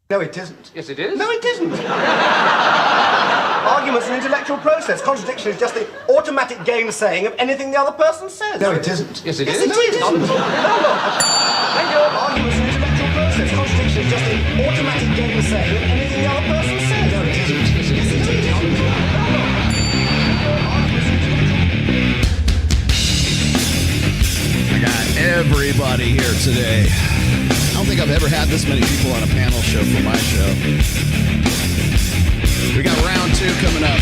No, it isn't. Yes, it is. No, it isn't. Argument's an intellectual process. Contradiction is just the automatic gainsaying of anything the other person says. No, it isn't. Yes, it is. Yes, it is. Not at all. No. Thank you. Argument's an intellectual process. Contradiction is just the automatic gainsaying of anything the other person says. No, it isn't. Yes, it is. Yes, it is. I got everybody here today. I don't think I've ever had this many people on a panel show for my show. We got round 2 coming up.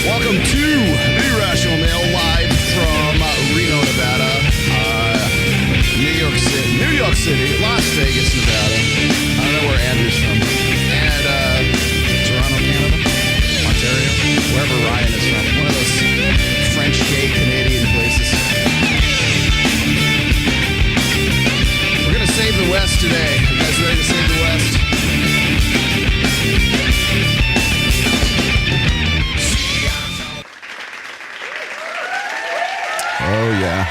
Welcome to Irrational Male, live from Reno, Nevada, New York City, Las Vegas, Nevada. I don't know where Andrew's from. And Toronto, Canada, Ontario, wherever Ryan is from. One of those French gay Canadian places. We're going to save the West today. You guys ready to save the West? Oh, yeah.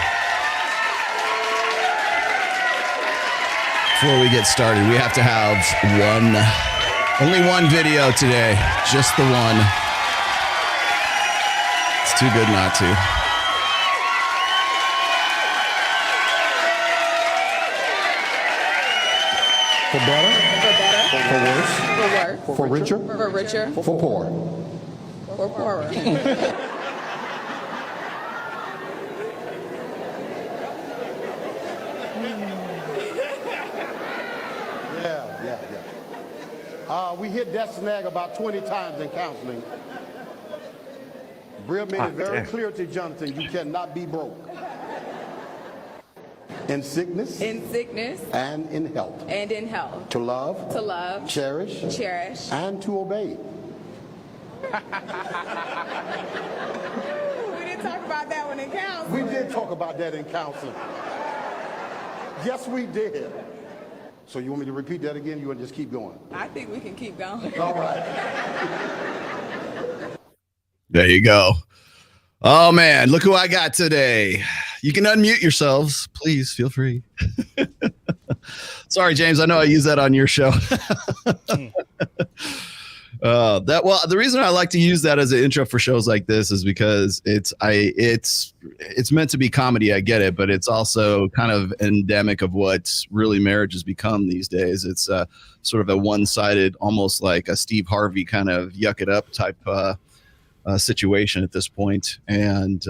Before we get started, we have to have only one video today. Just the one. It's too good not to. For better. For worse. For richer. For richer. For poor. For poorer. Yeah. We hit that snag about 20 times in counseling. Brill made it very clear to Jonathan, you cannot be broke. In sickness. And in health. To love. Cherish. And to obey. We didn't talk about that one in counseling. We did talk about that in counseling. Yes, we did. So you want me to repeat that again? You want to just keep going? I think we can keep going. All right. There you go. Oh, man, look who I got today. You can unmute yourselves. Please feel free. Sorry, James. I know I use that on your show. The reason I like to use that as an intro for shows like this is because it's meant to be comedy. I get it, but it's also kind of endemic of what really marriage has become these days. It's sort of a one-sided, almost like a Steve Harvey kind of yuck it up type situation at this point. And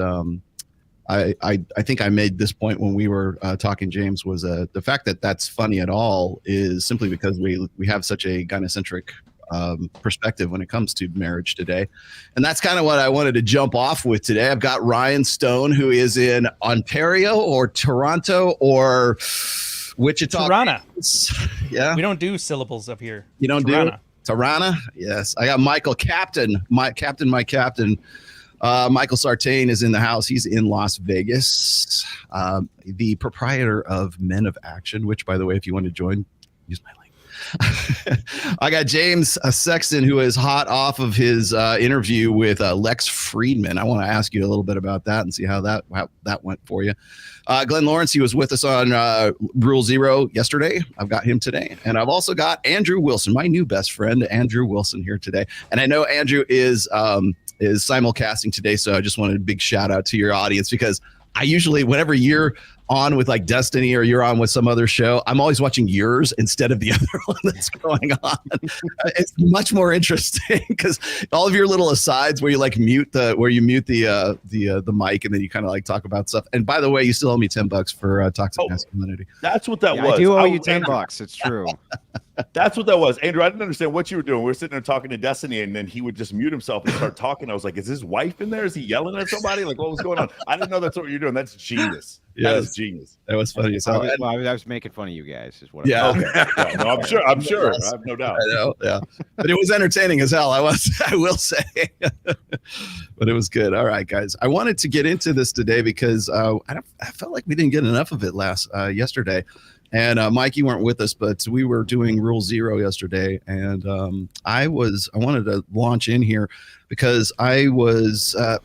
I think I made this point when we were talking, James, was the fact that that's funny at all is simply because we have such a gynocentric perspective when it comes to marriage today. And that's kind of what I wanted to jump off with today. I've got Ryan Stone, who is in Ontario or Toronto or Wichita. Toronto. Yeah. We don't do syllables up here. You don't Toronto. do Toronto? Yes. I got Michael Captain. My captain. Michael Sartain is in the house. He's in Las Vegas. The proprietor of Men of Action, which, by the way, if you want to join, use my link. I got James Sexton, who is hot off of his interview with Lex Friedman. I want to ask you a little bit about that and see how that went for you. Glenn Lawrence, he was with us on Rule Zero yesterday. I've got him today. And I've also got Andrew Wilson, my new best friend, Andrew Wilson, here today. And I know Andrew is simulcasting today, so I just wanted a big shout out to your audience, because I usually, whenever you're on with like Destiny or you're on with some other show, I'm always watching yours instead of the other one that's going on. It's much more interesting because all of your little asides where you like mute the mic and then you kind of like talk about stuff. And by the way, you still owe me $10 for toxic masculinity. That's what that was. I do owe you $10. It's true. That's what that was. Andrew, I didn't understand what you were doing. We were sitting there talking to Destiny, and then he would just mute himself and start talking. I was like, is his wife in there? Is he yelling at somebody? Like, what was going on? I didn't know that's what you're doing. That's genius. Yes. That is genius. That was funny. So I was making fun of you guys. Is what? Yeah. Okay. Yeah, no, I'm sure. I have no doubt. I know. Yeah. But it was entertaining as hell. I will say. But it was good. All right, guys. I wanted to get into this today because I felt like we didn't get enough of it yesterday. And Mike, you weren't with us, but we were doing Rule Zero yesterday, and I wanted to launch in here because I've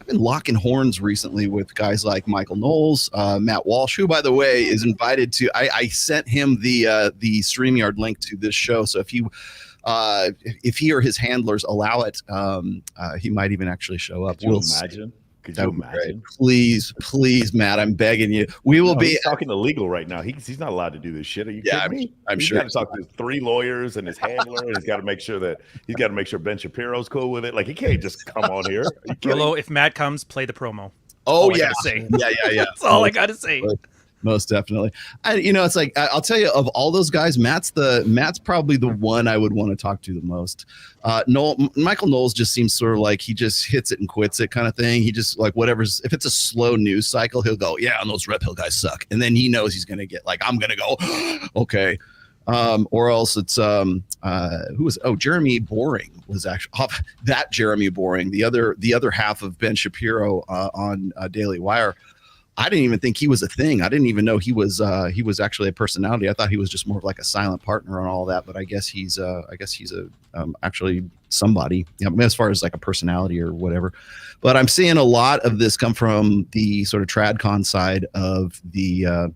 been locking horns recently with guys like Michael Knowles, Matt Walsh, who, by the way, is invited to. I sent him the StreamYard link to this show, so if he or his handlers allow it, he might even actually show up. Could you imagine? Could you imagine? Please, Matt, I'm begging you. We will be he's talking illegal right now. He's not allowed to do this shit. Are you kidding me? I'm he's sure. Got to talk to his 3 lawyers and his handler, and he's got to make sure Ben Shapiro's cool with it. Like, he can't just come on here. Rolo, if Matt comes, play the promo. Oh, yeah. Yeah. That's all I gotta say. Most definitely. It's like, I'll tell you, of all those guys, Matt's probably the one I would want to talk to the most. Michael Knowles just seems sort of like he just hits it and quits it kind of thing. He just like if it's a slow news cycle, he'll go, yeah, and those Red Pill guys suck. And then he knows he's going to get like, I'm going to go, okay. Or else it's Jeremy Boring was actually that Jeremy Boring, the other half of Ben Shapiro on Daily Wire. I didn't even think he was a thing. I didn't even know he was actually a personality. I thought he was just more of like a silent partner and all that. But I guess he's actually somebody, as far as like a personality or whatever. But I'm seeing a lot of this come from the sort of tradcon side of the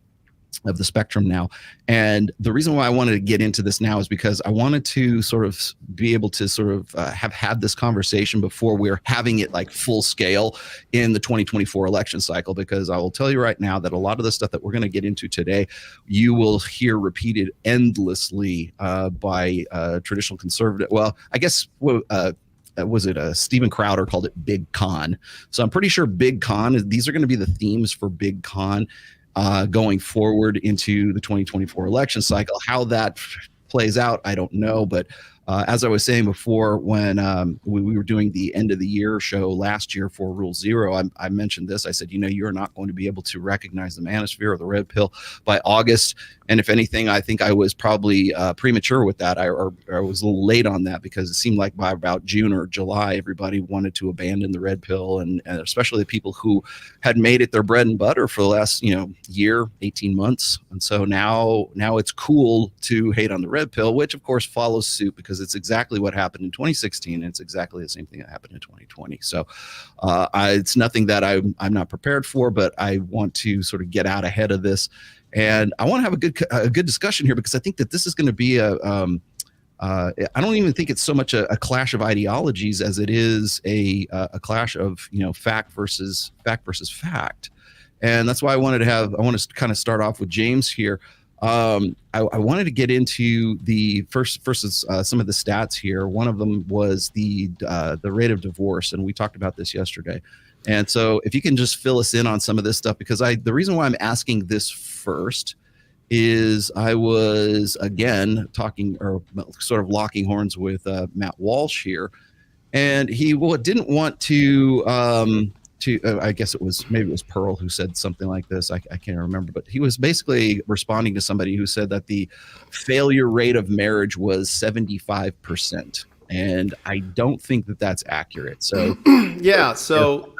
spectrum now. And the reason why I wanted to get into this now is because I wanted to sort of be able to sort of have had this conversation before we're having it like full scale in the 2024 election cycle, because I will tell you right now that a lot of the stuff that we're going to get into today, you will hear repeated endlessly by traditional conservative. Well, I guess was it Steven Crowder called it Big Con. So I'm pretty sure Big Con these are going to be the themes for Big Con going forward into the 2024 election cycle. How that plays out, I don't know. But as I was saying before, when we were doing the end of the year show last year for Rule Zero, I mentioned this. I said, you're not going to be able to recognize the manosphere or the red pill by August. And if anything, I think I was probably premature with that. I was a little late on that, because it seemed like by about June or July, everybody wanted to abandon the red pill, and especially the people who had made it their bread and butter for the last year, 18 months. And so now it's cool to hate on the red pill, which of course follows suit, because it's exactly what happened in 2016, and it's exactly the same thing that happened in 2020. So it's nothing that I'm not prepared for, but I want to sort of get out ahead of this. And I want to have a good discussion here, because I think that this is going to be I don't even think it's so much a clash of ideologies as it is a clash of fact versus fact. And that's why I want to kind of start off with James here. I wanted to get into the first some of the stats here. One of them was the rate of divorce, and we talked about this yesterday. And so if you can just fill us in on some of this stuff, because the reason why I'm asking this first is I was again talking, or sort of locking horns with Matt Walsh here, and he didn't want to I guess maybe it was Pearl who said something like this. I can't remember, but he was basically responding to somebody who said that the failure rate of marriage was 75%. And I don't think that that's accurate. So yeah. So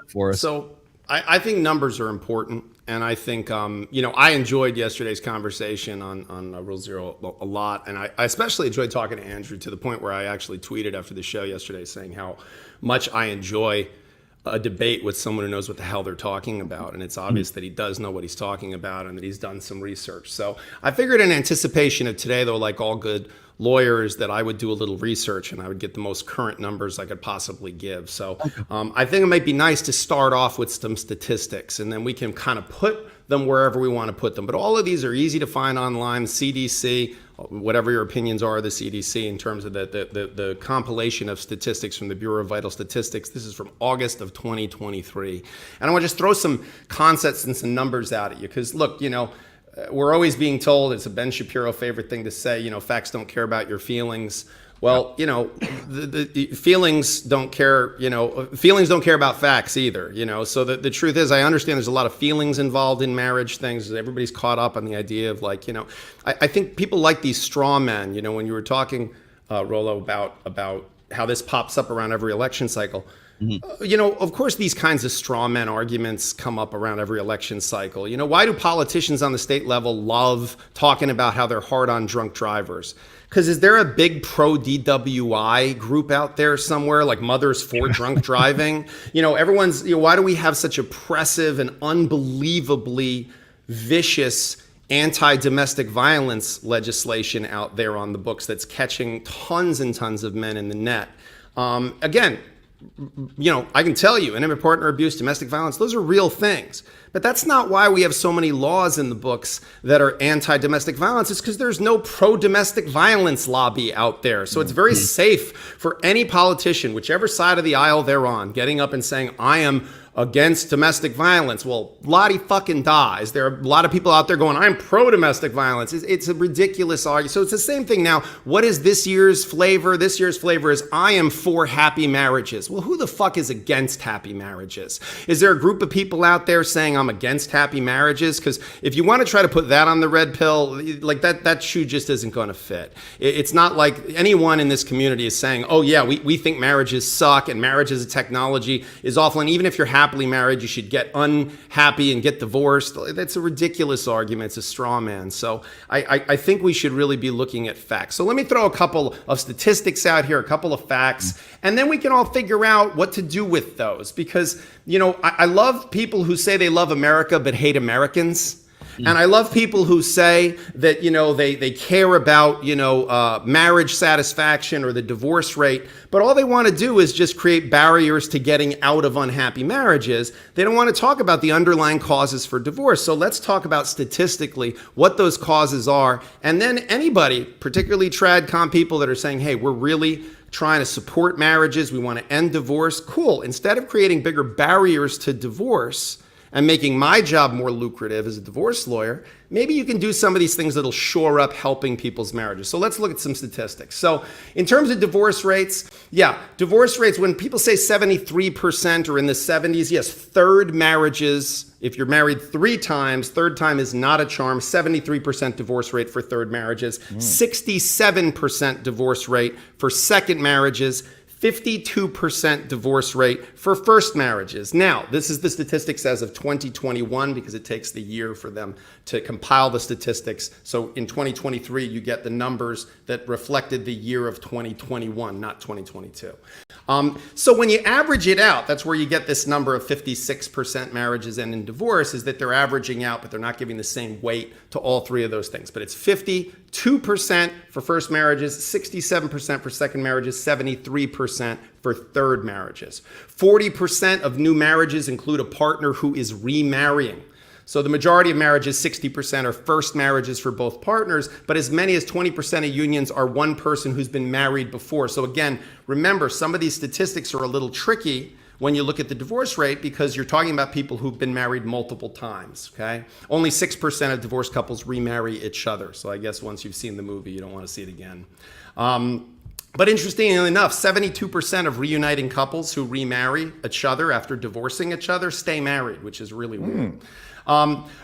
I think numbers are important. And I think, I enjoyed yesterday's conversation on Rule Zero a lot. And I especially enjoyed talking to Andrew, to the point where I actually tweeted after the show yesterday saying how much I enjoy a debate with someone who knows what the hell they're talking about. And it's obvious that he does know what he's talking about, and that he's done some research. So I figured, in anticipation of today, though, like all good lawyers, that I would do a little research and I would get the most current numbers I could possibly give. So I think it might be nice to start off with some statistics, and then we can kind of put them wherever we want to put them. But all of these are easy to find online. CDC, whatever your opinions are of the CDC in terms of the compilation of statistics from the Bureau of Vital Statistics. This is from August of 2023. And I want to just throw some concepts and some numbers out at you, because look, we're always being told, it's a Ben Shapiro favorite thing to say, facts don't care about your feelings. Well, the feelings don't care, feelings don't care about facts either, so the truth is, I understand there's a lot of feelings involved in marriage things. Everybody's caught up on the idea of I think people like these straw men, when you were talking, Rolo, about how this pops up around every election cycle. You know, of course, these kinds of straw man arguments come up around every election cycle. You know, why do politicians on the state level love talking about how they're hard on drunk drivers? Because is there a big pro DWI group out there somewhere, like Mothers for Drunk Driving? You know, why do we have such oppressive and unbelievably vicious anti-domestic violence legislation out there on the books that's catching tons and tons of men in the net? Again, you know, I can tell you, intimate partner abuse, domestic violence, those are real things. But that's not why we have so many laws in the books that are anti-domestic violence. It's because there's no pro-domestic violence lobby out there. So it's very safe for any politician, whichever side of the aisle they're on, getting up and saying, I am against domestic violence. Well, lottie fucking dies. There are a lot of people out there going, I'm pro-domestic violence. It's a ridiculous argument. So it's the same thing now. What is this year's flavor? This year's flavor is I am for happy marriages. Well, who the fuck is against happy marriages? Is there a group of people out there saying I'm against happy marriages? Because if you want to try to put that on the red pill, like that shoe just isn't going to fit. It's not like anyone in this community is saying, oh yeah, we think marriages suck and marriage as a technology is awful. And even if you're happily married, you should get unhappy and get divorced. That's a ridiculous argument. It's a straw man. So I think we should really be looking at facts. So let me throw a couple of statistics out here, a couple of facts, and then we can all figure out what to do with those. Because, you know, I love people who say they love America but hate Americans. And I love people who say that, you know, they care about, you know, marriage satisfaction or the divorce rate, but all they want to do is just create barriers to getting out of unhappy marriages. They don't want to talk about the underlying causes for divorce. So let's talk about statistically what those causes are. And then anybody, particularly tradcom people that are saying, hey, we're really trying to support marriages, we want to end divorce. Cool. Instead of creating bigger barriers to divorce and making my job more lucrative as a divorce lawyer, maybe you can do some of these things that'll shore up helping people's marriages. So let's look at some statistics. So in terms of divorce rates, divorce rates, when people say 73% or in the 70s, yes, third marriages, if you're married 3 times, third time is not a charm, 73% divorce rate for third marriages, 67% divorce rate for second marriages, 52% divorce rate for first marriages. Now, this is the statistics as of 2021 because it takes the year for them to compile the statistics. So in 2023, you get the numbers that reflected the year of 2021, not 2022. So when you average it out, that's where you get this number of 56% marriages end in divorce, is that they're averaging out, but they're not giving the same weight to all 3 of those things. But it's 52% for first marriages, 67% for second marriages, 73% for third marriages. 40% of new marriages include a partner who is remarrying. So the majority of marriages, 60%, are first marriages for both partners, but as many as 20% of unions are one person who's been married before. So again, remember, some of these statistics are a little tricky when you look at the divorce rate because you're talking about people who've been married multiple times, okay? Only 6% of divorced couples remarry each other. So I guess once you've seen the movie, you don't want to see it again. But interestingly enough, 72% of reuniting couples who remarry each other after divorcing each other stay married, which is really weird.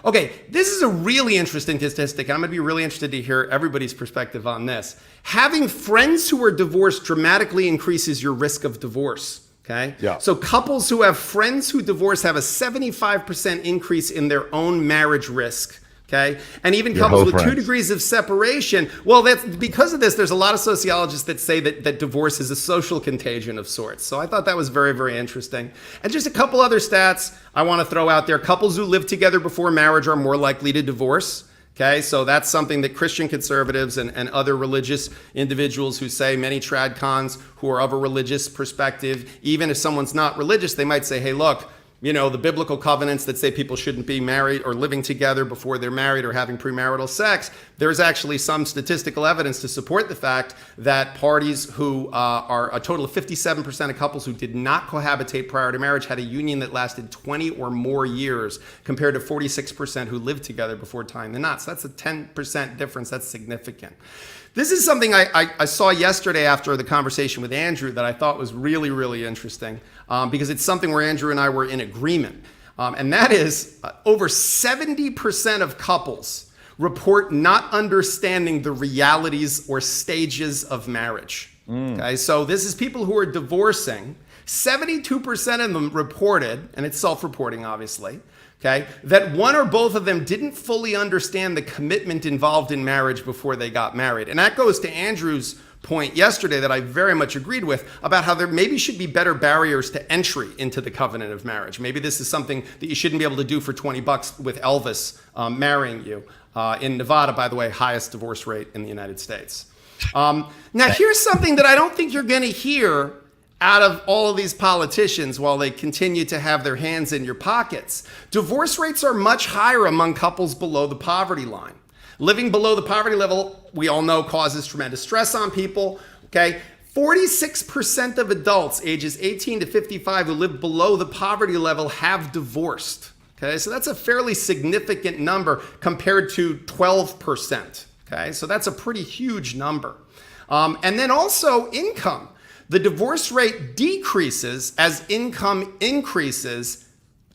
Okay, this is a really interesting statistic. I'm going to be really interested to hear everybody's perspective on this. Having friends who are divorced dramatically increases your risk of divorce. Okay. Yeah. So couples who have friends who divorce have a 75% increase in their own marriage risk. Okay. And even couples with 2 degrees of separation. Well, that's because of this, there's a lot of sociologists that say that divorce is a social contagion of sorts. So I thought that was very, very interesting. And just a couple other stats I want to throw out there. Couples who live together before marriage are more likely to divorce. Okay, so that's something that Christian conservatives and other religious individuals who say, many tradcons who are of a religious perspective, even if someone's not religious, they might say, hey, look, you know, the biblical covenants that say people shouldn't be married or living together before they're married or having premarital sex, there's actually some statistical evidence to support the fact that parties who are a total of 57% of couples who did not cohabitate prior to marriage had a union that lasted 20 or more years compared to 46% who lived together before tying the knot. So that's a 10% difference. That's significant. This is something I saw yesterday after the conversation with Andrew that I thought was really, really interesting because it's something where Andrew and I were in agreement. And that is over 70% of couples report not understanding the realities or stages of marriage. Okay, so this is people who are divorcing. 72% of them reported, and it's self-reporting obviously, okay, that one or both of them didn't fully understand the commitment involved in marriage before they got married. And that goes to Andrew's point yesterday that I very much agreed with about how there maybe should be better barriers to entry into the covenant of marriage. Maybe this is something that you shouldn't be able to do for $20 with Elvis marrying you. In Nevada, by the way, highest divorce rate in the United States. Now, here's something that I don't think you're going to hear out of all of these politicians while they continue to have their hands in your pockets. Divorce rates are much higher among couples below the poverty line. Living below the poverty level, we all know, causes tremendous stress on people, okay? 46% of adults ages 18 to 55 who live below the poverty level have divorced, okay? So that's a fairly significant number compared to 12%, okay? So that's a pretty huge number. And then also income. The divorce rate decreases as income increases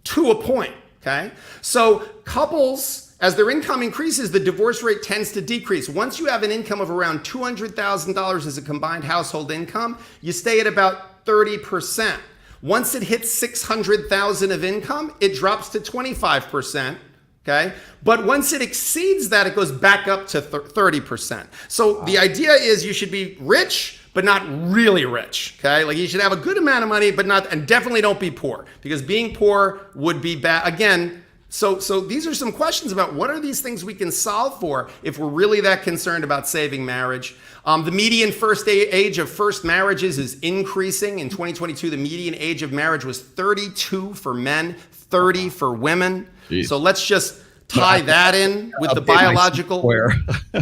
to a point, okay? So couples, as their income increases, the divorce rate tends to decrease. Once you have an income of around $200,000 as a combined household income, you stay at about 30%. Once it hits $600,000 of income, it drops to 25%. Okay, but once it exceeds that, it goes back up to 30%. So the idea is you should be rich, but not really rich. Okay, like you should have a good amount of money, but not, and definitely don't be poor, because being poor would be bad. Again, so these are some questions about what are these things we can solve for if we're really that concerned about saving marriage. The median age of first marriages is increasing. In 2022, the median age of marriage was 32 for men, 30 for women. Jeez. So let's just tie that in with the biological.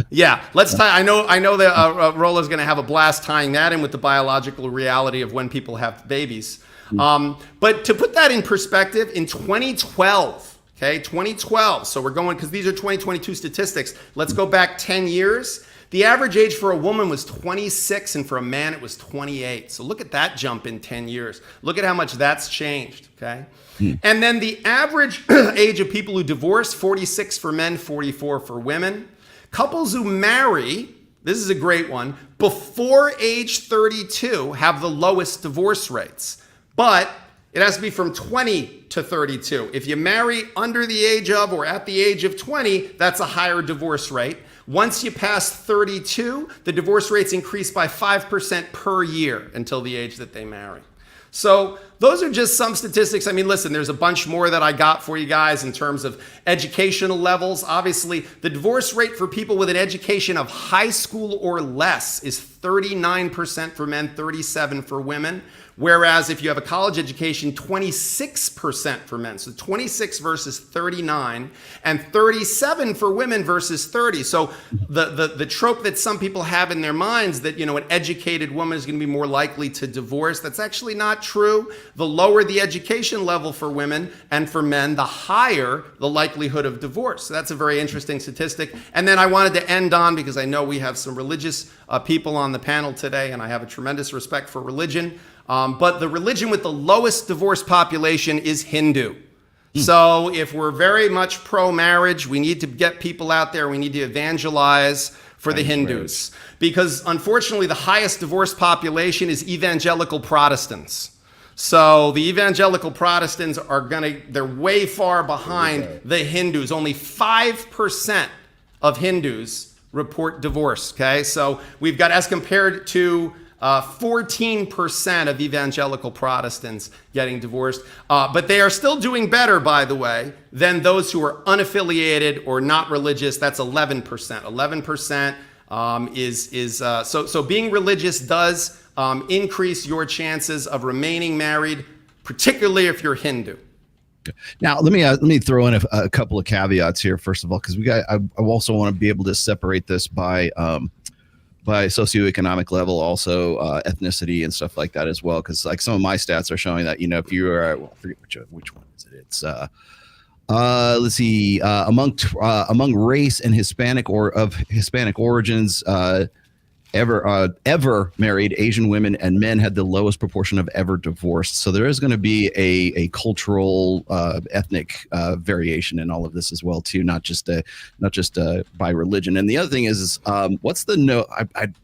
Yeah, let's tie. I know that Rolo's going to have a blast tying that in with the biological reality of when people have babies. But to put that in perspective, in 2012, okay, 2012. So we're going, because these are 2022 statistics. Let's go back 10 years. The average age for a woman was 26, and for a man it was 28. So look at that jump in 10 years. Look at how much that's changed, okay? And then the average age of people who divorce, 46 for men, 44 for women. Couples who marry, this is a great one, before age 32 have the lowest divorce rates. But it has to be from 20 to 32. If you marry under the age of or at the age of 20, that's a higher divorce rate. Once you pass 32, the divorce rates increase by 5% per year until the age that they marry. So those are just some statistics. I mean, listen, there's a bunch more that I got for you guys in terms of educational levels. Obviously, the divorce rate for people with an education of high school or less is 39% for men, 37% for women. Whereas if you have a college education, 26% for men. So 26 versus 39, and 37 for women versus 30. So the trope that some people have in their minds that, you know, an educated woman is going to be more likely to divorce, that's actually not true. The lower the education level for women and for men, the higher the likelihood of divorce. So that's a very interesting statistic. And then I wanted to end on, because I know we have some religious people on the panel today, and I have a tremendous respect for religion. But the religion with the lowest divorce population is Hindu. So if we're very much pro-marriage, we need to get people out there. We need to evangelize for the Hindus. Because unfortunately, the highest divorce population is evangelical Protestants. So the evangelical Protestants are they're way far behind the Hindus. Only 5% of Hindus report divorce, okay? So we've got, as compared to 14% of evangelical Protestants getting divorced. But they are still doing better, by the way, than those who are unaffiliated or not religious. That's 11%. 11% so being religious does increase your chances of remaining married, particularly if you're Hindu. Now, let me throw in a couple of caveats here, first of all, because I also want to be able to separate this by socioeconomic level, also ethnicity and stuff like that as well. Because like some of my stats are showing that, you know, if you are, well, I forget which one is it? It's let's see, among race and Hispanic or of Hispanic origins, ever married, Asian women and men had the lowest proportion of ever divorced. So there is going to be a cultural, ethnic variation in all of this as well too, not just by religion. And the other thing is what's the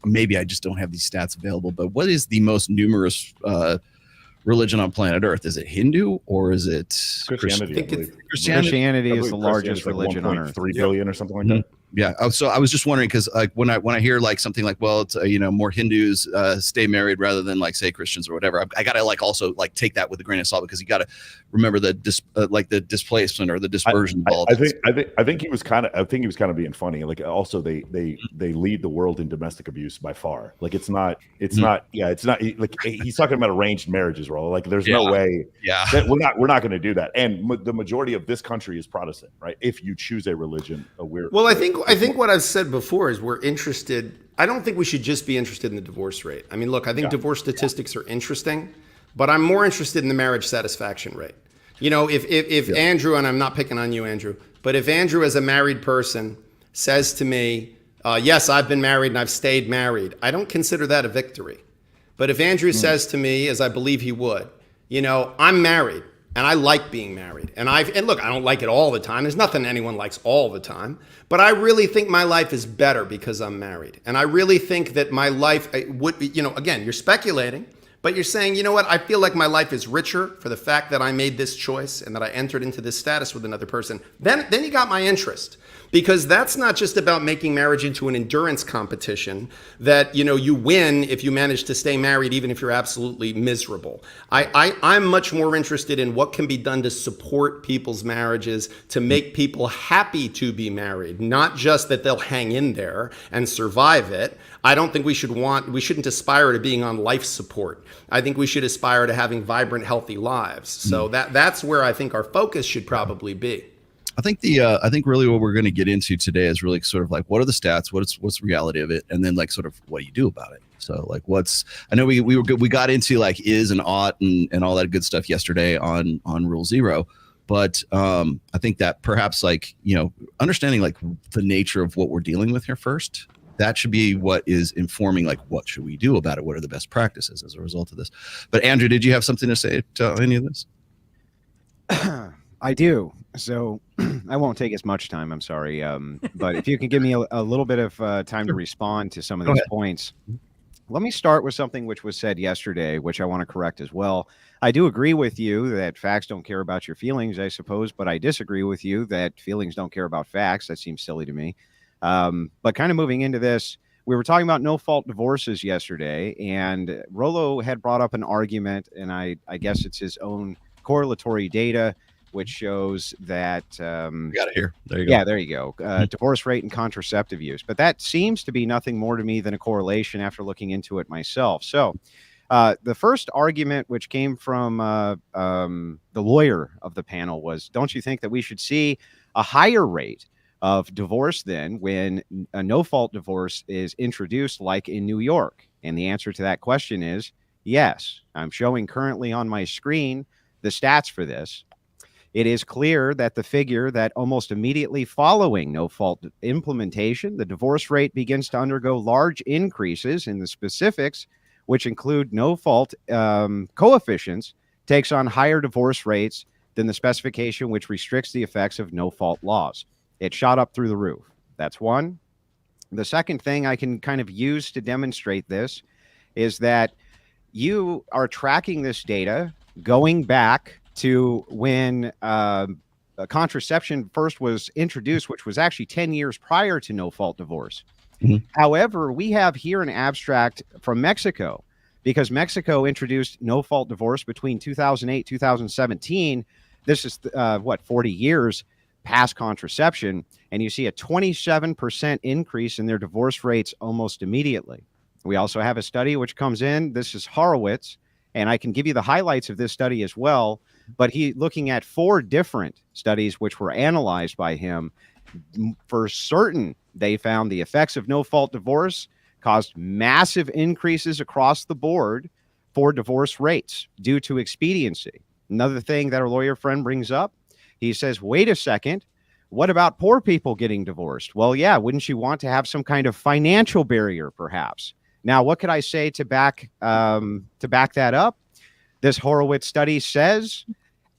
maybe I just don't have these stats available, but what is the most numerous religion on planet Earth? Is it Hindu or is it Christianity? I believe. Christianity I is believe the largest Christianity's like religion on Earth. 1.3 billion or something like that. Yeah. Oh, so I was just wondering because like when I hear like something like, well, it's more Hindus stay married rather than like say Christians or whatever. I gotta like also like take that with a grain of salt because you gotta remember the the displacement or the dispersion involved. I think he was kind of being funny. Like also they lead the world in domestic abuse by far. Like it's not like he's talking about arranged marriages, Rollo. Like there's no way that we're not going to do that. And the majority of this country is Protestant, right? If you choose a religion, I think what I've said before is we're interested. I don't think we should just be interested in the divorce rate. I mean, look, I think divorce statistics are interesting, but I'm more interested in the marriage satisfaction rate. If Andrew, and I'm not picking on you, Andrew, but if Andrew as a married person says to me, yes, I've been married and I've stayed married, I don't consider that a victory. But if Andrew says to me, as I believe he would, I'm married and I like being married. And look, I don't like it all the time. There's nothing anyone likes all the time. But I really think my life is better because I'm married. And I really think that my life would be, again, you're speculating, but you're saying, you know what, I feel like my life is richer for the fact that I made this choice and that I entered into this status with another person. Then you got my interest. Because that's not just about making marriage into an endurance competition that, you win if you manage to stay married, even if you're absolutely miserable. I'm much more interested in what can be done to support people's marriages, to make people happy to be married, not just that they'll hang in there and survive it. I don't think we shouldn't aspire to being on life support. I think we should aspire to having vibrant, healthy lives. So that's where I think our focus should probably be. I think really what we're going to get into today is really sort of like what are the stats, what's the reality of it, and then like sort of what do you do about it. So like I know we got into like is and ought and all that good stuff yesterday on Rule Zero, but I think that perhaps like understanding like the nature of what we're dealing with here first, that should be what is informing like what should we do about it, what are the best practices as a result of this. But Andrew, did you have something to say to any of this? I do. So I won't take as much time. I'm sorry. But if you can give me a little bit of time to respond to some of these points. Let me start with something which was said yesterday, which I want to correct as well. I do agree with you that facts don't care about your feelings, I suppose, but I disagree with you that feelings don't care about facts. That seems silly to me. But kind of moving into this, we were talking about no-fault divorces yesterday, and Rollo had brought up an argument, and I guess it's his own correlatory data, which shows that got it here. There you go. Yeah, there you go. Divorce rate and contraceptive use. But that seems to be nothing more to me than a correlation after looking into it myself. So the first argument which came from the lawyer of the panel was, don't you think that we should see a higher rate of divorce then when a no-fault divorce is introduced like in New York? And the answer to that question is yes. I'm showing currently on my screen the stats for this. It is clear that the figure that almost immediately following no-fault implementation, the divorce rate begins to undergo large increases in the specifics, which include no-fault coefficients, takes on higher divorce rates than the specification which restricts the effects of no-fault laws. It shot up through the roof. That's one. The second thing I can kind of use to demonstrate this is that you are tracking this data going back to when contraception first was introduced, which was actually 10 years prior to no-fault divorce. However, we have here an abstract from Mexico because Mexico introduced no-fault divorce between 2008, 2017. This is 40 years past contraception. And you see a 27% increase in their divorce rates almost immediately. We also have a study which comes in. This is Horowitz, and I can give you the highlights of this study as well. But he looking at 4 different studies which were analyzed by him. For certain, they found the effects of no-fault divorce caused massive increases across the board for divorce rates due to expediency. Another thing that our lawyer friend brings up, he says, wait a second, what about poor people getting divorced? Well, yeah, wouldn't you want to have some kind of financial barrier, perhaps? Now, what could I say to back that up? This Horowitz study says,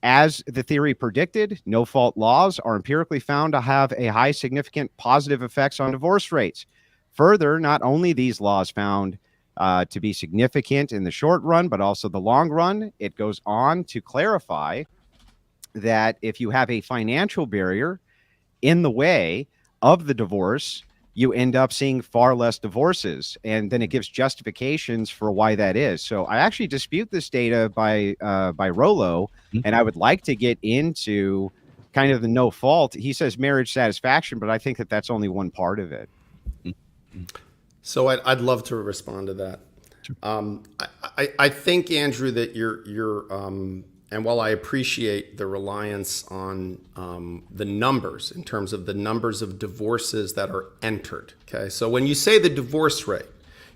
as the theory predicted, no-fault laws are empirically found to have a high significant positive effects on divorce rates. Further, not only these laws found to be significant in the short run, but also the long run. It goes on to clarify that if you have a financial barrier in the way of the divorce, you end up seeing far less divorces. And then it gives justifications for why that is. So I actually dispute this data by Rollo, and I would like to get into kind of the no fault. He says marriage satisfaction, but I think that that's only one part of it. So I'd love to respond to that. I think, Andrew, that you're and while I appreciate the reliance on the numbers in terms of the numbers of divorces that are entered, okay? So when you say the divorce rate,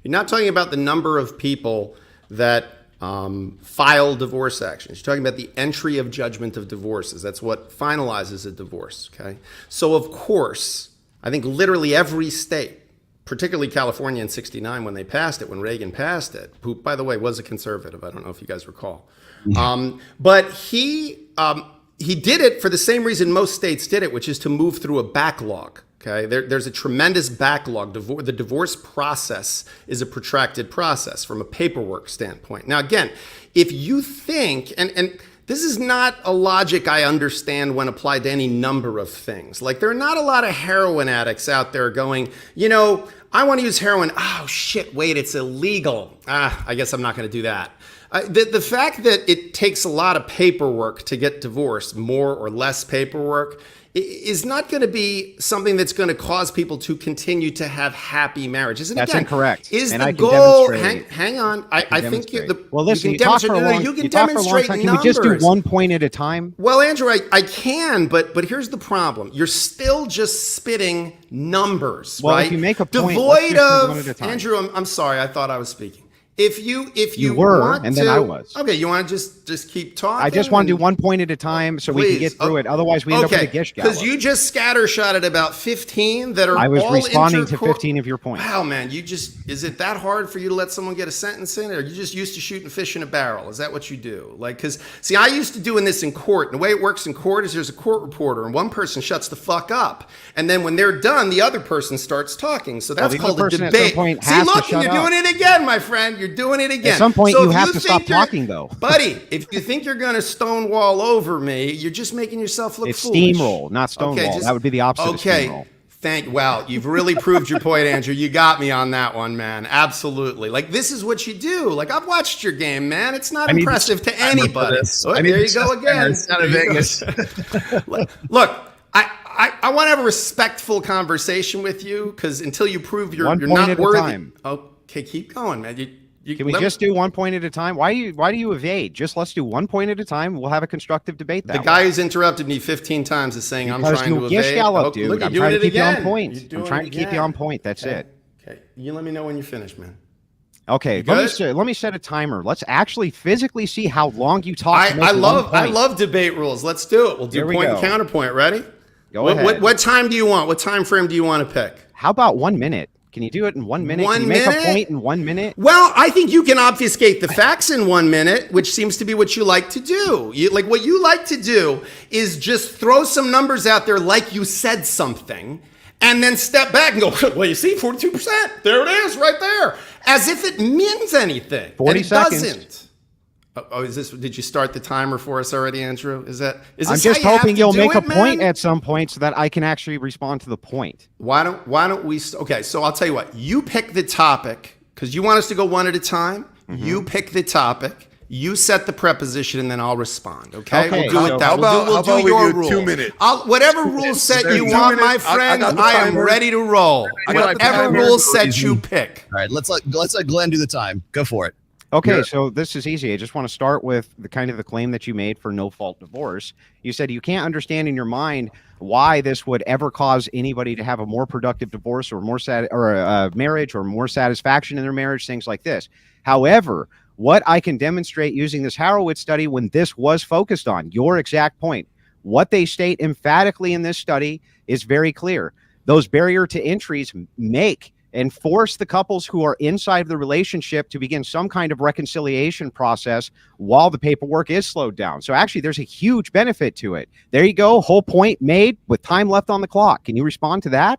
you're not talking about the number of people that file divorce actions. You're talking about the entry of judgment of divorces. That's what finalizes a divorce, okay? So of course, I think literally every state, particularly California in '69 when they passed it, when Reagan passed it, who, by the way, was a conservative. I don't know if you guys recall. But he did it for the same reason most states did it, which is to move through a backlog. Okay, there's a tremendous backlog. The divorce process is a protracted process from a paperwork standpoint. Now, again, if you think, and this is not a logic I understand when applied to any number of things. Like, there are not a lot of heroin addicts out there going, you know, I want to use heroin. Oh, shit, wait, it's illegal. I guess I'm not going to do that. The fact that it takes a lot of paperwork to get divorced, more or less paperwork, is not going to be something that's going to cause people to continue to have happy marriages. And that's again, incorrect. Is and the I can goal? demonstrate. Hang on. I think well, listen. you can demonstrate. You can demonstrate time. Numbers. Can we just do one point at a time? Well, Andrew, I can, but here's the problem. You're still just spitting numbers, well, right? If you make a point, devoid of one at a time. Andrew, I'm sorry. I thought I was speaking. If you were, want and then to, I was. Okay, you want to just keep talking? I just want to do 1 point at a time so we can get through it. Otherwise, we end up with a gish gallop. Because you just scattershotted about 15 that are. I was all responding to 15 of your points. Wow, man, is it that hard for you to let someone get a sentence in, or are you just used to shooting fish in a barrel? Is that what you do? Like, because see, I used to doing this in court, and the way it works in court is there's a court reporter, and one person shuts the fuck up, and then when they're done, the other person starts talking. So that's called a debate. See, look, you're doing it again, my friend. You're doing it again. At some point, you have to stop talking, though. Buddy, if you think you're going to stonewall over me, you're just making yourself look it's foolish. Steamroll, not stonewall. That would be the opposite of steamroll. Wow, you've really proved your point, Andrew. You got me on that one, man. Absolutely. Like, this is what you do. Like, I've watched your game, man. It's not impressive to anybody. There you go again. Out of Vegas. Look, I want to have a respectful conversation with you, because until you prove you're not worthy. Okay, keep going, man. Can we just do 1 point at a time? Why do you evade? Just let's do 1 point at a time. We'll have a constructive debate. The guy who's interrupted me 15 times is saying I'm trying to evade. Gallop, dude. Look, I'm trying to keep you on point. I'm trying to keep you on point. That's it. Okay, you let me know when you finish, man. Okay, let me set a timer. Let's actually physically see how long you talk. I love debate rules. Let's do it. We'll do point and counterpoint. Ready? Go ahead. What time do you want? What time frame do you want to pick? How about 1 minute? Can you do it in 1 minute? Can you make a point in 1 minute? Well, I think you can obfuscate the facts in 1 minute, which seems to be what you like to do. What you like to do is just throw some numbers out there like you said something, and then step back and go, well, you see, 42%. There it is, right there. As if it means anything. 40 seconds. Doesn't. Oh, did you start the timer for us already, Andrew? Is this I'm just hoping you'll make a point at some point so that I can actually respond to the point. Why don't we? Okay, so I'll tell you what. You pick the topic, because you want us to go one at a time. Mm-hmm. You pick the topic. You set the preposition, and then I'll respond. Okay, we'll do it that. We'll do your rules. 2 minutes. Whatever rule set you want, my friend, I am ready to roll. Whatever rule set you pick. All right, let's let Glenn do the time. Go for it. Okay, so this is easy. I just want to start with the claim that you made for no fault divorce. You said you can't understand in your mind why this would ever cause anybody to have a more productive divorce or a marriage or more satisfaction in their marriage, things like this. However, what I can demonstrate using this Horowitz study when this was focused on your exact point, what they state emphatically in this study is very clear. Those barrier to entries make and force the couples who are inside the relationship to begin some kind of reconciliation process while the paperwork is slowed down. So actually, there's a huge benefit to it. There you go. Whole point made with time left on the clock. Can you respond to that?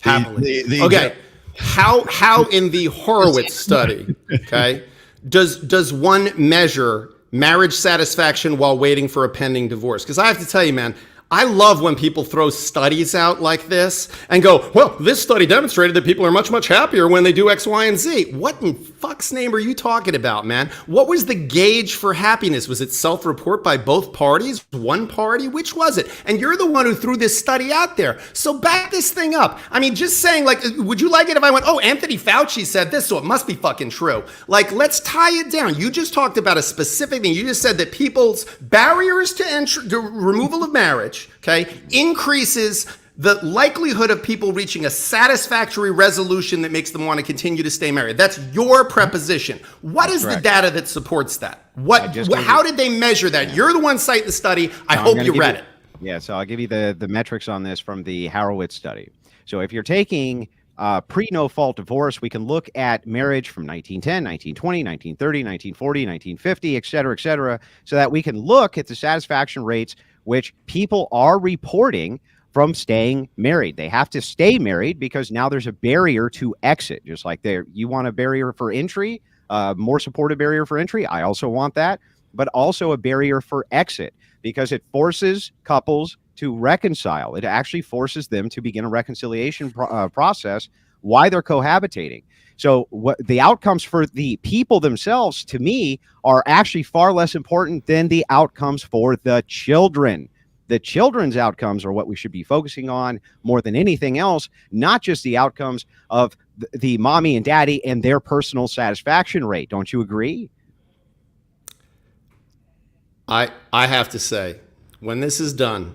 Happily. Okay. how in the Horowitz study, okay, does one measure marriage satisfaction while waiting for a pending divorce? Because I have to tell you, man, I love when people throw studies out like this and go, well, this study demonstrated that people are much, much happier when they do X, Y, and Z. What in fuck's name are you talking about, man? What was the gauge for happiness? Was it self-report by both parties? One party? Which was it? And you're the one who threw this study out there. So back this thing up. I mean, just saying, like, would you like it if I went, oh, Anthony Fauci said this, so it must be fucking true. Like, let's tie it down. You just talked about a specific thing. You just said that people's barriers to entry, to removal of marriage, okay, increases the likelihood of people reaching a satisfactory resolution that makes them want to continue to stay married. That's your preposition. What is the data that supports that? How did they measure that? You're the one citing the study. I hope you read it. Yeah, so I'll give you the metrics on this from the Horowitz study. So if you're taking pre-no-fault divorce, we can look at marriage from 1910, 1920, 1930, 1940, 1950, et cetera, so that we can look at the satisfaction rates which people are reporting from staying married. They have to stay married because now there's a barrier to exit. Just like you want a barrier for entry, more supportive barrier for entry. I also want that, but also a barrier for exit because it forces couples to reconcile. It actually forces them to begin a reconciliation process while they're cohabitating. So what the outcomes for the people themselves, to me, are actually far less important than the outcomes for the children. The children's outcomes are what we should be focusing on more than anything else, not just the outcomes of the mommy and daddy and their personal satisfaction rate. Don't you agree? I have to say, when this is done,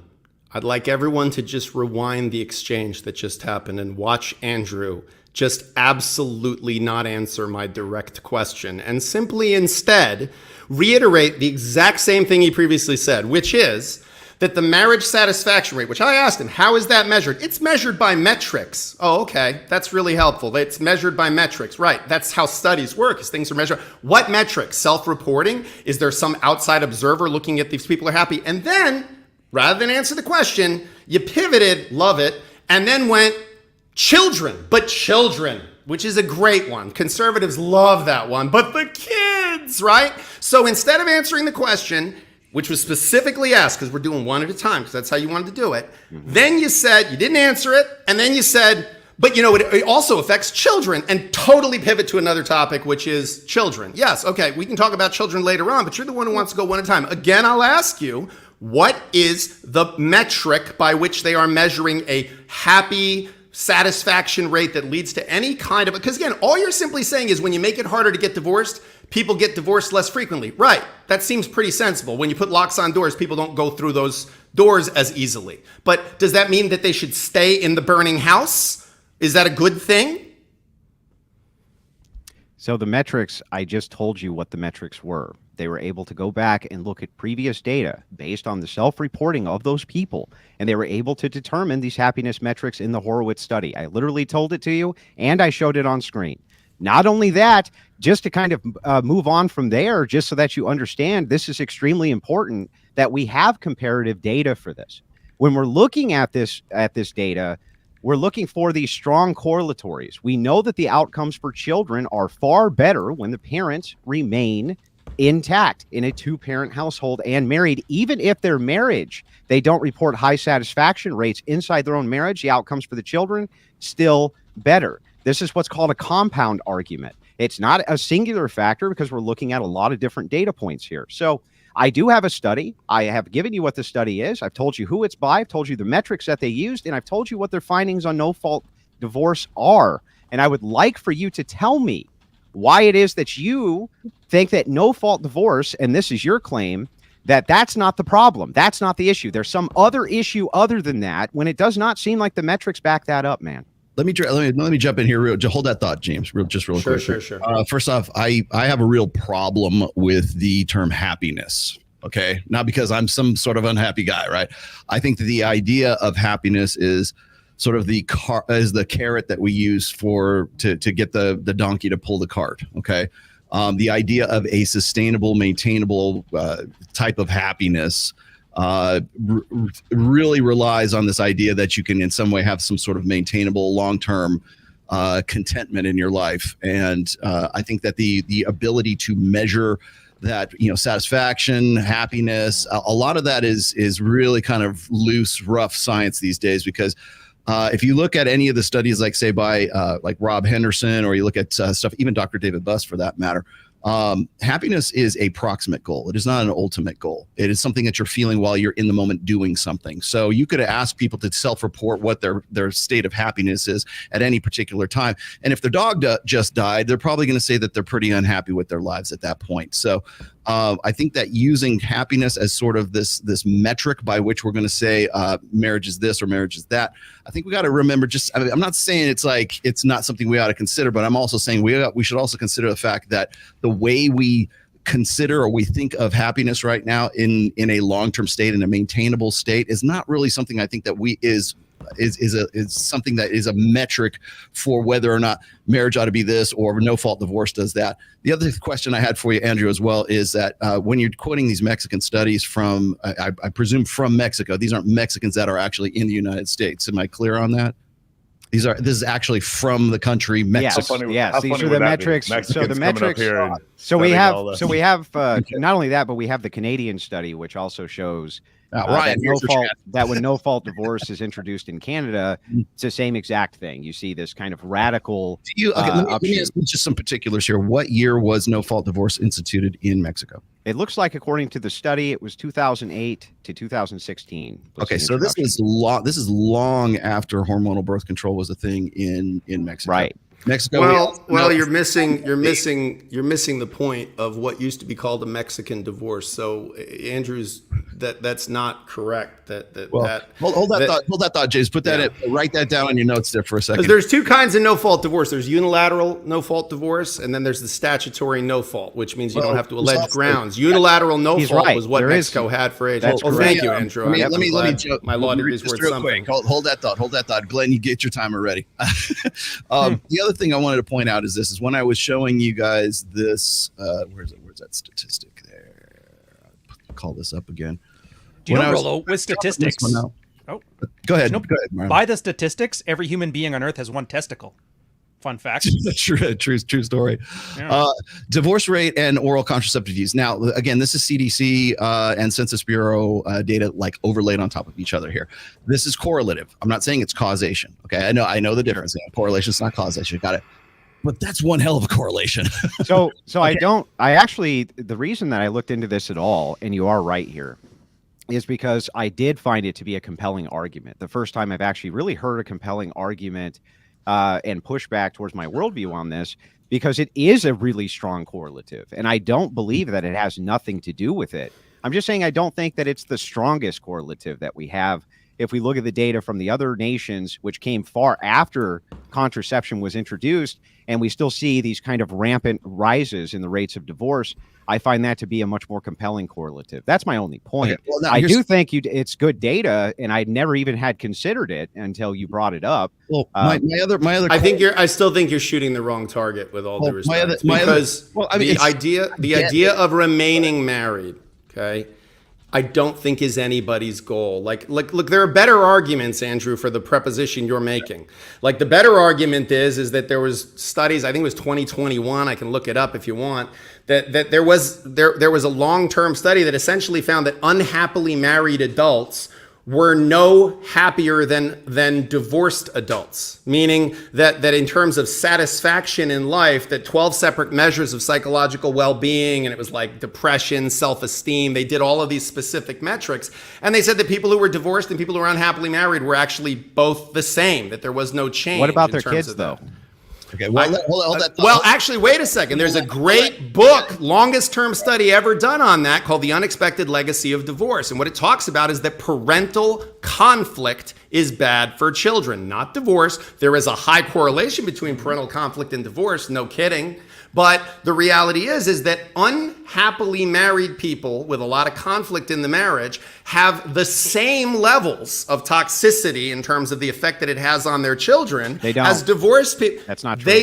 I'd like everyone to just rewind the exchange that just happened and watch Andrew just absolutely not answer my direct question and simply instead reiterate the exact same thing he previously said, which is that the marriage satisfaction rate, which I asked him, how is that measured? It's measured by metrics. Oh, okay. That's really helpful. It's measured by metrics. Right. That's how studies work, is things are measured. What metrics? Self-reporting? Is there some outside observer looking at these people are happy? And then, rather than answer the question, you pivoted, love it, and then went, children, but children, which is a great one. Conservatives love that one, but the kids, right? So instead of answering the question, which was specifically asked, because we're doing one at a time, because that's how you wanted to do it, then you said, you didn't answer it, and then you said, but you know, it also affects children, and totally pivot to another topic, which is children. Yes, okay, we can talk about children later on, but you're the one who wants to go one at a time. Again, I'll ask you, what is the metric by which they are measuring a happy satisfaction rate that leads to any kind of, because again, all you're simply saying is when you make it harder to get divorced, people get divorced less frequently. Right. That seems pretty sensible. When you put locks on doors, people don't go through those doors as easily. But does that mean that they should stay in the burning house? Is that a good thing? So the metrics, I just told you what the metrics were. They were able to go back and look at previous data based on the self-reporting of those people, and they were able to determine these happiness metrics in the Horowitz study. I literally told it to you, and I showed it on screen. Not only that, just to kind of move on from there, just so that you understand, this is extremely important that we have comparative data for this. When we're looking at this data, we're looking for these strong correlatories. We know that the outcomes for children are far better when the parents remain intact in a two-parent household and married. Even if their marriage, they don't report high satisfaction rates inside their own marriage, the outcomes for the children still better. This is what's called a compound argument. It's not a singular factor because we're looking at a lot of different data points here. So I do have a study. I have given you what the study is. I've told you who it's by. I've told you the metrics that they used, and I've told you what their findings on no-fault divorce are. And I would like for you to tell me why it is that you think that no-fault divorce, and this is your claim, that that's not the problem. That's not the issue. There's some other issue other than that when it does not seem like the metrics back that up, man. Let me jump in here. Hold that thought, James. Real quick. Sure. First off, I have a real problem with the term happiness. Okay, not because I'm some sort of unhappy guy, right? I think that the idea of happiness is sort of the carrot that we use to get the donkey to pull the cart. Okay, the idea of a sustainable, maintainable type of happiness really relies on this idea that you can in some way have some sort of maintainable long-term contentment in your life. And I think that the ability to measure that, satisfaction, happiness, a lot of that is really kind of loose, rough science these days, because if you look at any of the studies, like say by like Rob Henderson, or you look at stuff, even Dr. David Buss for that matter, happiness is a proximate goal. It is not an ultimate goal. It is something that you're feeling while you're in the moment doing something. So you could ask people to self-report what their state of happiness is at any particular time. And if their dog just died, they're probably going to say that they're pretty unhappy with their lives at that point. So I think that using happiness as sort of this metric by which we're going to say marriage is this or marriage is that, I think we got to remember, I'm not saying it's not something we ought to consider, but I'm also saying we should also consider the fact that the way we consider or we think of happiness right now in a long-term state, in a maintainable state, is not really something I think that is something that is a metric for whether or not marriage ought to be this or no fault divorce does that. The other question I had for you, Andrew, as well, is that when you're quoting these Mexican studies from, I presume from Mexico, these aren't Mexicans that are actually in the United States. Am I clear on that? This is actually from the country Mexico. Yes, these are the metrics. So the metrics. So we have not only that, but we have the Canadian study, which also shows that when no fault divorce is introduced in Canada, it's the same exact thing. You see this kind of radical. Let me ask you just some particulars here. What year was no fault divorce instituted in Mexico? It looks like, according to the study, it was 2008 to 2016. Okay, so this is long after hormonal birth control was a thing in Mexico. Right. Mexico. Well, you're missing the point of what used to be called a Mexican divorce. So, Andrews, that's not correct. Hold that thought, James. Write that down on your notes there for a second. Because there's two kinds of no fault divorce. There's unilateral no fault divorce, and then there's the statutory no fault, which means you don't have to allege grounds. Unilateral no fault was what Mexico had for ages. Thank you, Andrew. Let me joke. My law degree is worth something. Hold that thought. Glenn, you get your timer ready. The other thing I wanted to point out is when I was showing you guys this, where's that statistic there? I'll call this up again. Do you know, Rollo, with statistics? Go ahead. Go ahead, by the statistics, every human being on Earth has one testicle. Fun fact. True story. Yeah. Divorce rate and oral contraceptive use. Now, again, this is CDC and Census Bureau data like overlaid on top of each other here. This is correlative. I'm not saying it's causation. Okay, I know the difference. Correlation is not causation. Got it. But that's one hell of a correlation. So the reason that I looked into this at all, and you are right here, is because I did find it to be a compelling argument. The first time I've actually really heard a compelling argument and pushback towards my worldview on this, because it is a really strong correlative. And I don't believe that it has nothing to do with it. I'm just saying I don't think that it's the strongest correlative that we have. If we look at the data from the other nations, which came far after contraception was introduced, and we still see these kind of rampant rises in the rates of divorce, I find that to be a much more compelling correlative. That's my only point. Okay, well, I do think it's good data, and I never even had considered it until you brought it up. Well, my other. I still think you're shooting the wrong target with all due respect. The idea of remaining married, okay, I don't think is anybody's goal. Look, there are better arguments, Andrew, for the preposition you're making. Like, the better argument is that there was studies, I think it was 2021, I can look it up if you want, that there was a long-term study that essentially found that unhappily married adults were no happier than divorced adults, meaning that in terms of satisfaction in life, that 12 separate measures of psychological well-being, and it was like depression, self-esteem, they did all of these specific metrics, and they said that people who were divorced and people who were unhappily married were actually both the same, that there was no change. What about their kids, though? Okay, actually, wait a second. There's a great book, longest term study ever done on that, called The Unexpected Legacy of Divorce. And what it talks about is that parental conflict is bad for children, not divorce. There is a high correlation between parental conflict and divorce, no kidding. But the reality is that unhappily married people with a lot of conflict in the marriage have the same levels of toxicity in terms of the effect that it has on their children as divorced people. That's not true.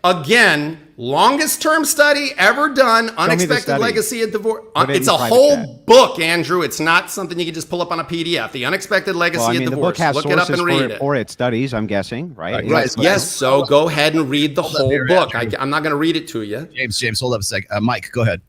Again, Longest term study ever done. Unexpected study. legacy of divorce. Put it It's in a private whole chat. book, Andrew. It's not something you can just pull up on a PDF. The unexpected legacy Well, I mean, of the divorce. book has Look it up sources and read it. for its studies, I'm guessing, right? Right. Yes. So go ahead and read the whole here, book. Andrew. I'm not going to read it to you. James, hold up a sec. Mike, go ahead.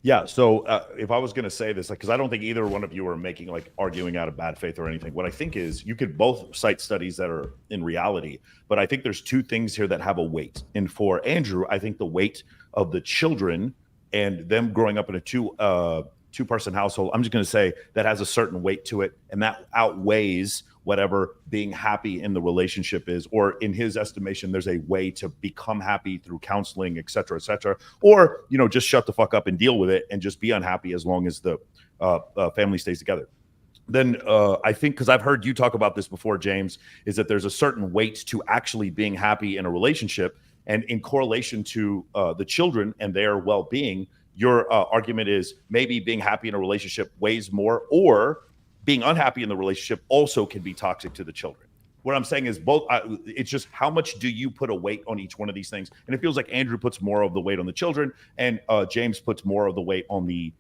Yeah. So if I was going to say this, like, because I don't think either one of you are making like arguing out of bad faith or anything. What I think is you could both cite studies that are in reality, but I think there's two things here that have a weight. And for Andrew, I think the weight of the children and them growing up in a two-person household, I'm just going to say that has a certain weight to it, and that outweighs whatever being happy in the relationship is, or in his estimation, there's a way to become happy through counseling, et cetera, or, you know, just shut the fuck up and deal with it and just be unhappy as long as the family stays together. Then I think, because I've heard you talk about this before, James, is that there's a certain weight to actually being happy in a relationship, and in correlation to the children and their well-being, your argument is maybe being happy in a relationship weighs more, or being unhappy in the relationship also can be toxic to the children. What I'm saying is both. It's just how much do you put a weight on each one of these things? And it feels like Andrew puts more of the weight on the children, and James puts more of the weight on the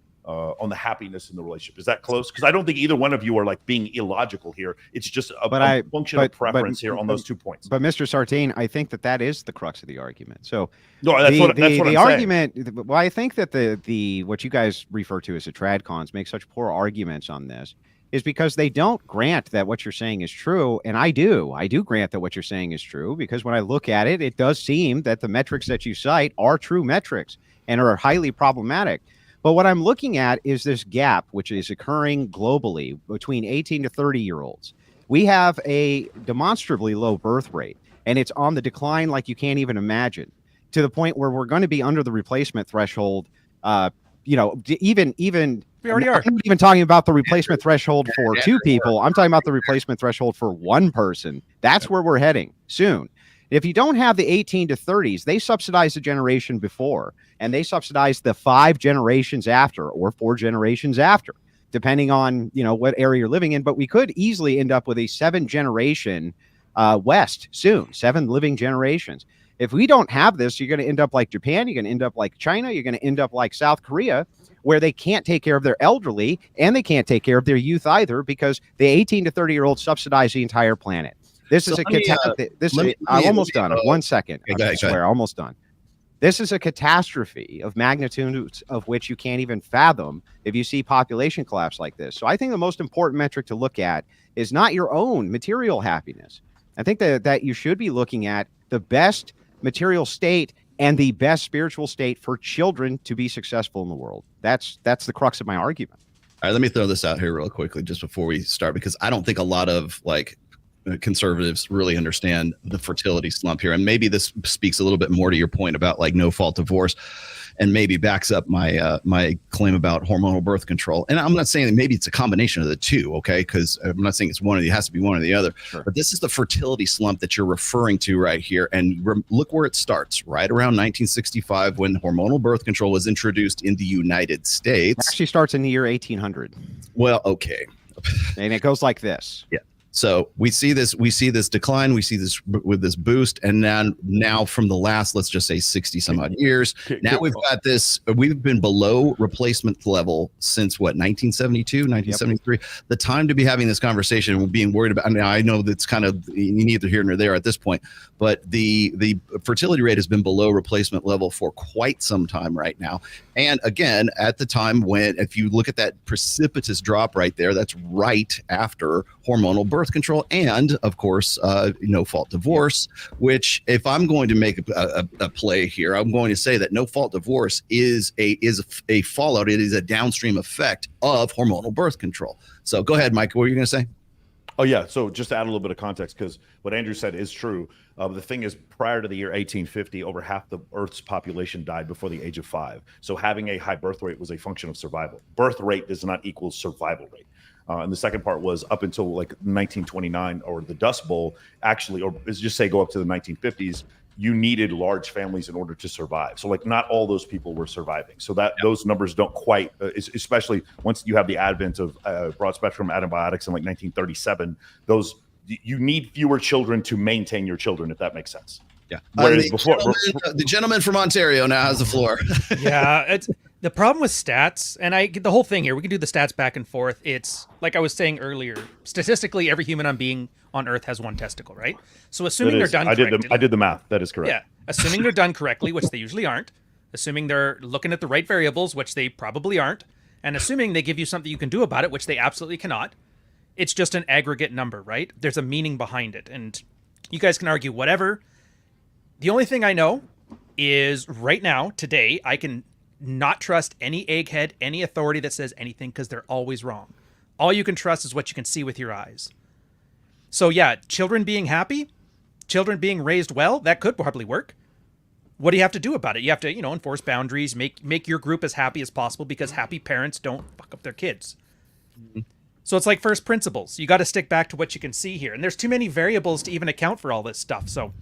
happiness in the relationship. Is that close? Because I don't think either one of you are like being illogical here. It's just a function of preference here on those 2 points. But Mr. Sartain, I think that is the crux of the argument. So no, that's what the I'm argument. saying. Well, I think that the what you guys refer to as the tradcons make such poor arguments on this is because they don't grant that what you're saying is true. And I do grant that what you're saying is true, because when I look at it, it does seem that the metrics that you cite are true metrics and are highly problematic. But what I'm looking at is this gap, which is occurring globally between 18 to 30-year-olds. We have a demonstrably low birth rate, and it's on the decline like you can't even imagine, to the point where we're going to be under the replacement threshold. Even We already are. I'm not even talking about the replacement threshold for 2 people. I'm talking about the replacement threshold for 1 person. That's where we're heading soon. If you don't have the 18 to 30s, they subsidize the generation before, and they subsidize the 5 generations after, or 4 generations after, depending on, you know, what area you're living in. But we could easily end up with a 7-generation West soon, 7 living generations. If we don't have this, you're going to end up like Japan. You're going to end up like China. You're going to end up like South Korea, where they can't take care of their elderly and they can't take care of their youth either, because the 18 to 30-year-olds subsidize the entire planet. This is a catastrophe. I'm almost done. 1 second. I swear, almost done. This is a catastrophe of magnitudes of which you can't even fathom if you see population collapse like this. So I think the most important metric to look at is not your own material happiness. I think that you should be looking at the best material state and the best spiritual state for children to be successful in the world. That's the crux of my argument. All right, let me throw this out here real quickly just before we start, because I don't think a lot of conservatives really understand the fertility slump here. And maybe this speaks a little bit more to your point about like no fault divorce, and maybe backs up my my claim about hormonal birth control. And I'm not saying that maybe it's a combination of the two, okay? Because I'm not saying it's one of the, it has to be one or the other. Sure. But this is the fertility slump that you're referring to right here. And look where it starts, right around 1965, when hormonal birth control was introduced in the United States. It actually starts in the year 1800. Well, okay. And it goes like this. Yeah. So we see this decline, we see this with this boost, and now from the last, let's just say 60 some odd years, now we've got this, we've been below replacement level since what, 1972, 1973, Yep. The time to be having this conversation and being worried about, I mean, I know that's kind of neither here nor there at this point, but the fertility rate has been below replacement level for quite some time right now. And again, at the time when, if you look at that precipitous drop right there, that's right after hormonal birth control and, of course, no fault divorce, which if I'm going to make a play here, I'm going to say that no fault divorce is a fallout. It is a downstream effect of hormonal birth control. So go ahead, Mike. What were you going to say? Oh, yeah. So just to add a little bit of context, because what Andrew said is true. The thing is, prior to the year 1850, over half the Earth's population died before the age of 5. So having a high birth rate was a function of survival. Birth rate does not equal survival rate. And the second part was up until like 1929 or the Dust Bowl, actually, or let's just say go up to the 1950s, you needed large families in order to survive. So like not all those people were surviving. So that those numbers don't quite, especially once you have the advent of broad spectrum antibiotics in like 1937, you need fewer children to maintain your children, if that makes sense. Yeah. Whereas the, before, the gentleman from Ontario now has the floor. Yeah, it's the problem with stats, and I get the whole thing here. We can do the stats back and forth. It's like I was saying earlier. Statistically, every human being on Earth has one testicle, right? So assuming they're done correctly, I did the math. That is correct. yeah, assuming they're done correctly, which they usually aren't. Assuming they're looking at the right variables, which they probably aren't, and assuming they give you something you can do about it, which they absolutely cannot. It's just an aggregate number, right? There's a meaning behind it, and you guys can argue whatever. The only thing I know is right now, today, I can not trust any egghead, any authority that says anything because they're always wrong. All you can trust is what you can see with your eyes. So yeah, children being happy, children being raised well, that could probably work. What do you have to do about it? You have to, enforce boundaries, make your group as happy as possible because happy parents don't fuck up their kids. So it's like first principles. You got to stick back to what you can see here. And there's too many variables to even account for all this stuff. So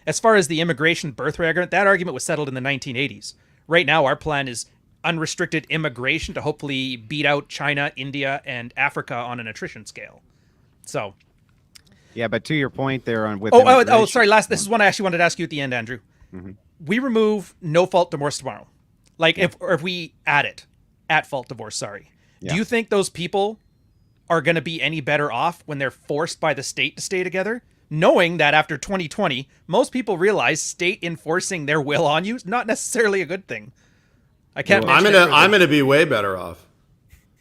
as far as the immigration birth rate argument, that argument was settled in the 1980s. Right now, our plan is unrestricted immigration to hopefully beat out China, India, and Africa on an attrition scale. So, yeah, but to your point there on with sorry. This is one I actually wanted to ask you at the end, Andrew. Mm-hmm. We remove no fault divorce tomorrow, if we add it, at fault divorce. Sorry. Yeah. Do you think those people are going to be any better off when they're forced by the state to stay together? Knowing that after 2020, most people realize state enforcing their will on you is not necessarily a good thing. I can't. I'm gonna be way better off.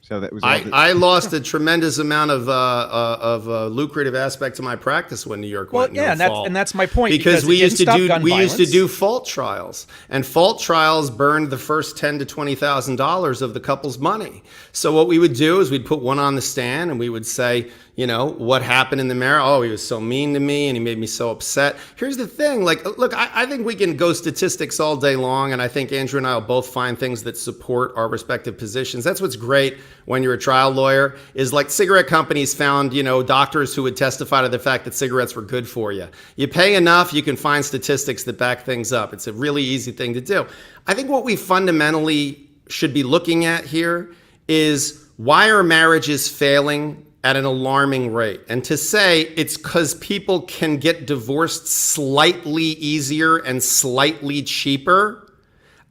So that was. I lost a tremendous amount of lucrative aspect to my practice when New York went. Well, yeah, and that's my point because we used to do fault trials, and fault trials burned the first $10,000 to $20,000 of the couple's money. So what we would do is we'd put one on the stand, and we would say, what happened in the marriage? Oh, he was so mean to me and he made me so upset. Here's the thing. Look, I think we can go statistics all day long. And I think Andrew and I will both find things that support our respective positions. That's what's great when you're a trial lawyer is like cigarette companies found, doctors who would testify to the fact that cigarettes were good for you. You pay enough, you can find statistics that back things up. It's a really easy thing to do. I think what we fundamentally should be looking at here is why are marriages failing at an alarming rate? And to say it's because people can get divorced slightly easier and slightly cheaper,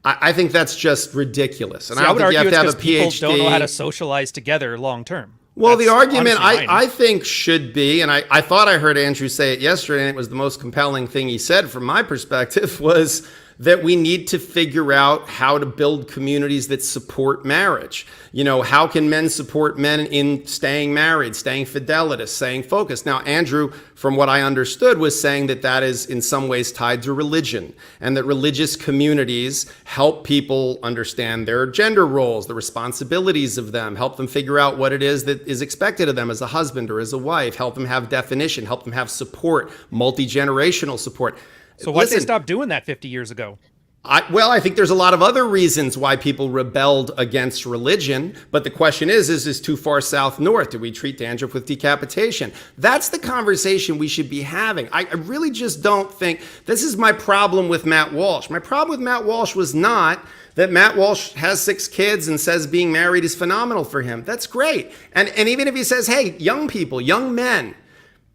I think that's just ridiculous. And I don't think you have to have a PhD. People don't know how to socialize together long term. Well, the argument I think should be, and I thought I heard Andrew say it yesterday, and it was the most compelling thing he said from my perspective, was that we need to figure out how to build communities that support marriage. How can men support men in staying married, staying fidelitous, staying focused? Now, Andrew, from what I understood, was saying that is in some ways tied to religion, and that religious communities help people understand their gender roles, the responsibilities of them, help them figure out what it is that is expected of them as a husband or as a wife, help them have definition, help them have support, multi-generational support. So why did they stop doing that 50 years ago? I think there's a lot of other reasons why people rebelled against religion. But the question is this too far south north? Do we treat dandruff with decapitation? That's the conversation we should be having. I really just don't think this is my problem with Matt Walsh. My problem with Matt Walsh was not that Matt Walsh has 6 kids and says being married is phenomenal for him. That's great. And even if he says, hey, young people, young men,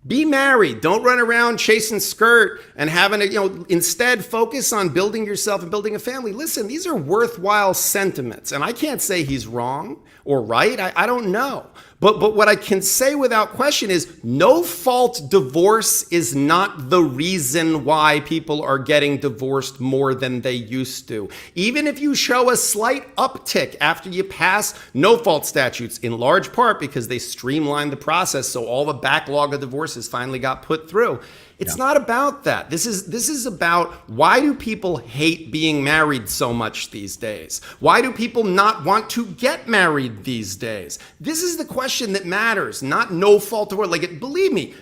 be married. Don't run around chasing skirt and having instead focus on building yourself and building a family. Listen, these are worthwhile sentiments. And I can't say he's wrong or right. I don't know. But what I can say without question is no fault divorce is not the reason why people are getting divorced more than they used to. Even if you show a slight uptick after you pass no fault statutes, in large part because they streamlined the process so all the backlog of divorces finally got put through. It's not about that. This is about why do people hate being married so much these days? Why do people not want to get married these days? This is the question that matters, not no fault divorce. Believe me,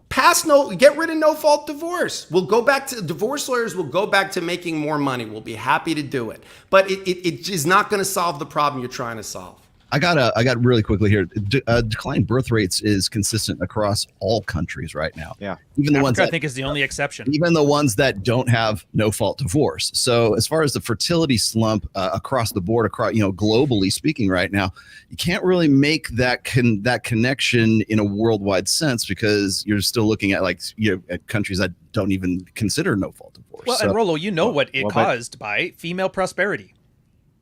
get rid of no fault divorce. Divorce lawyers will go back to making more money. We'll be happy to do it. But it is not going to solve the problem you're trying to solve. I got really quickly here. Declining birth rates is consistent across all countries right now. Yeah. Even the ones Africa, that, I think, is the only exception. even the ones that don't have no fault divorce. So as far as the fertility slump across the board, across, globally speaking right now, you can't really make that connection in a worldwide sense, because you're still looking at at countries that don't even consider no fault divorce. Well, So, and Rollo, what it caused by female prosperity.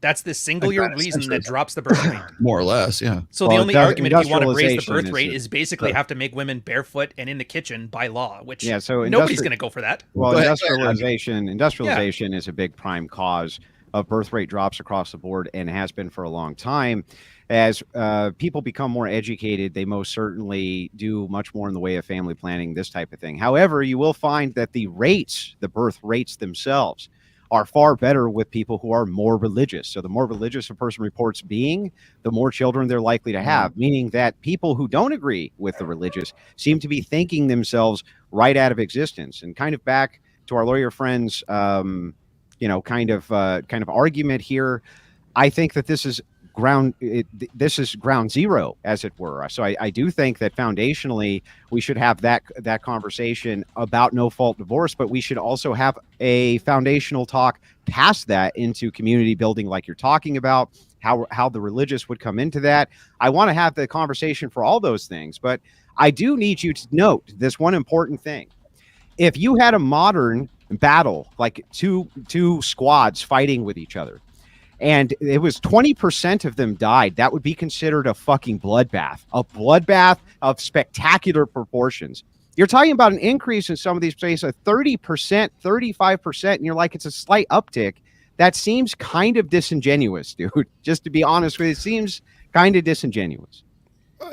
That's the singular reason that drops the birth rate. more or less, yeah. So the only argument, if you want to raise the industrialization birth rate, is is basically have to make women barefoot and in the kitchen by law, which so nobody's going to go for that. Well, Go ahead. industrialization is a big prime cause of birth rate drops across the board, and has been for a long time. As people become more educated, they most certainly do much more in the way of family planning, this type of thing. However, you will find that the birth rates themselves, are far better with people who are more religious. So the more religious a person reports being, the more children they're likely to have, meaning that people who don't agree with the religious seem to be thinking themselves right out of existence. And kind of back to our lawyer friends, kind of argument here, I think that this is ground zero, as it were. So I do think that foundationally we should have that conversation about no fault divorce, but we should also have a foundational talk past that into community building, like you're talking about, how the religious would come into that. I want to have the conversation for all those things, but I do need you to note this one important thing. If you had a modern battle, like two squads fighting with each other, and it was 20% of them died, that would be considered a fucking bloodbath, a bloodbath of spectacular proportions. You're talking about an increase in some of these places of 30%, 35%, and you're like, it's a slight uptick. That seems kind of disingenuous, dude. Just to be honest with you, it seems kind of disingenuous.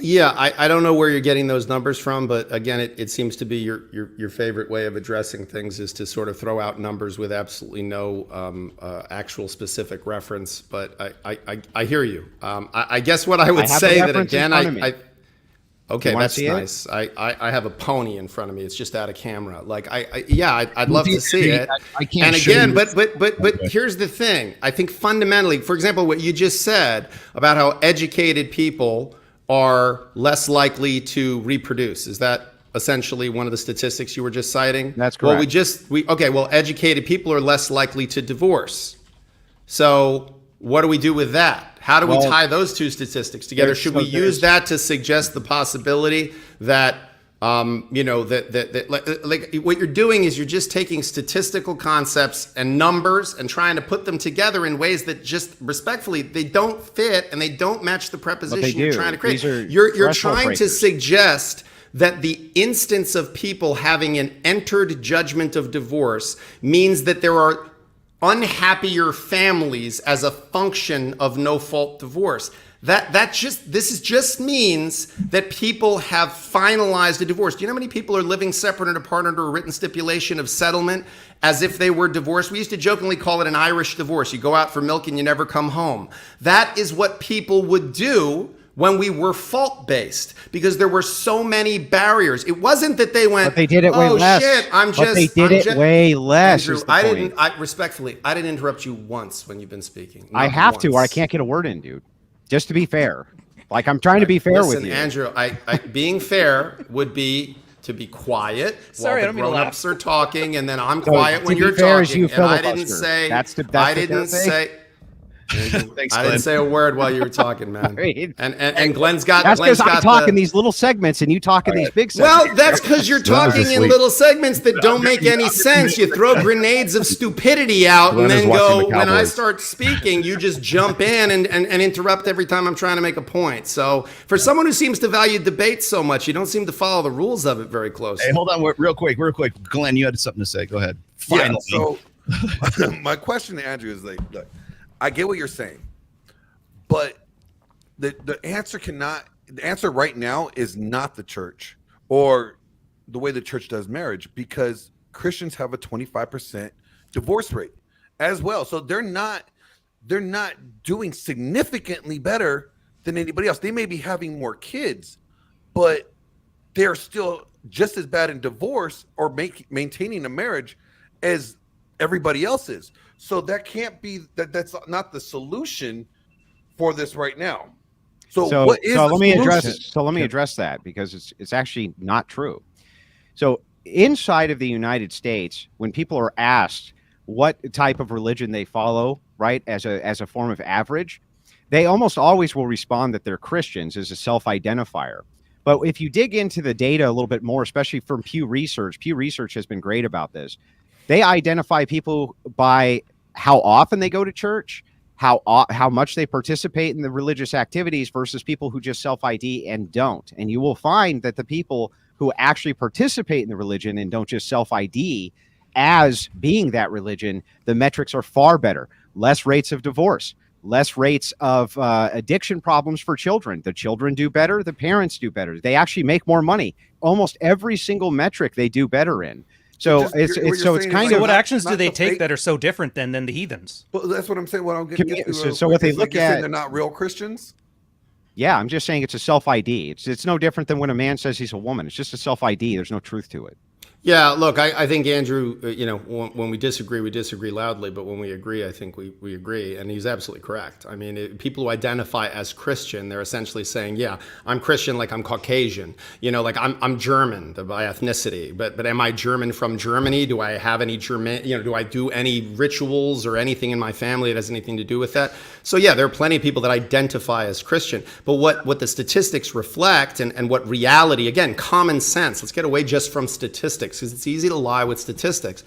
Yeah, I don't know where you're getting those numbers from, but again, it seems to be your favorite way of addressing things is to sort of throw out numbers with absolutely no actual specific reference. But I hear you. I guess what I would say that again, okay, that's nice. I have a pony in front of me. It's just out of camera. Like I'd love to see it. I can't. And again, but here's the thing. I think fundamentally, for example, what you just said about how educated people are less likely to reproduce. Is that essentially one of the statistics you were just citing? That's correct. Well, educated people are less likely to divorce. So what do we do with that? How do we tie those two statistics together? Should we use that to suggest the possibility that like what you're doing is you're just taking statistical concepts and numbers and trying to put them together in ways that just respectfully, they don't fit and they don't match the preposition you're trying to create. You're trying to suggest that the instance of people having an entered judgment of divorce means that there are unhappier families as a function of no fault divorce. This just means that people have finalized a divorce. Do you know how many people are living separate and apart under a written stipulation of settlement as if they were divorced? We used to jokingly call it an Irish divorce. You go out for milk and you never come home. That is what people would do when we were fault-based, because there were so many barriers. It wasn't that they went, but they did it way less. Shit, way less. Andrew, respectfully, I didn't interrupt you once when you've been speaking. I have to, or I can't get a word in, dude. Just to be fair. Like, I'm trying to be fair with you. Andrew, being fair would be to be quiet while the grown-ups are talking, and then I'm quiet when you're talking. And I didn't say, I didn't say a word while you were talking, man. And Glenn's got. That's because I talk in these little segments and you talk in these big segments. Well, that's because you're talking in little segments that don't make any sense. You throw grenades of stupidity out and then go, when I start speaking, you just jump in and interrupt every time I'm trying to make a point. So for someone who seems to value debate so much, you don't seem to follow the rules of it very closely. Hey, hold on real quick. Glenn, you had something to say. Go ahead. Finally. Yeah, so my question to Andrew is like, look, I get what you're saying, but the answer right now is not the church or the way the church does marriage, because Christians have a 25% divorce rate as well. So they're not doing significantly better than anybody else. They may be having more kids, but they're still just as bad in divorce or maintaining a marriage as everybody else is. So that can't be that's not the solution for this right now. So what is let the me solution? address that, because it's actually not true. So inside of the United States, when people are asked what type of religion they follow, right, as a form of average, they almost always will respond that they're Christians as a self-identifier. But if you dig into the data a little bit more, especially from Pew Research has been great about this. They identify people by how often they go to church, how much they participate in the religious activities versus people who just self-ID and don't. And you will find that the people who actually participate in the religion and don't just self-ID as being that religion, the metrics are far better. Less rates of divorce, less rates of addiction problems for children. The children do better. The parents do better. They actually make more money. Almost every single metric they do better in. So it's kind of what actions do they take that are so different than the heathens? Well, that's what I'm saying. What I'm getting so what they look at, they're not real Christians. Yeah, I'm just saying it's a self-ID. It's no different than when a man says he's a woman. It's just a self-ID. There's no truth to it. Yeah, look, I think Andrew, when we disagree loudly, but when we agree, I think we agree, and he's absolutely correct. I mean, people who identify as Christian, they're essentially saying, yeah, I'm Christian like I'm Caucasian, like I'm German by ethnicity, but am I German from Germany? Do I have any German, do I do any rituals or anything in my family that has anything to do with that? So yeah, there are plenty of people that identify as Christian, but what the statistics reflect and what reality, again, common sense, let's get away just from statistics, because it's easy to lie with statistics.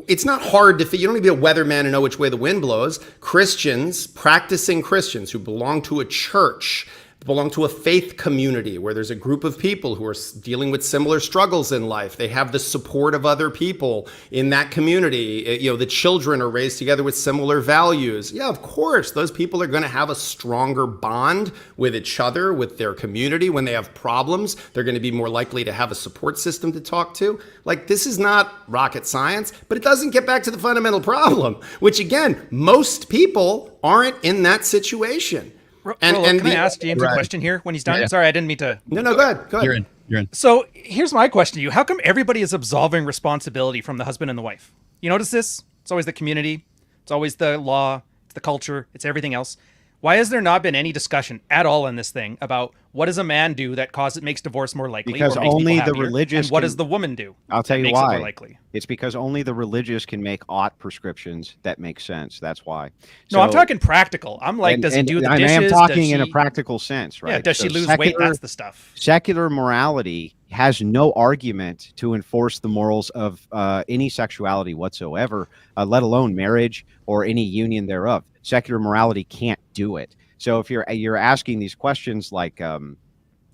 It's not hard to you don't need to be a weatherman to know which way the wind blows. Practicing Christians who belong to a church, belong to a faith community where there's a group of people who are dealing with similar struggles in life. They have the support of other people in that community. The children are raised together with similar values. Yeah, of course, those people are going to have a stronger bond with each other, with their community. When they have problems, they're going to be more likely to have a support system to talk to. Like, this is not rocket science, but it doesn't get back to the fundamental problem, which again, most people aren't in that situation. Can I ask James a question here when he's done? Yeah. Sorry, I didn't mean to. No, go ahead. You're in. So here's my question to you. How come everybody is absolving responsibility from the husband and the wife? You notice this? It's always the community. It's always the law. It's the culture. It's everything else. Why has there not been any discussion at all in this thing about what does a man do that makes divorce more likely? Because only the religious. And what does the woman do? I'll tell you makes why. It more likely? It's because only the religious can make ought prescriptions that make sense. That's why. No, I'm talking practical. I'm like, does he do the dishes? I am talking in a practical sense, right? Yeah, does she lose weight? That's the stuff. Secular morality has no argument to enforce the morals of any sexuality whatsoever, let alone marriage or any union thereof. Secular morality can't do it. So if you're asking these questions like,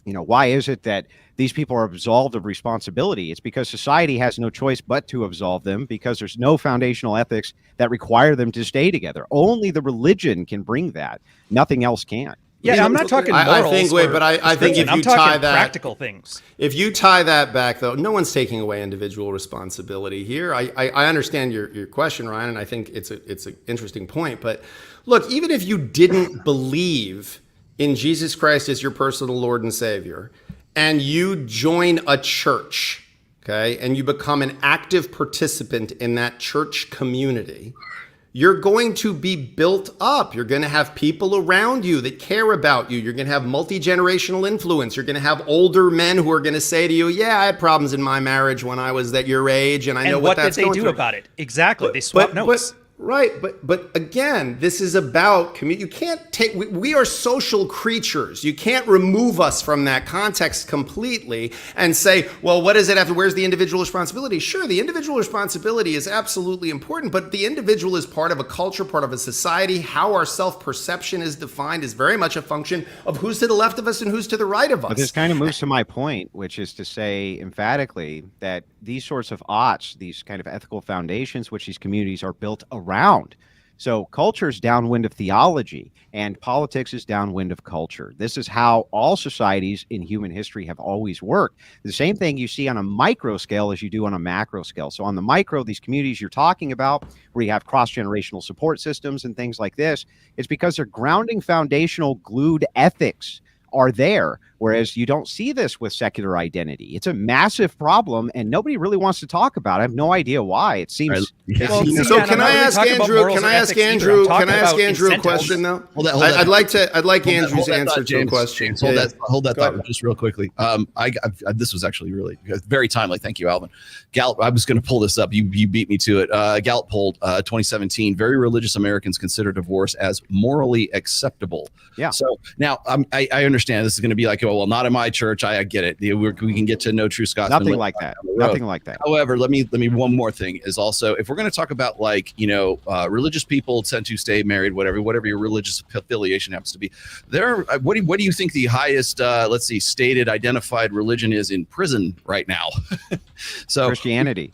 why is it that these people are absolved of responsibility? It's because society has no choice but to absolve them, because there's no foundational ethics that require them to stay together. Only the religion can bring that. Nothing else can. Yeah, I'm not talking morals. I think if you tie that practical things. If you tie that back, though, no one's taking away individual responsibility here. I understand your question, Ryan, and I think it's an interesting point. But look, even if you didn't believe in Jesus Christ as your personal Lord and Savior, and you join a church, okay, and you become an active participant in that church community, you're going to be built up. You're going to have people around you that care about you. You're going to have multi-generational influence. You're going to have older men who are going to say to you, yeah, I had problems in my marriage when I was at your age, and I know what that's going through. And what did they do about it? Exactly. They swap notes. Right, but again, this is about community. You can't take. We are social creatures. You can't remove us from that context completely and say, well, what is it after? Where's the individual responsibility? Sure, the individual responsibility is absolutely important, but the individual is part of a culture, part of a society. How our self-perception is defined is very much a function of who's to the left of us and who's to the right of us. But this kind of moves to my point, which is to say emphatically that these sorts of oughts, these kind of ethical foundations, which these communities are built around. So culture is downwind of theology, and politics is downwind of culture. This is how all societies in human history have always worked. The same thing you see on a micro scale as you do on a macro scale. So on the micro, these communities you're talking about, where you have cross-generational support systems and things like this, it's because they're grounding foundational glued ethics are there, whereas you don't see this with secular identity. It's a massive problem, and nobody really wants to talk about it. I have no idea why. It seems Well, see, So and can I'm I not really ask talking about Andrew? morals Can or I ask ethics either. I'm Andrew? talking Can I ask about Andrew a incentives. question though? Hold that. I'd like Andrew's that answer thought, to a James. question. James, Yeah, hold that Go thought ahead. just real quickly. This was actually really very timely. Thank you, Alvin. Gallup. I was going to pull this up. You beat me to it. Gallup polled 2017. Very religious Americans consider divorce as morally acceptable. Yeah. So now I understand this is going to be like, oh well, not in my church. I get it. We can get to no true Scotsman. Nothing like that. Nothing like that. However, let me one more thing is also, if we're going to talk about like, religious people tend to stay married, whatever your religious affiliation happens to be. What do you think the highest stated identified religion is in prison right now? So Christianity,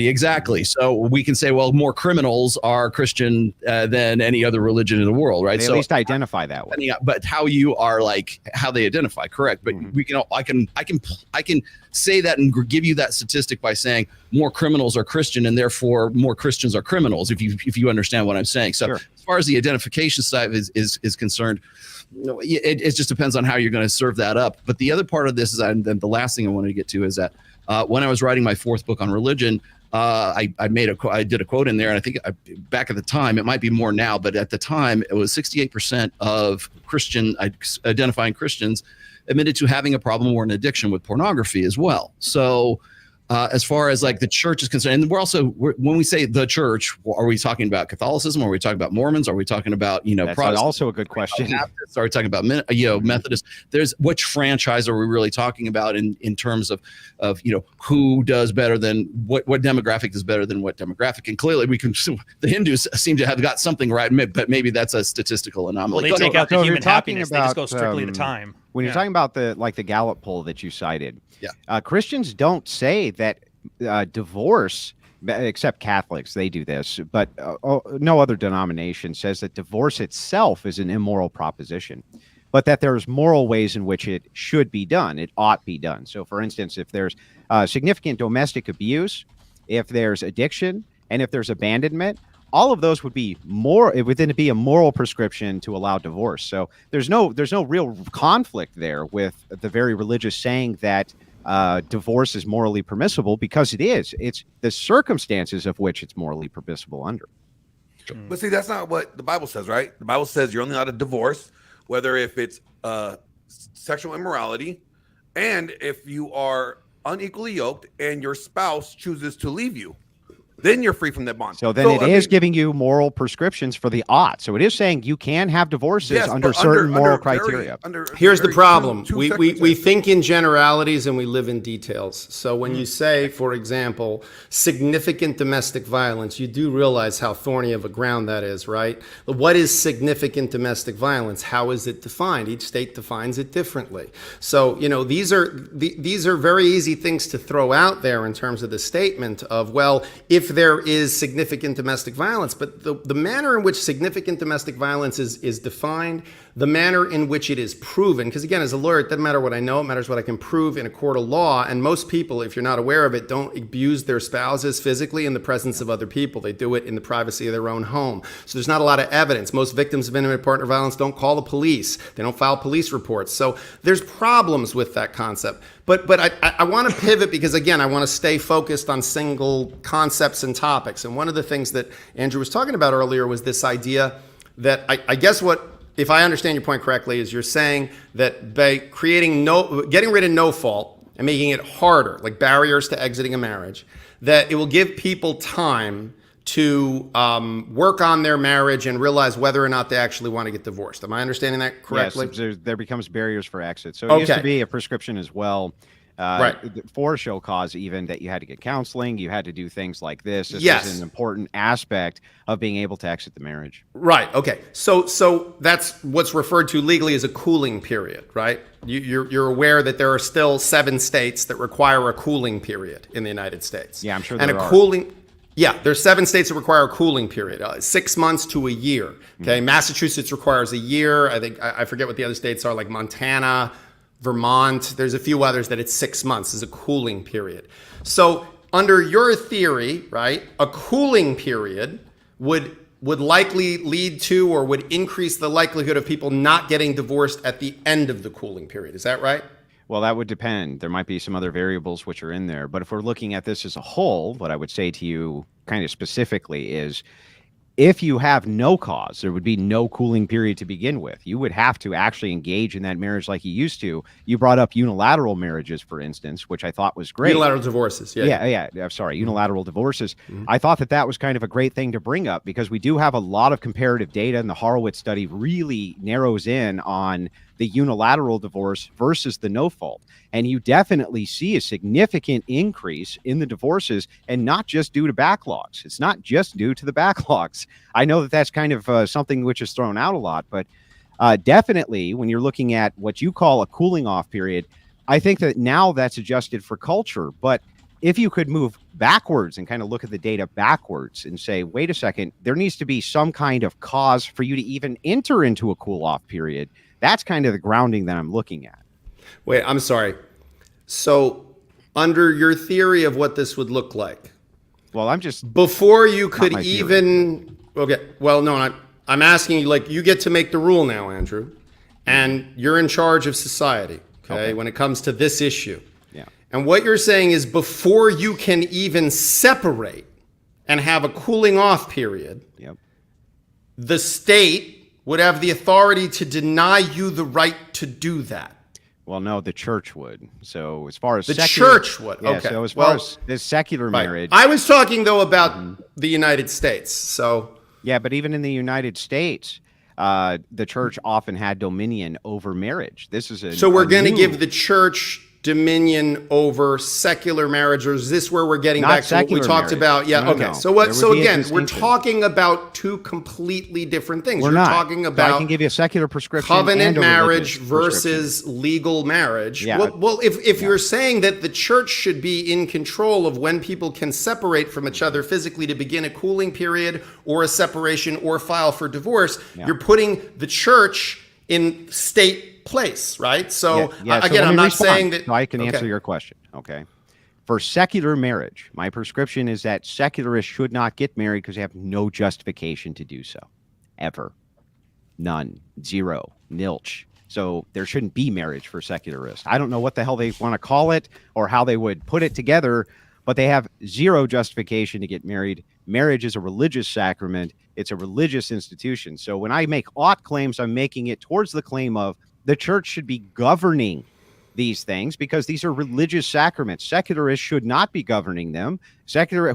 exactly. So we can say, well, more criminals are Christian than any other religion in the world, right? They at least identify that way. But how you are, like how they identify, correct? But we can, I can say that and give you that statistic by saying more criminals are Christian and therefore more Christians are criminals. If you understand what I'm saying. So as far as the identification side is concerned, it just depends on how you're going to serve that up. But the other part of this is, and then the last thing I wanted to get to is that when I was writing my fourth book on religion, I did a quote in there, and I think back at the time, it might be more now, but at the time it was 68% of identifying Christians admitted to having a problem or an addiction with pornography as well. So as far as like the church is concerned, and when we say the church, are we talking about Catholicism? Are we talking about Mormons? Are we talking about, That's also a good question. Baptists? Are we talking about Methodists? There's which franchise are we really talking about in terms of who does better than what demographic does better than what demographic? And clearly the Hindus seem to have got something right, but maybe that's a statistical anomaly. Well, they take out the So human you're talking happiness. They just go strictly to time. When you're talking about the Gallup poll that you cited, yeah, Christians don't say that divorce, except Catholics, they do this, but no other denomination says that divorce itself is an immoral proposition, but that there's moral ways in which it should be done. It ought be done. So, for instance, if there's significant domestic abuse, if there's addiction, and if there's abandonment, all of those would be within be a moral prescription to allow divorce. So there's no real conflict there with the very religious saying that divorce is morally permissible, because it is. It's the circumstances of which it's morally permissible under. But see, that's not what the Bible says, right? The Bible says you're only allowed to divorce whether if it's sexual immorality, and if you are unequally yoked and your spouse chooses to leave you. Then you're free from that bond. So then it is giving you moral prescriptions for the ought. So it is saying you can have divorces under certain moral criteria. Here's the problem. We think in generalities and we live in details. So when you say, for example, significant domestic violence, you do realize how thorny of a ground that is, right? What is significant domestic violence? How is it defined? Each state defines it differently. So, these are very easy things to throw out there in terms of the statement of, well, if there is significant domestic violence, but the manner in which significant domestic violence is defined, the manner in which it is proven, because again, as a lawyer, it doesn't matter what I know, it matters what I can prove in a court of law, and most people, if you're not aware of it, don't abuse their spouses physically in the presence of other people. They do it in the privacy of their own home. So there's not a lot of evidence. Most victims of intimate partner violence don't call the police. They don't file police reports. So there's problems with that concept. But I want to pivot because, again, I want to stay focused on single concepts and topics. And one of the things that Andrew was talking about earlier was this idea that I guess if I understand your point correctly, is you're saying that by getting rid of no fault and making it harder, like barriers to exiting a marriage, that it will give people time to work on their marriage and realize whether or not they actually want to get divorced. Am I understanding that correctly? Yes, there becomes barriers for exit. So it used to be a prescription as well. Right. For show cause, even that you had to get counseling, you had to do things like this. This is an important aspect of being able to exit the marriage. Right. Okay. So that's what's referred to legally as a cooling period, right? You're aware that there are still 7 states that require a cooling period in the United States. Yeah, I'm sure there are. Yeah, there's 7 states that require a cooling period, 6 months to a year. Okay, Massachusetts requires a year. I think I forget what the other states are, like Montana, Vermont. There's a few others that it's 6 months is a cooling period. So under your theory, right, a cooling period would likely lead to or would increase the likelihood of people not getting divorced at the end of the cooling period. Is that right? Well, that would depend. There might be some other variables which are in there. But if we're looking at this as a whole, what I would say to you kind of specifically is, if you have no cause, there would be no cooling period to begin with. You would have to actually engage in that marriage like you used to. You brought up unilateral marriages, for instance, which I thought was great. Unilateral divorces. Yeah. I'm sorry. Unilateral divorces. I thought that was kind of a great thing to bring up, because we do have a lot of comparative data, and the Horowitz study really narrows in on the unilateral divorce versus the no fault. And you definitely see a significant increase in the divorces, and not just due to backlogs. It's not just due to the backlogs. I know that's kind of something which is thrown out a lot, but definitely when you're looking at what you call a cooling off period, I think that now that's adjusted for culture. But if you could move backwards and kind of look at the data backwards and say, wait a second, there needs to be some kind of cause for you to even enter into a cool off period. That's kind of the grounding that I'm looking at. Wait, I'm sorry. So under your theory of what this would look like, well, I'm just before you could even, okay, well, no, I'm asking you, like, you get to make the rule now, Andrew, and you're in charge of society, okay, when it comes to this issue. Yeah. And what you're saying is, before you can even separate and have a cooling off period, the state would have the authority to deny you the right to do that. Well, no, the church would. So as far as the church would, yeah, okay. So as far as this secular marriage, I was talking though about the United States. So yeah, but even in the United States, the church often had dominion over marriage. This is so we're going to give the church dominion over secular marriage, or is this where we're getting back to what we talked about? Yeah. Okay. No. So what? So again, we're talking about two completely different things. We're You're not talking about I can give you a secular prescription, covenant and a marriage versus legal marriage. Yeah. Well, if you're saying that the church should be in control of when people can separate from each other physically to begin a cooling period or a separation or file for divorce, you're putting the church in state place, right? So again, I'm not saying that I can answer your question. Okay. For secular marriage, my prescription is that secularists should not get married because they have no justification to do so. Ever. None. Zero. Nilch. So there shouldn't be marriage for secularists. I don't know what the hell they want to call it or how they would put it together, but they have zero justification to get married. Marriage is a religious sacrament. It's a religious institution. So when I make ought claims, I'm making it towards the claim of the church should be governing these things because these are religious sacraments. Secularists should not be governing them.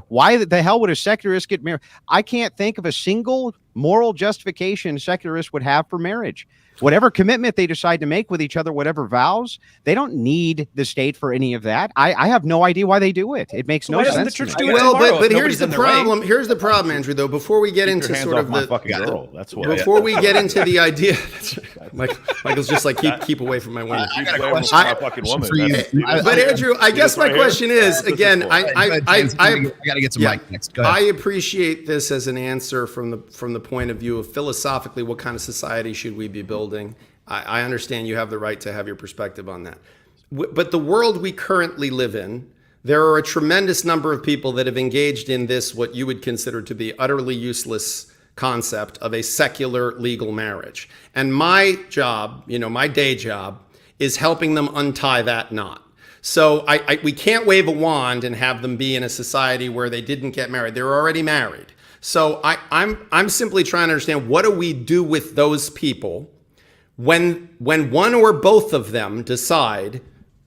Why the hell would a secularist get married? I can't think of a single moral justification secularists would have for marriage. Whatever commitment they decide to make with each other, whatever vows, they don't need the state for any of that. I have no idea why they do it. It makes no sense. The church to me. do it well, tomorrow but if here's the nobody's in their problem. way? Here's the problem, Andrew. Though, before we get into sort of the fucking girl, that's what. Before we get into the idea, Michael's just like keep away from my woman. I got a question for you. But Andrew, I guess my question is again. I got to get some mic next. Go ahead. I appreciate this as an answer from the point of view of philosophically, what kind of society should we be building? I understand you have the right to have your perspective on that. But the world we currently live in, there are a tremendous number of people that have engaged in this, what you would consider to be utterly useless concept of a secular legal marriage. And my job, my day job, is helping them untie that knot. So we can't wave a wand and have them be in a society where they didn't get married. They're already married. So I'm simply trying to understand, what do we do with those people when one or both of them decide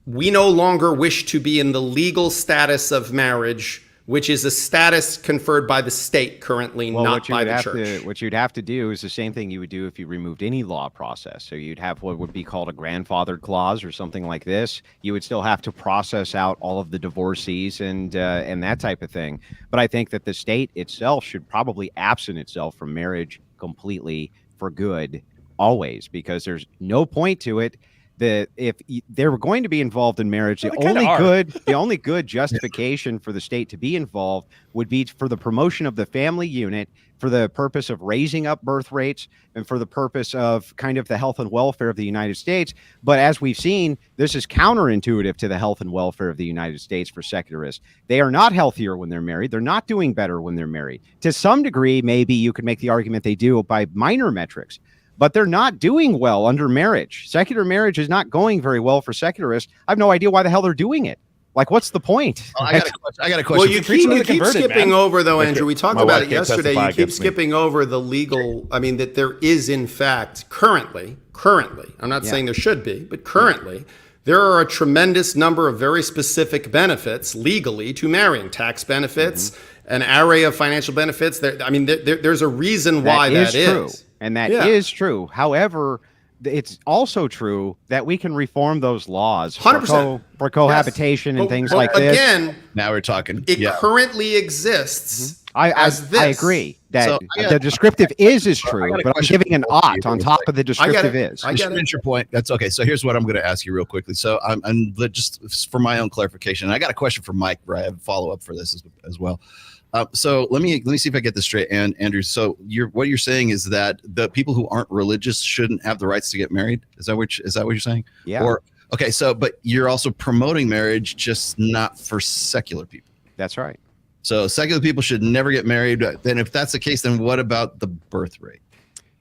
we no longer wish to be in the legal status of marriage, which is a status conferred by the state currently, not by the church. What you'd have to do is the same thing you would do if you removed any law process. So you'd have what would be called a grandfathered clause or something like this. You would still have to process out all of the divorcees and that type of thing. But I think that the state itself should probably absent itself from marriage completely for good. Always, because there's no point to it. That if they were going to be involved in marriage, the only good justification for the state to be involved would be for the promotion of the family unit, for the purpose of raising up birth rates, and for the purpose of kind of the health and welfare of the United States. But as we've seen, this is counterintuitive to the health and welfare of the United States for secularists. They are not healthier when they're married. They're not doing better when they're married. To some degree, maybe you could make the argument they do by minor metrics. But they're not doing well under marriage. Secular marriage is not going very well for secularists. I have no idea why the hell they're doing it. Like, what's the point? I got a question. Well, you keep converted, skipping man. over, though, Andrew. We talked my about wife it can't yesterday. testify You keep against me. skipping over the legal. I mean, that there is, in fact, currently, I'm not saying there should be, but currently, there are a tremendous number of very specific benefits legally to marrying. Tax benefits, an array of financial benefits. There's a reason why that is true. And that is true. However, it's also true that we can reform those laws 100%. for cohabitation and things like this. Again, now we're talking. it currently exists as this. I agree that So, the descriptive is true, got a but I'm question giving an for you ought on real top quick. of the descriptive is. I get it. Finish your point. That's okay. So here's what I'm going to ask you real quickly. So I'm just for my own clarification. And I got a question for Mike, where I have a follow up for this as well. So let me see if I get this straight. And Andrew, so what you're saying is that the people who aren't religious shouldn't have the rights to get married. Is that what you're saying? Yeah. Or okay. So, but you're also promoting marriage, just not for secular people. That's right. So secular people should never get married. Then if that's the case, then what about the birth rate?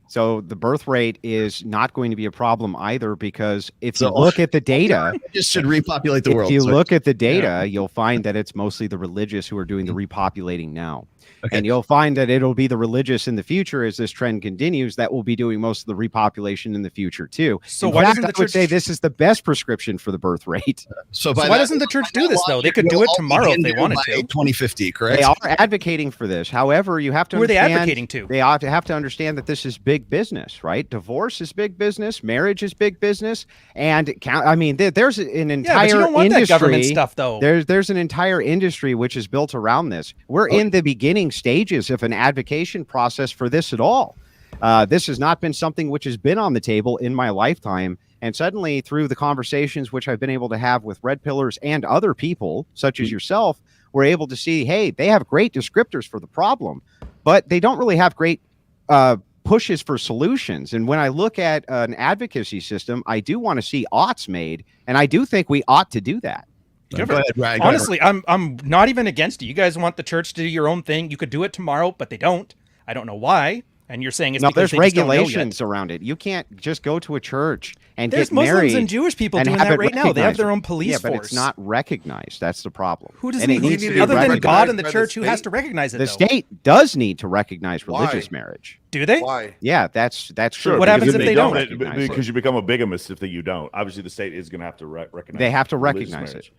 So the birth rate is not going to be a problem either, because if you look at the data, just should repopulate the world. If you look at the data, you'll find that it's mostly the religious who are doing the repopulating now. Okay. And you'll find that it'll be the religious in the future, as this trend continues, that will be doing most of the repopulation in the future too. So in why fact, doesn't the I would church say this is the best prescription for the birth rate. So why doesn't the church do this though? They could do it tomorrow if they wanted to. 2050, correct? They are advocating for this. However, you have to Who are they understand, advocating to? They have to understand that this is big business, right? Divorce is big business, marriage is big business, and I mean, there's an entire but you don't want industry. that government stuff, though. There's an entire industry which is built around this. We're in the beginning stages of an advocation process for this at all. This has not been something which has been on the table in my lifetime. And suddenly, through the conversations which I've been able to have with Red Pillars and other people, such as yourself, we're able to see, hey, they have great descriptors for the problem, but they don't really have great pushes for solutions. And when I look at an advocacy system, I do want to see oughts made, and I do think we ought to do that. Go ahead, Ryan. Honestly, I'm not even against it. You guys want the church to do your own thing. You could do it tomorrow, but they don't. I don't know why. And you're saying it's because there's they just don't know yet. regulations around it. You can't just go to a church and There's get married. Muslims and Jewish people doing have that it right now. They have recognized. their own police but force. it's not recognized. That's the problem. Who does And it need needs to to do be other than recognized God and the by the church? Who has state? to recognize it? The though? state does need to recognize religious Why? marriage. Do they? Why? Yeah, that's Sure. true. What happens because if they don't? recognize Because it? you become a bigamist if you don't. Obviously, the state is going to have to recognize. They have to religious recognize marriage.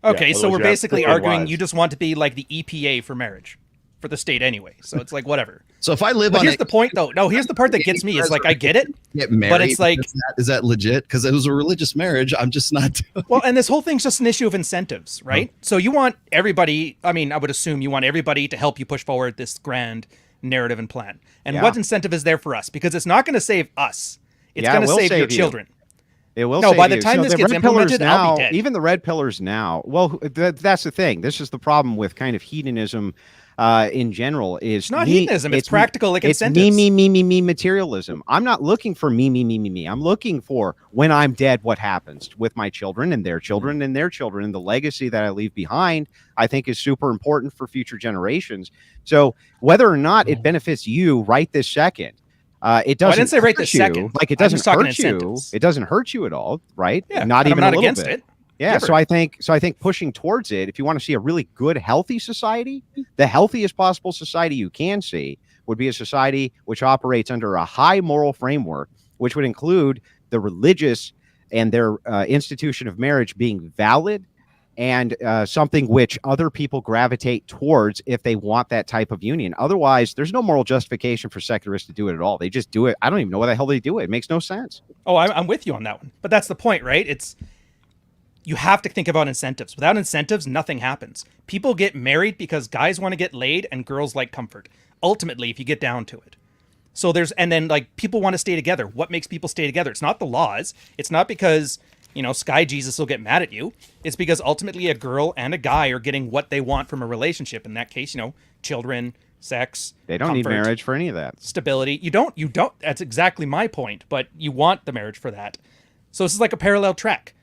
Okay, Yeah, so otherwise we're you have basically Christian arguing wives. you just want to be like the EPA for marriage, for the state anyway. So it's like whatever. So if I live But on here's the point, though. No, here's the part that gets me. Is like I get it, get married, but it's like is that legit? Because it was a religious marriage. I'm just not. well, and this whole thing's just an issue of incentives, right? So you want everybody. I mean, I would assume you want everybody to help you push forward this grand narrative and plan. And Yeah. what incentive is there for us? Because it's not going to save us. It's Yeah, going it to will save your save you. children. It will. No, save by the you. time So this the gets red pillars implemented, I'll be now, dead. even the red pillars now. Well, that's the thing. This is the problem with kind of hedonism in general. Is It's not hedonism. It's practical, like it's incentives. me materialism. I'm not looking for me. I'm looking for when I'm dead, what happens with my children and their children and their children, and the legacy that I leave behind. I think is super important for future generations. So whether or not it benefits you right this second. It doesn't. I didn't say right this hurt you. second. Like it I'm doesn't just talking hurt you. incentives. It doesn't hurt you at all, right? Yeah, not and even I'm not a little against bit. it. Yeah, Never. so I think pushing towards it, if you want to see a really good, healthy society, the healthiest possible society you can see would be a society which operates under a high moral framework, which would include the religious and their institution of marriage being valid and something which other people gravitate towards if they want that type of union. Otherwise, there's no moral justification for secularists to do it at all. They just do it. I don't even know why the hell they do it. It makes no sense. Oh, I'm with you on that one. But that's the point, right? You have to think about incentives. Without incentives, nothing happens. People get married because guys want to get laid and girls like comfort. Ultimately, if you get down to it. So and then like people want to stay together. What makes people stay together? It's not the laws. It's not because, Sky Jesus will get mad at you. It's because ultimately a girl and a guy are getting what they want from a relationship. In that case, children, sex. They don't need comfort, marriage for any of that. stability. You don't. That's exactly my point. But you want the marriage for that. So this is like a parallel track.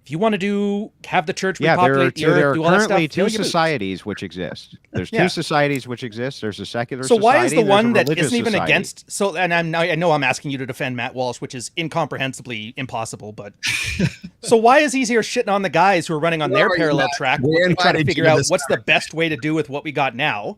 If you want to have the church Yeah, repopulate the there earth, are do all that stuff, currently fill two your boots. societies which exist. There's Yeah. two societies which exist. There's a secular So society. why is the and there's a one that religious isn't even society. against? So, and I know I'm asking you to defend Matt Walsh, which is incomprehensibly impossible. But so why is he here shitting on the guys who are running on Where their are you, parallel Matt? track, We're trying to invited figure to out this what's the best way to do with what we got now?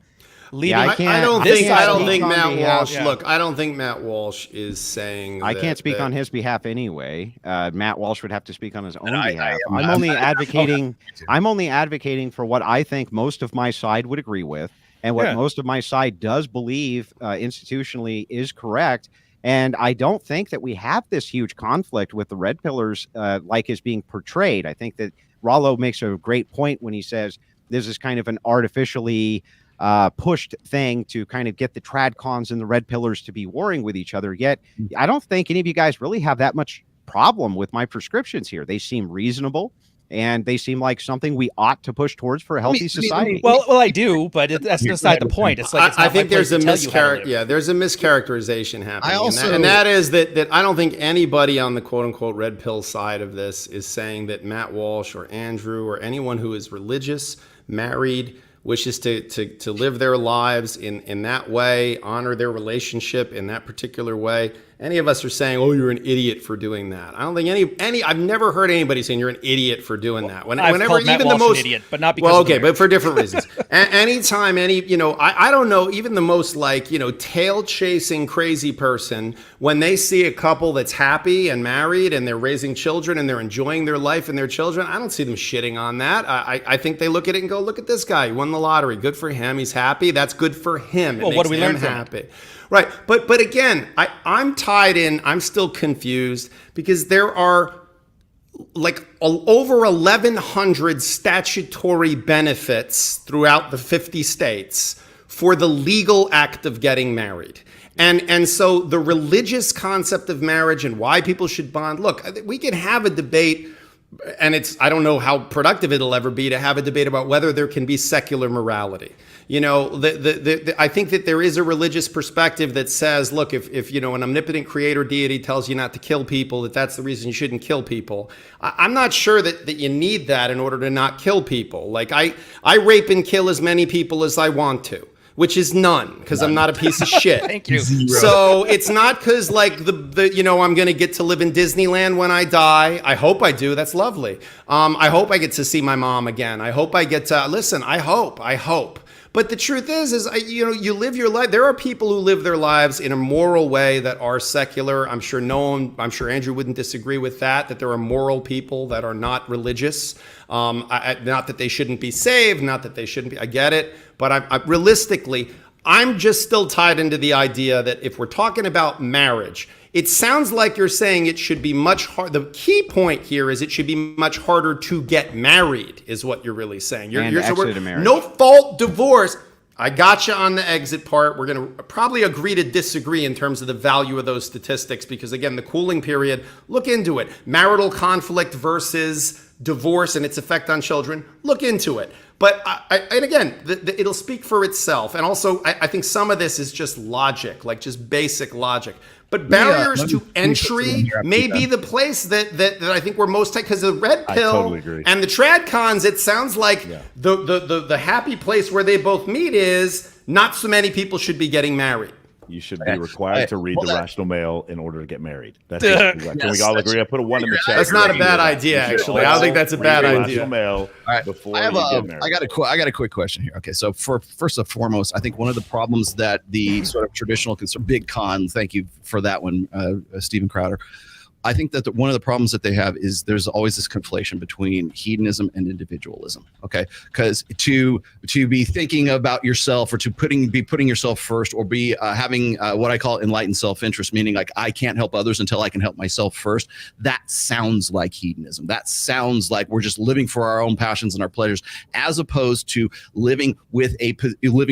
Yeah, I can't. I don't this think. side I don't speak think on Matt behalf- Walsh. Yeah. Look, I don't think Matt Walsh is saying. I can't speak that- on his behalf anyway. Matt Walsh would have to speak on his own I behalf. am- I'm only advocating. I'm only advocating for what I think most of my side would agree with, and what Yeah. most of my side does believe institutionally is correct. And I don't think that we have this huge conflict with the red pillars like is being portrayed. I think that Rollo makes a great point when he says this is kind of an artificially pushed thing to kind of get the tradcons and the red pillars to be warring with each other. Yet I don't think any of you guys really have that much problem with my prescriptions here. They seem reasonable, and they seem like something we ought to push towards for a healthy society. Well, I do, but that's beside the point. It's like it's I not think my place there's a to tell you how to live. mischaracter. Yeah, there's a mischaracterization happening, I also- and that is that I don't think anybody on the quote unquote red pill side of this is saying that Matt Walsh or Andrew or anyone who is religious, married, wishes to live their lives in that way, honor their relationship in that particular way. Any of us are saying, "Oh, you're an idiot for doing that." I don't think any. I've never heard anybody saying you're an idiot for doing that. I've called Matt Walsh an idiot, but not because well, of the okay, but for different reasons. Anytime I don't know, even the most tail chasing crazy person, when they see a couple that's happy and married and they're raising children and they're enjoying their life and their children, I don't see them shitting on that. I think they look at it and go, "Look at this guy, he won the lottery. Good for him. He's happy. That's good for him. Well, it what makes do we learn him from it? happy." Right. But again, I'm tied in. I'm still confused because there are over 1,100 statutory benefits throughout the 50 states for the legal act of getting married. And so the religious concept of marriage and why people should bond, look, we can have a debate, and I don't know how productive it'll ever be to have a debate about whether there can be secular morality. I think that there is a religious perspective that says, look, if an omnipotent creator deity tells you not to kill people, that's the reason you shouldn't kill people. I'm not sure that you need that in order to not kill people. Like I rape and kill as many people as I want to, which is none, because I'm not a piece of shit. Thank you. So it's not because I'm going to get to live in Disneyland when I die. I hope I do. That's lovely. I hope I get to see my mom again. I hope I get to listen. I hope. But the truth is you live your life. There are people who live their lives in a moral way that are secular. I'm sure Andrew wouldn't disagree with that there are moral people that are not religious. Not that they shouldn't be saved, not that they shouldn't be. I get it. But realistically, I'm just still tied into the idea that if we're talking about marriage, it sounds like you're saying it should be much hard. The key point here is it should be much harder to get married, is what you're really saying. You're exit a marriage. No fault divorce. I got you on the exit part. We're going to probably agree to disagree in terms of the value of those statistics because, again, the cooling period, look into it. Marital conflict versus divorce and its effect on children, look into it. But, and again, it'll speak for itself. And also, I think some of this is just logic, like just basic logic. But barriers to entry may be the place that I think we're most tight, because the red pill totally agree. and the trad cons, it sounds like the happy place where they both meet is not so many people should be getting married. You should be required to read the Rational Male in order to get married. That's can we all agree? I put a 1 in the chat. That's not a bad idea, actually. I don't think that's a bad idea. Rational Male before you get married. I got a quick question here. Okay, so first and foremost, I think one of the problems that the sort of traditional big con. Thank you for that one, Stephen Crowder. I think that one of the problems that they have is there's always this conflation between hedonism and individualism. Okay, because to be thinking about yourself or to be putting yourself first or be having what I call enlightened self-interest, meaning like I can't help others until I can help myself first. That sounds like hedonism. That sounds like we're just living for our own passions and our pleasures, as opposed to living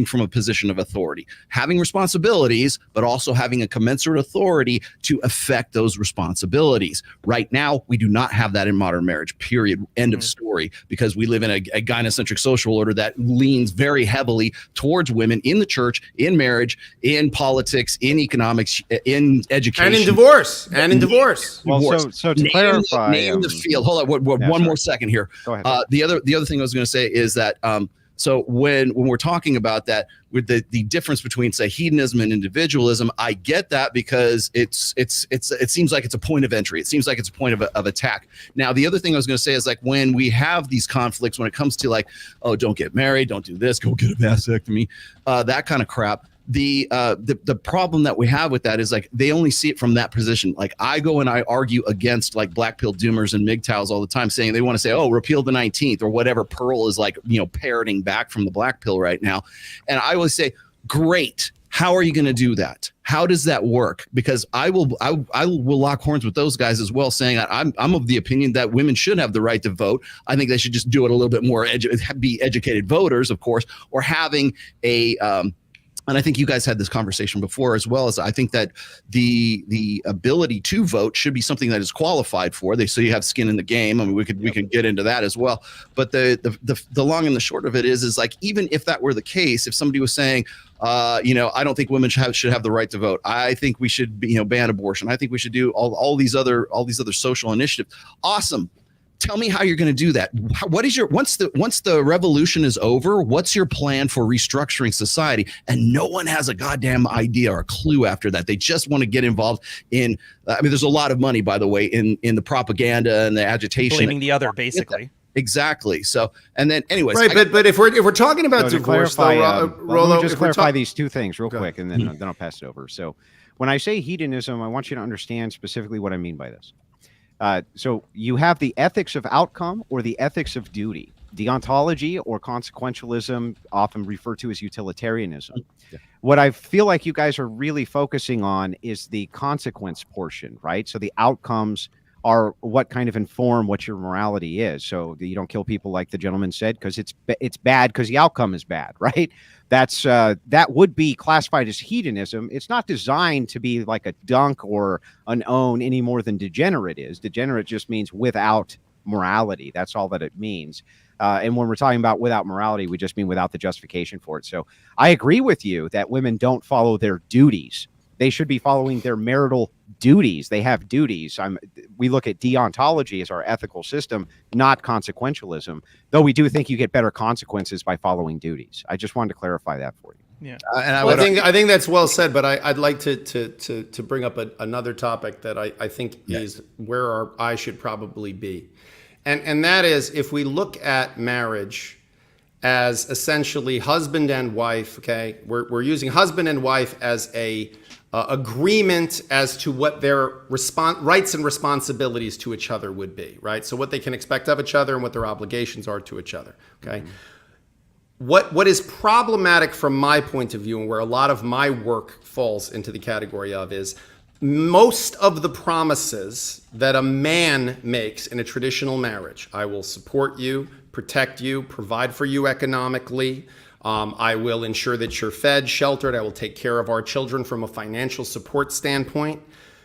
from a position of authority, having responsibilities, but also having a commensurate authority to affect those responsibilities. abilities. Right now, we do not have that in modern marriage, period. End of story, because we live in a gynocentric social order that leans very heavily towards women in the church, in marriage, in politics, in economics, in education. And in divorce. And in divorce. Well, so to clarify, name the field. Hold on, one more second here. Go ahead. The other thing I was going to say is that so when we're talking about that, with the difference between, say, hedonism and individualism, I get that, because it seems like it's a point of entry. It seems like it's a point of attack. Now, the other thing I was going to say is, like, when we have these conflicts, when it comes to, like, oh, don't get married, don't do this, go get a vasectomy, that kind of crap. The problem that we have with that is, like, they only see it from that position. Like, I go and I argue against, like, black pill doomers and MGTOWs all the time, saying they want to say, oh, repeal the 19th or whatever Pearl is, like, parroting back from the black pill right now. And I always say, great. How are you going to do that? How does that work? Because I will lock horns with those guys as well, saying that I'm of the opinion that women should have the right to vote. I think they should just do it a little bit more, be educated voters, of course, or having a and I think you guys had this conversation before as well, as I think that the ability to vote should be something that is qualified for. So you have skin in the game. I mean, we could get into that as well. But the long and the short of it is like, even if that were the case, if somebody was saying, I don't think women should have the right to vote. I think we should ban abortion. I think we should do all these other social initiatives. Awesome. Tell me how you're going to do that. What is once the revolution is over, what's your plan for restructuring society? And no one has a goddamn idea or a clue after that. They just want to get involved in. There's a lot of money, by the way, in the propaganda and the agitation. Blaming the other, basically. Exactly. So, and then, anyways, right. But if we're talking about divorce, Rollo, just clarify these two things real quick, and then I'll pass it over. So, when I say hedonism, I want you to understand specifically what I mean by this. So you have the ethics of outcome or the ethics of duty. Deontology or consequentialism, often referred to as utilitarianism. Yeah. What I feel like you guys are really focusing on is the consequence portion, right? So the outcomes are what kind of inform what your morality is. So you don't kill people, like the gentleman said, because it's bad because the outcome is bad, right? That would be classified as hedonism. It's not designed to be like a dunk or an own any more than degenerate is. Degenerate just means without morality. That's all that it means. And when we're talking about without morality, we just mean without the justification for it. So I agree with you that women don't follow their duties. They should be following their marital duties. They have duties. We look at deontology as our ethical system, not consequentialism, though we do think you get better consequences by following duties. I just wanted to clarify that for you. Yeah. I think that's well said, but I'd like to bring up another topic that I think is where our eye should probably be. And that is, if we look at marriage as essentially husband and wife, okay, we're using husband and wife as a agreement as to what their rights and responsibilities to each other would be, right? So what they can expect of each other and what their obligations are to each other, okay? Mm-hmm. What is problematic from my point of view, and where a lot of my work falls into the category of, is most of the promises that a man makes in a traditional marriage: I will support you, protect you, provide for you economically, I will ensure that you're fed, sheltered, I will take care of our children from a financial support standpoint.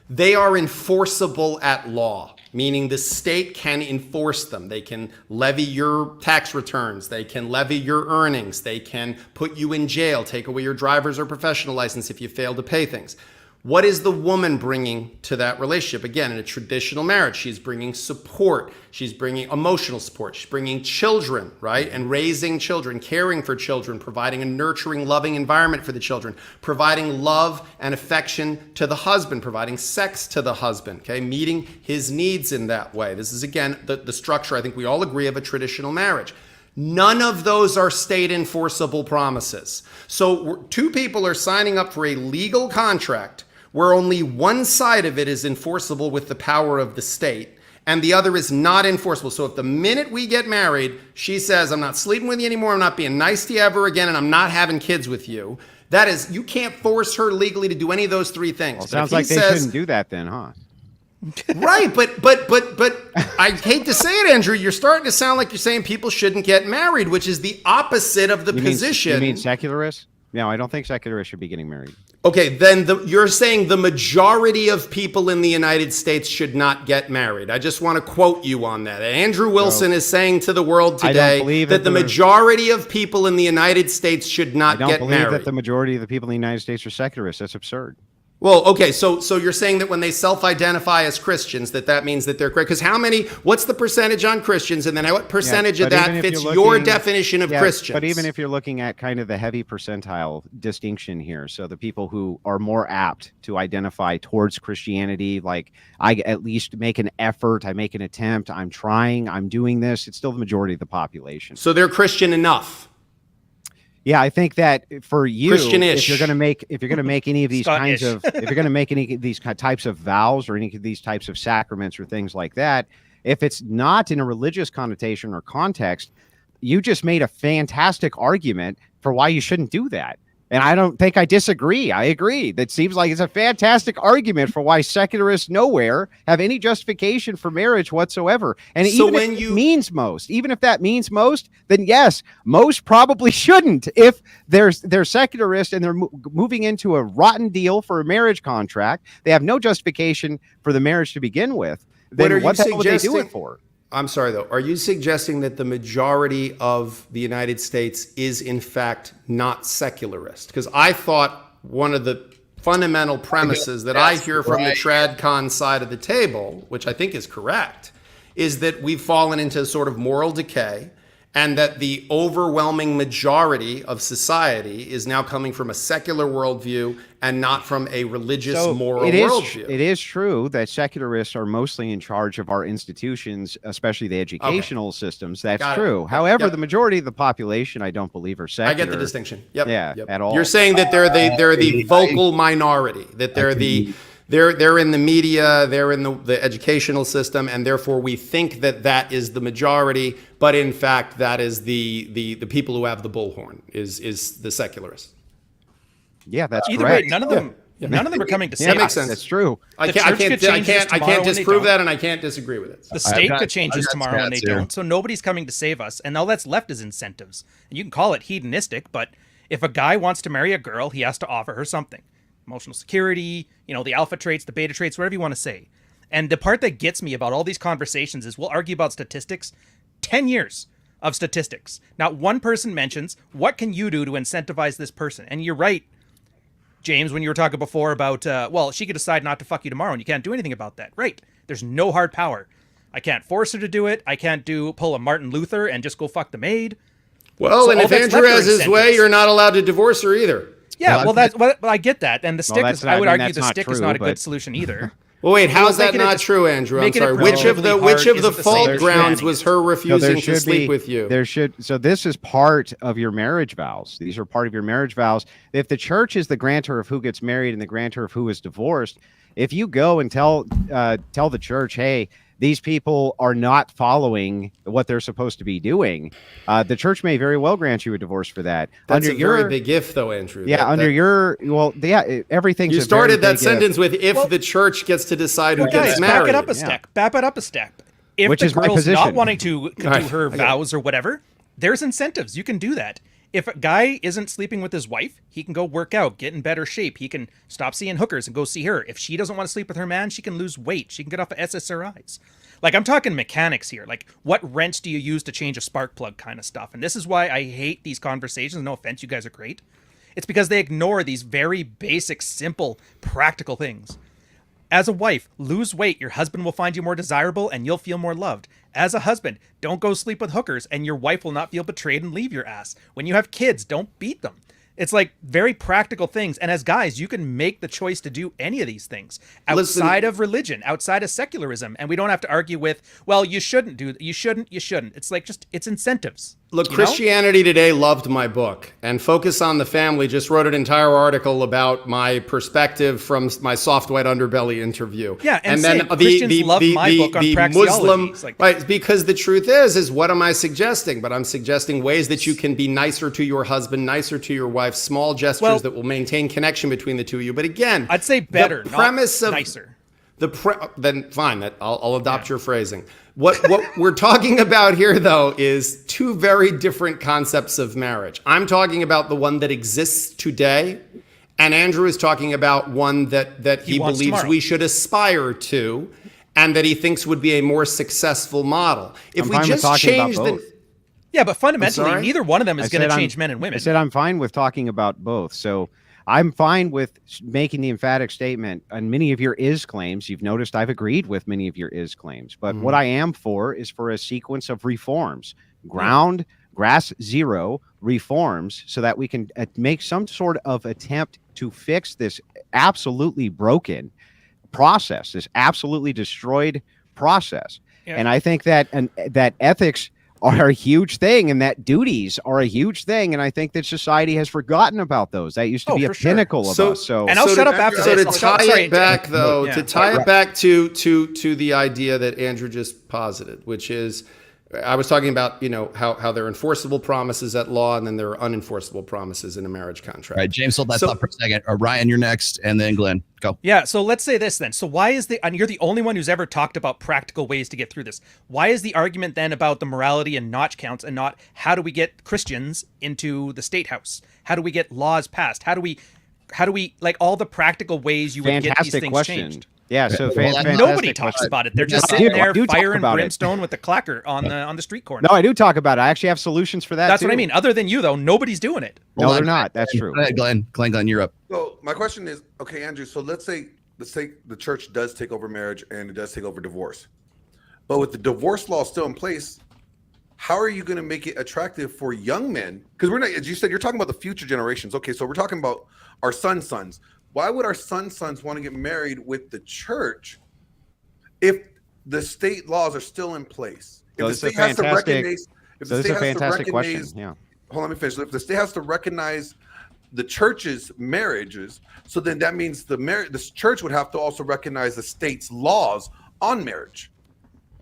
They are enforceable at law, meaning the state can enforce them. They can levy your tax returns, they can levy your earnings, they can put you in jail, take away your driver's or professional license if you fail to pay things. What is the woman bringing to that relationship? Again, in a traditional marriage, she's bringing support. She's bringing emotional support. She's bringing children, right? And raising children, caring for children, providing a nurturing, loving environment for the children, providing love and affection to the husband, providing sex to the husband, okay? Meeting his needs in that way. This is, again, the structure, I think we all agree, of a traditional marriage. None of those are state enforceable promises. So two people are signing up for a legal contract where only one side of it is enforceable with the power of the state and the other is not enforceable. So if the minute we get married, she says, I'm not sleeping with you anymore, I'm not being nice to you ever again, and I'm not having kids with you, that is, you can't force her legally to do any of those three things. Well, sounds like they shouldn't do that then, huh? Right, but I hate to say it, Andrew, you're starting to sound like you're saying people shouldn't get married, which is the opposite of the position. You mean secularists? No, I don't think secularists should be getting married. Okay, then you're saying the majority of people in the United States should not get married. I just want to quote you on that. Andrew Wilson is saying to the world today that the majority of people in the United States should not get married. I don't believe that the majority of the people in the United States are secularists. That's absurd. Well, okay, so you're saying that when they self-identify as Christians, that means that they're correct. Because what's the percentage on Christians, and then what percentage of that fits your definition of Christians? But even if you're looking at kind of the heavy percentile distinction here, so the people who are more apt to identify towards Christianity, like I at least make an effort, I make an attempt, I'm trying, I'm doing this, it's still the majority of the population. So they're Christian enough. Yeah, I think that for you, Christian-ish. if you're going to make any of these kinds of, if you're going to make any of these types of vows or any of these types of sacraments or things like that, if it's not in a religious connotation or context, you just made a fantastic argument for why you shouldn't do that. And I don't think I disagree. I agree. That seems like it's a fantastic argument for why secularists nowhere have any justification for marriage whatsoever. And so even if it means most, even if that means most, then yes, most probably shouldn't. If they're secularists and they're moving into a rotten deal for a marriage contract, they have no justification for the marriage to begin with. Then what the hell would they do it for? I'm sorry, though. Are you suggesting that the majority of the United States is, in fact, not secularist? Because I thought one of the fundamental premises that I hear from the TradCon side of the table, which I think is correct, is that we've fallen into sort of moral decay, and that the overwhelming majority of society is now coming from a secular worldview and not from a religious, moral worldview. It is true that secularists are mostly in charge of our institutions, especially the educational systems. That's true. However, the majority of the population, I don't believe, are secular. I get the distinction. At all. You're saying that they're the vocal minority, that they're in the media, they're in the educational system, and therefore we think that is the majority, but in fact that is the people who have the bullhorn is the secularists. Yeah, that's Either correct. way, none of them are coming to save That makes us. sense. That's true. I can't disprove that, and I can't disagree with it. The state could change this tomorrow, and they don't. So nobody's coming to save us. And all that's left is incentives. And you can call it hedonistic, but if a guy wants to marry a girl, he has to offer her something. Emotional security, the alpha traits, the beta traits, whatever you want to say. And the part that gets me about all these conversations is we'll argue about statistics, 10 years of statistics. Not one person mentions, what can you do to incentivize this person? And you're right, James, when you were talking before about, she could decide not to fuck you tomorrow and you can't do anything about that. Right. There's no hard power. I can't force her to do it. I can't pull a Martin Luther and just go fuck the maid. Well, so and if Andrew has his way, you're not allowed to divorce her either. Yeah, I get that. And the stick I would argue the stick is not a good solution either. Well, wait, how's that not true, Andrew? I'm sorry. Which of the fault grounds was her refusing to sleep with you? So this is part of your marriage vows. These are part of your marriage vows. If the church is the grantor of who gets married and the grantor of who is divorced, if you go and tell the church, hey, these people are not following what they're supposed to be doing, the church may very well grant you a divorce for that. That's a very big if, though, Andrew. Yeah, everything's you started that sentence with if the church gets to decide who gets married. Back it up a step. Back it up a step. If the girl's not wanting to do her vows or whatever, there's incentives. You can do that. If a guy isn't sleeping with his wife, he can go work out, get in better shape. He can stop seeing hookers and go see her. If she doesn't want to sleep with her man, she can lose weight. She can get off of SSRIs. Like, I'm talking mechanics here. Like, what wrench do you use to change a spark plug kind of stuff? And this is why I hate these conversations. No offense, you guys are great. It's because they ignore these very basic, simple, practical things. As a wife, lose weight. Your husband will find you more desirable and you'll feel more loved. As a husband, don't go sleep with hookers and your wife will not feel betrayed and leave your ass. When you have kids, don't beat them. It's like very practical things. And as guys, you can make the choice to do any of these things outside of religion, outside of secularism. And we don't have to argue with, well, you shouldn't. It's like it's incentives. Look, Christianity Today loved my book, and Focus on the Family just wrote an entire article about my perspective from my soft white underbelly interview. Yeah, and then Christians love my book on Muslim, right? Because the truth is what am I suggesting? But I'm suggesting ways that you can be nicer to your husband, nicer to your wife, small gestures that will maintain connection between the two of you. But again, I'd say better, the premise not of nicer. Then fine, I'll adopt your phrasing. What we're talking about here, though, is two very different concepts of marriage. I'm talking about the one that exists today, and Andrew is talking about one that he believes tomorrow. we should aspire to, and that he thinks would be a more successful model. If we just change the Yeah, but fundamentally, sorry? neither one of them is going to change men and women. I said I'm fine with talking about both. So I'm fine with making the emphatic statement on many of your is claims. You've noticed I've agreed with many of your is claims. But what I am for is for a sequence of reforms, grass zero reforms, so that we can make some sort of attempt to fix this absolutely broken process, this absolutely destroyed process. Yeah. And I think that that ethics are a huge thing, and that duties are a huge thing, and I think that society has forgotten about those. That used to be a pinnacle of us. So, and I'll shut up after so this. to tie it back, though, to tie it back to the idea that Andrew just posited, which is, I was talking about, how there are enforceable promises at law, and then there are unenforceable promises in a marriage contract. All right, James, hold that thought for a second. Ryan, you're next, and then Glenn, go. Yeah, so let's say this then. So why is and you're the only one who's ever talked about practical ways to get through this. Why is the argument then about the morality and notch counts, and not how do we get Christians into the state house? How do we get laws passed? How do we like all the practical ways you would get these things changed? Yeah, so nobody talks about it. They're just sitting there fire and brimstone with the clacker on the street corner. No, I do talk about it. I actually have solutions for that. That's what I mean. Other than you, though, nobody's doing it. No, they're not. That's true. Go ahead, Glenn, you're up. So my question is, okay, Andrew, so let's say the church does take over marriage and it does take over divorce. But with the divorce law still in place, how are you going to make it attractive for young men? Because we're not, as you said, you're talking about the future generations. Okay, so we're talking about our sons. Why would our sons want to get married with the church if the state laws are still in place? If the state has to recognize, Yeah. Hold on, let me finish. If the state has to recognize the church's marriages, so then that means the church would have to also recognize the state's laws on marriage.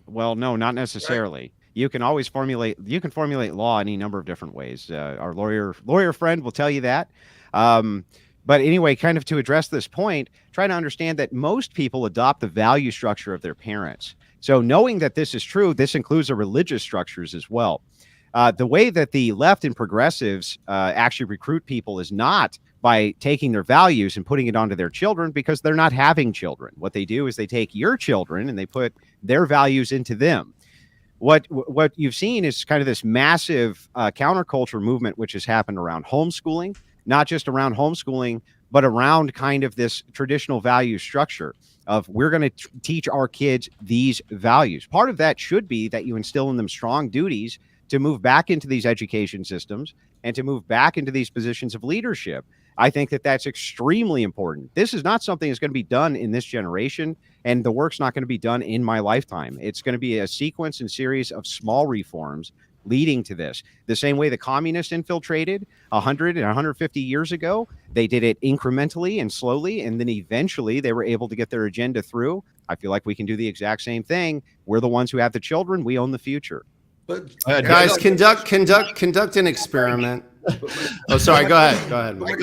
Well, no, not necessarily. Right. You can always formulate law any number of different ways. Our lawyer friend will tell you that. But anyway, kind of to address this point, try to understand that most people adopt the value structure of their parents. So knowing that this is true, this includes the religious structures as well. The way that the left and progressives actually recruit people is not by taking their values and putting it onto their children, because they're not having children. What they do is they take your children and they put their values into them. What you've seen is kind of this massive counterculture movement, which has happened around homeschooling. Not just around homeschooling, but around kind of this traditional value structure of we're going to teach our kids these values. Part of that should be that you instill in them strong duties to move back into these education systems and to move back into these positions of leadership. I think that that's extremely important. This is not something that's going to be done in this generation, and the work's not going to be done in my lifetime. It's going to be a sequence and series of small reforms leading to this. The same way the communists infiltrated 100 and 150 years ago, they did it incrementally and slowly, and then eventually they were able to get their agenda through. I feel like we can do the exact same thing. We're the ones who have the children. We own the future. But guys, conduct an experiment. Oh, sorry. Go ahead. Mike.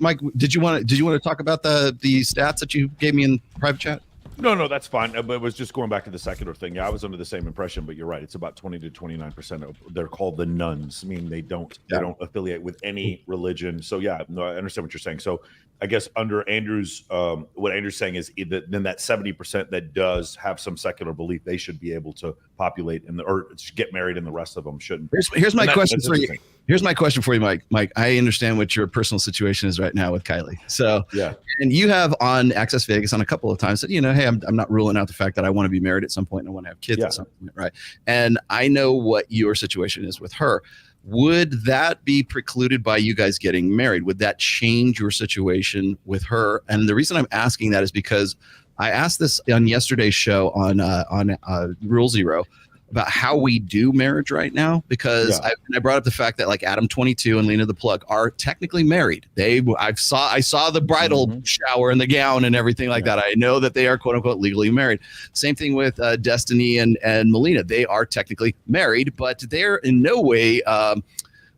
Mike, did you want to talk about the stats that you gave me in private chat? No, that's fine. But it was just going back to the secular thing. Yeah, I was under the same impression, but you're right. It's about 20 to 29%. They're called the nuns, meaning they don't affiliate with any religion. So yeah, no, I understand what you're saying. So I guess under Andrew's, what Andrew's saying is that then that 70% that does have some secular belief, they should be able to populate or get married, and the rest of them shouldn't. Here's my question for you. Here's my question for you, Mike. Mike, I understand what your personal situation is right now with Kylie. So yeah, and you have on Access Vegas on a couple of times said, hey, I'm not ruling out the fact that I want to be married at some point and I want to have kids at some point, right? And I know what your situation is with her. Would that be precluded by you guys getting married? Would that change your situation with her? And the reason I'm asking that is because I asked this on yesterday's show on Rule Zero about how we do marriage right now, because I brought up the fact that like Adam 22 and Lena the Plug are technically married. I saw the bridal shower and the gown and everything like that. I know that they are quote unquote legally married. Same thing with Destiny and Melina. They are technically married, but they're in no way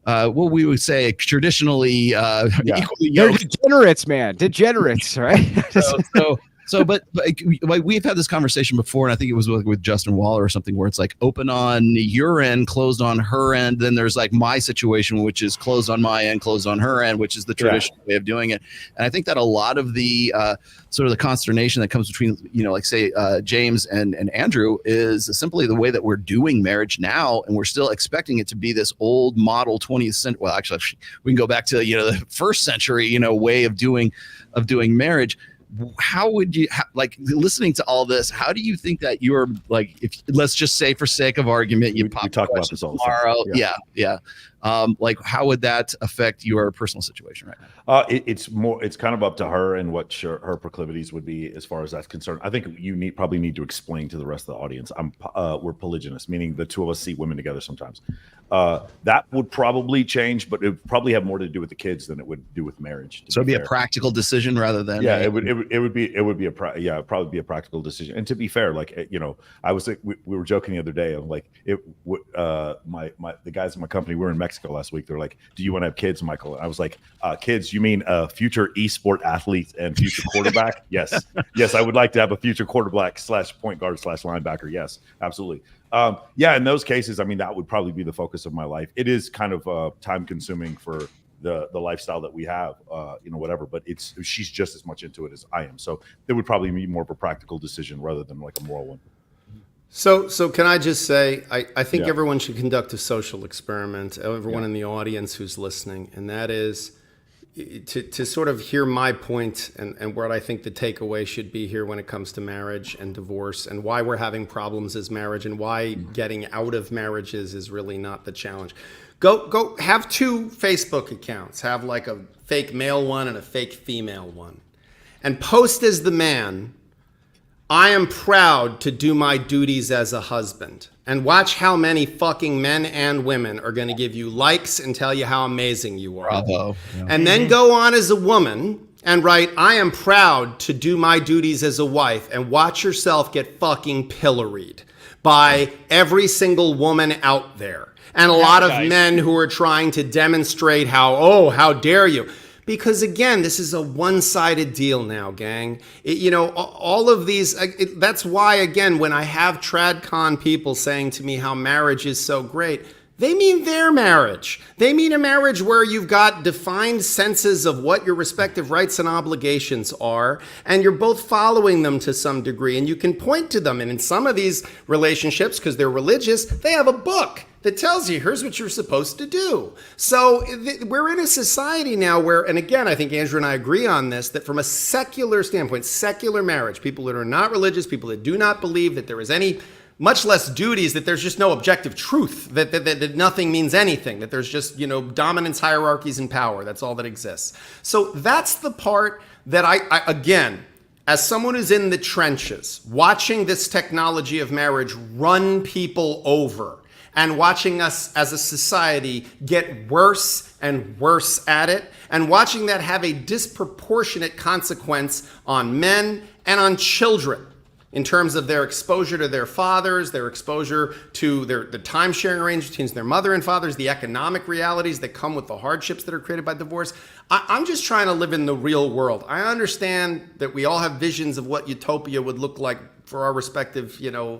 what we would say traditionally equally They're yoked. degenerates, man. Degenerates, right? But like we've had this conversation before, and I think it was with Justin Waller or something, where it's like open on your end, closed on her end. Then there's like my situation, which is closed on my end, closed on her end, which is the traditional way of doing it. And I think that a lot of the sort of the consternation that comes between, like say James and Andrew is simply the way that we're doing marriage now, and we're still expecting it to be this old model 20th century. Well, actually, we can go back to the first century, way of doing marriage. How would you like listening to all this? How do you think that you're like, if let's just say for sake of argument, we talk about this all the tomorrow? time. Yeah. Like how would that affect your personal situation right now? It's kind of up to her and what her proclivities would be as far as that's concerned. I think you probably need to explain to the rest of the audience. We're polygynous, meaning the two of us see women together sometimes. That would probably change, but it would probably have more to do with the kids than it would do with marriage. So it'd be a practical decision rather than it would probably be a practical decision. And to be fair, like I was we were joking the other day. I'm like the guys in my company, we were in Mexico last week. They're like, "Do you want to have kids, Michael?" And I was like, "Kids? You mean future esport athlete and future quarterback?" Yes, I would like to have a future quarterback / point guard / linebacker. Yes, absolutely. In those cases, I mean, that would probably be the focus of my life. It is kind of time consuming for the lifestyle that we have, whatever, but she's just as much into it as I am. So it would probably be more of a practical decision rather than like a moral one. So can I just say, I think everyone should conduct a social experiment, everyone in the audience who's listening, and that is to sort of hear my point and what I think the takeaway should be here when it comes to marriage and divorce and why we're having problems as marriage and why getting out of marriages is really not the challenge. Go have 2 Facebook accounts. Have like a fake male one and a fake female one. And post as the man, "I am proud to do my duties as a husband." And watch how many fucking men and women are going to give you likes and tell you how amazing you are. Bravo. Yeah. And then go on as a woman and write, "I am proud to do my duties as a wife," and watch yourself get fucking pilloried by every single woman out there. And a lot of men who are trying to demonstrate how dare you. Because again, this is a one-sided deal now, gang. All of these, that's why, again, when I have TradCon people saying to me how marriage is so great, they mean their marriage. They mean a marriage where you've got defined senses of what your respective rights and obligations are, and you're both following them to some degree, and you can point to them. And in some of these relationships, because they're religious, they have a book that tells you, here's what you're supposed to do. So we're in a society now where, and again, I think Andrew and I agree on this, that from a secular standpoint, secular marriage, people that are not religious, people that do not believe that there is any, much less duties, that there's just no objective truth, that nothing means anything, that there's just, dominance, hierarchies, and power. That's all that exists. So that's the part that I again, as someone who's in the trenches, watching this technology of marriage run people over, and watching us as a society get worse and worse at it, and watching that have a disproportionate consequence on men and on children in terms of their exposure to their fathers, their exposure to the time-sharing arrangements between their mother and fathers, the economic realities that come with the hardships that are created by divorce. I'm just trying to live in the real world. I understand that we all have visions of what utopia would look like for our respective,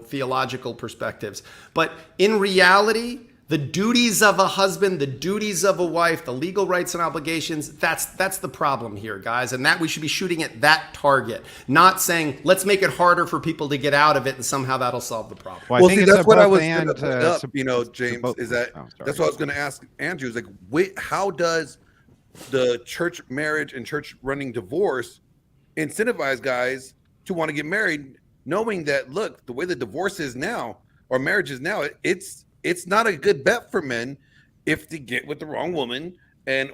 theological perspectives. But in reality, the duties of a husband, the duties of a wife, the legal rights and obligations, that's the problem here, guys. And that we should be shooting at that target, not saying, let's make it harder for people to get out of it and somehow that'll solve the problem. Well, see, that's what I was going to put up, James, is that that's what I was going to ask Andrew, is like, wait, how does the church marriage and church running divorce incentivize guys to want to get married, knowing that, look, the way the divorce is now, or marriage is now, it's not a good bet for men if they get with the wrong woman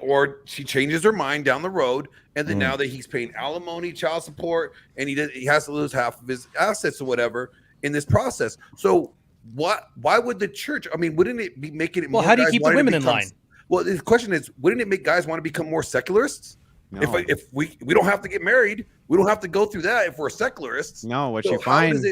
or she changes her mind down the road, and then now that he's paying alimony, child support, and he has to lose half of his assets or whatever in this process. So why would the church, I mean, wouldn't it be making it more? Well, how do you keep the women in line? Well, the question is, wouldn't it make guys want to become more secularists? No. If we don't have to get married, we don't have to go through that if we're secularists. No, what you find is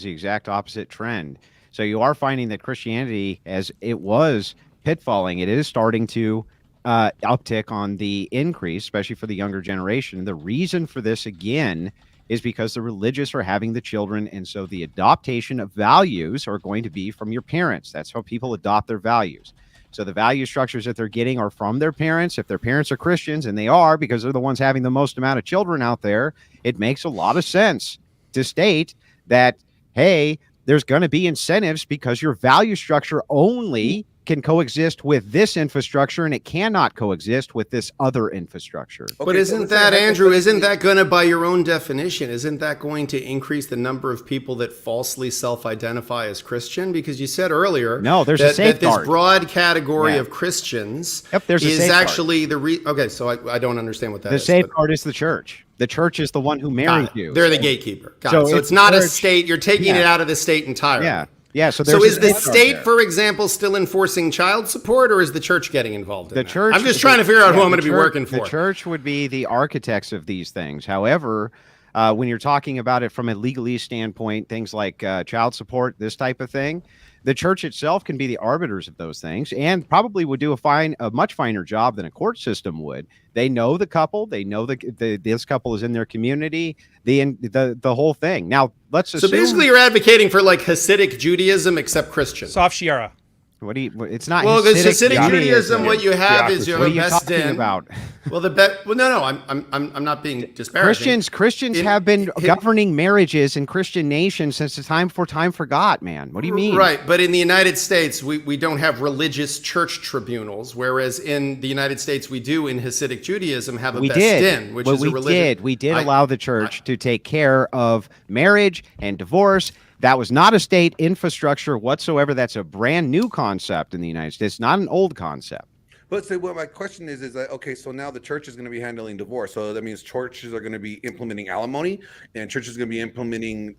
the exact opposite trend. So you are finding that Christianity, as it was pitfalling. It is starting to uptick on the increase, especially for the younger generation. The reason for this, again, is because the religious are having the children, and so the adoption of values are going to be from your parents. That's how people adopt their values. So the value structures that they're getting are from their parents. If their parents are Christians, and they are because they're the ones having the most amount of children out there, it makes a lot of sense to state that, hey, there's going to be incentives because your value structure only can coexist with this infrastructure, and it cannot coexist with this other infrastructure. Okay, but isn't that, Andrew, isn't that going to, by your own definition, isn't that going to increase the number of people that falsely self-identify as Christian? Because you said earlier there's that, a safeguard. That this broad category of Christians is actually the okay, so I don't understand what that is. The safeguard is the church. The church is the one who married you. They're the gatekeeper. So it's not a state. You're taking it out of the state entirely. Yeah. So is the state, for example, still enforcing child support, or is the church getting involved in that? Church. I'm just trying to figure out who I'm going to be working for. The church would be the architects of these things. However, when you're talking about it from a legalese standpoint, things like child support, this type of thing, the church itself can be the arbiters of those things, and probably would do a much finer job than a court system would. They know the couple. They know this couple is in their community. The whole thing. Now, let's assume. So basically, you're advocating for like Hasidic Judaism, except Christian. Soft Shiara. It's not. Well, because Hasidic Judaism, what you have is your best din. About? Well, no, I'm not being disparaging. Christians have been governing marriages in Christian nations since the time forgot, man. What do you mean? Right, but in the United States, we don't have religious church tribunals, whereas in the United States, we do in Hasidic Judaism have a best din, which is a religion. We did allow the church to take care of marriage and divorce. That was not a state infrastructure whatsoever. That's a brand new concept in the United States. It's not an old concept. But so what my question is that, okay, so now the church is going to be handling divorce. So that means churches are going to be implementing alimony, and churches are going to be implementing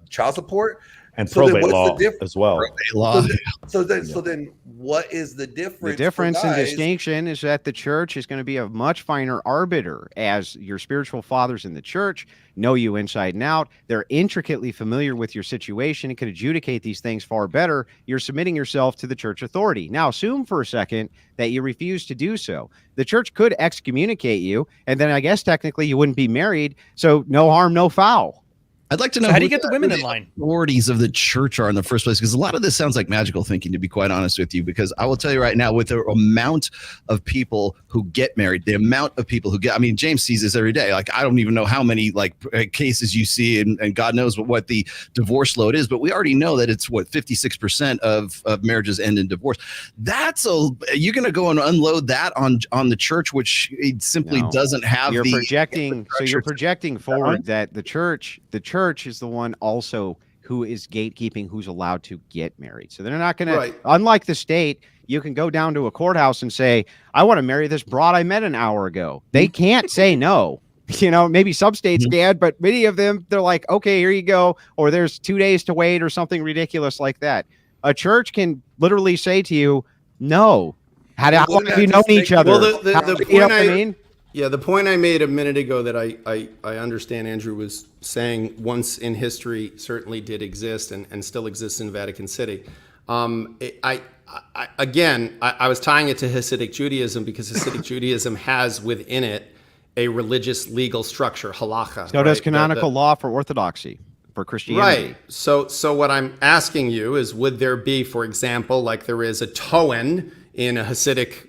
child support. And probate law as well. Probate law. So then what is the difference? The difference and distinction is that the church is going to be a much finer arbiter, as your spiritual fathers in the church know you inside and out. They're intricately familiar with your situation and can adjudicate these things far better. You're submitting yourself to the church authority. Now, assume for a second that you refuse to do so. The church could excommunicate you, and then I guess technically you wouldn't be married. So no harm, no foul. I'd like to know how do you get the women in line? Authorities of the church are in the first place, because a lot of this sounds like magical thinking, to be quite honest with you. Because I will tell you right now, with the amount of people who get married, the amount of people who get, I mean, James sees this every day. Like, I don't even know how many cases you see, and God knows what the divorce load is, but we already know that it's 56% of marriages end in divorce. You're going to go and unload that on the church, which it simply doesn't have. You're projecting forward that the church is the one also who is gatekeeping who's allowed to get married. So they're not going to, unlike the state, you can go down to a courthouse and say, I want to marry this broad I met an hour ago. They can't say no. Maybe some states can, but many of them, they're like, okay, here you go. Or there's 2 days to wait or something ridiculous like that. A church can literally say to you, no. How long have you known each other? Well, the point Yeah, the point I made a minute ago that I understand Andrew was saying once in history certainly did exist and still exists in Vatican City. I was tying it to Hasidic Judaism because Hasidic Judaism has within it a religious legal structure, halacha. So does canonical law for Orthodoxy, for Christianity. Right. So what I'm asking you is, would there be, for example, like there is a Tohen in a Hasidic,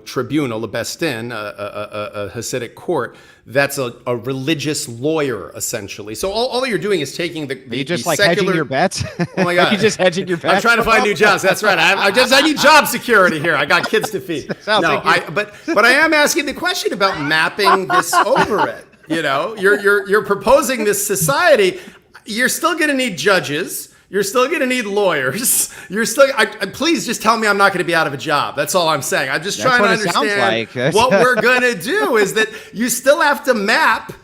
tribunal, a best din, a Hasidic court, that's a religious lawyer, essentially. So all you're doing is taking the Are you just the like secular... hedging your bets? Oh my God. Are you just hedging your bets? I'm trying to find new jobs. That's right. I need job security here. I got kids to feed. But I am asking the question about mapping this over it. You're proposing this society. You're still going to need judges. You're still going to need lawyers. Please just tell me I'm not going to be out of a job. That's all I'm saying. I'm just trying to understand what we're going to do is that you still have to map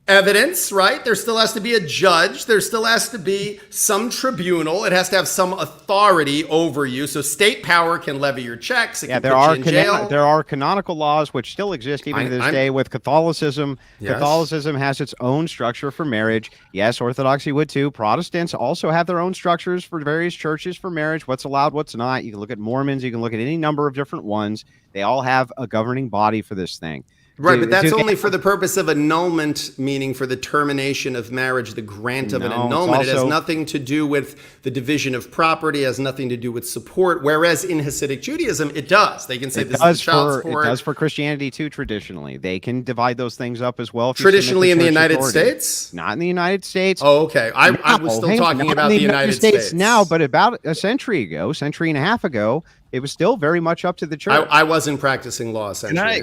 evidence, right? There still has to be a judge. There still has to be some tribunal. It has to have some authority over you. So state power can levy your checks. It can there put are you in jail. there are canonical laws which still exist even to this day with Catholicism. Yes. Catholicism has its own structure for marriage. Yes, Orthodoxy would too. Protestants also have their own structures for various churches for marriage. What's allowed, what's not. You can look at Mormons. You can look at any number of different ones. They all have a governing body for this thing. Right, but that's only for the purpose of annulment, meaning for the termination of marriage, the grant of an annulment. It has nothing to do with the division of property, it has nothing to do with support, whereas in Hasidic Judaism, it does. They can say this is child support. It does for Christianity too, traditionally. They can divide those things up as well. Traditionally in the United States? Not in the United States. Oh, okay. I was still talking about the United States now, but about a century and a half ago, it was still very much up to the church. I wasn't practicing law. Can I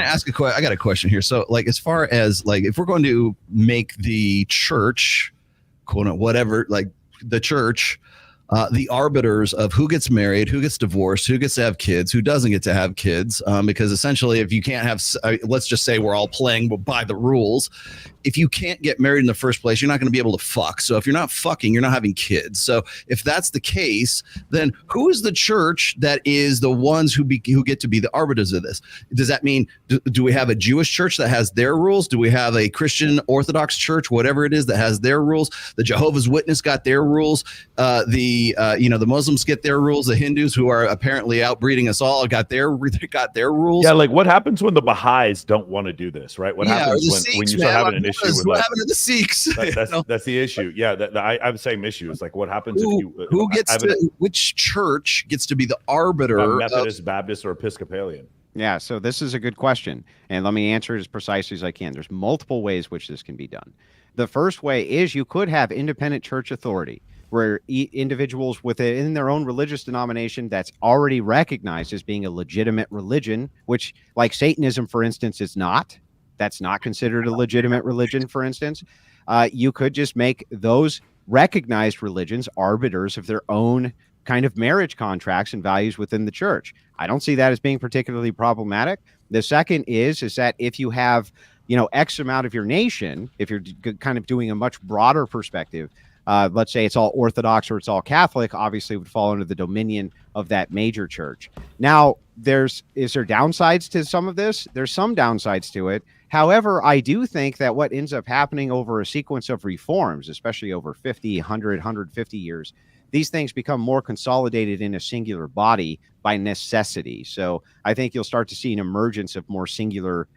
ask a question? I got a question here. So, like, as far as like, if we're going to make the church, quote unquote, whatever, like the church, the arbiters of who gets married, who gets divorced, who gets to have kids, who doesn't get to have kids, because essentially, if you can't have, let's just say we're all playing by the rules. If you can't get married in the first place, you're not going to be able to fuck. So if you're not fucking, you're not having kids. So if that's the case, then who is the church that is the ones who get to be the arbiters of this? Does that mean, do we have a Jewish church that has their rules? Do we have a Christian Orthodox church, whatever it is, that has their rules? The Jehovah's Witness got their rules. The Muslims get their rules. The Hindus, who are apparently outbreeding us all, got their rules. Yeah, like what happens when the Baha'is don't want to do this, right? What happens when you start having an issue with what happened to the Sikhs? That's the issue. Yeah, I have the same issue. It's like what happens which church gets to be the arbiter? Methodist, Baptist, or Episcopalian? Yeah, so this is a good question, and let me answer it as precisely as I can. There's multiple ways which this can be done. The first way is you could have independent church authority, where individuals within their own religious denomination that's already recognized as being a legitimate religion, which, like Satanism, for instance, is not. That's not considered a legitimate religion, for instance. You could just make those recognized religions arbiters of their own kind of marriage contracts and values within the church. I don't see that as being particularly problematic. The second is that if you have, X amount of your nation, if you're kind of doing a much broader perspective, let's say it's all Orthodox or it's all Catholic, obviously it would fall under the dominion of that major church. Now, is there downsides to some of this? There's some downsides to it. However, I do think that what ends up happening over a sequence of reforms, especially over 50, 100, 150 years, these things become more consolidated in a singular body by necessity. So I think you'll start to see an emergence of more singular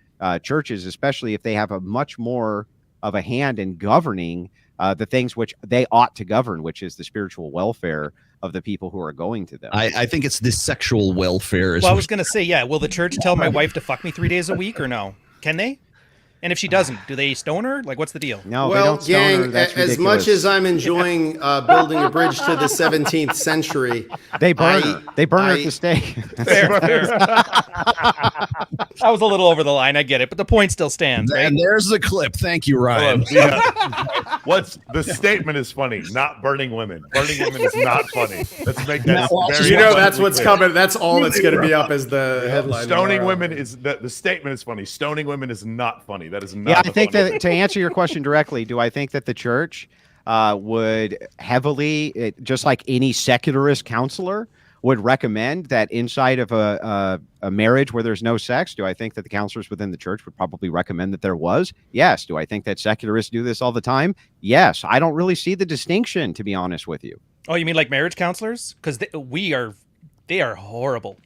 churches, especially if they have a much more of a hand in governing the things which they ought to govern, which is the spiritual welfare of the people who are going to them. I think it's the sexual welfare. Well, I was going to say, yeah. Will the church tell my wife to fuck me 3 days a week or no? Can they? And if she doesn't, do they stone her? Like, what's the deal? No, well, they don't stone her. gang, That's as ridiculous. much as I'm enjoying building a bridge to the 17th century, they burn her. They burn her at the stake. Fair. I was a little over the line. I get it, but the point still stands, right? And there's the clip. Thank you, Ryan. What's the statement is funny, not burning women. Burning women is not funny. Let's make that very that's what's clear. Coming. That's all that's going to be up as the headline. Stoning women is the statement is funny. Stoning women is not funny. That is not. Yeah, I think that to answer your question directly, do I think that the church would heavily, just like any secularist counselor, would recommend that inside of a marriage where there's no sex? Do I think that the counselors within the church would probably recommend that there was? Yes. Do I think that secularists do this all the time? Yes. I don't really see the distinction, to be honest with you. Oh, you mean like marriage counselors? Because they are horrible.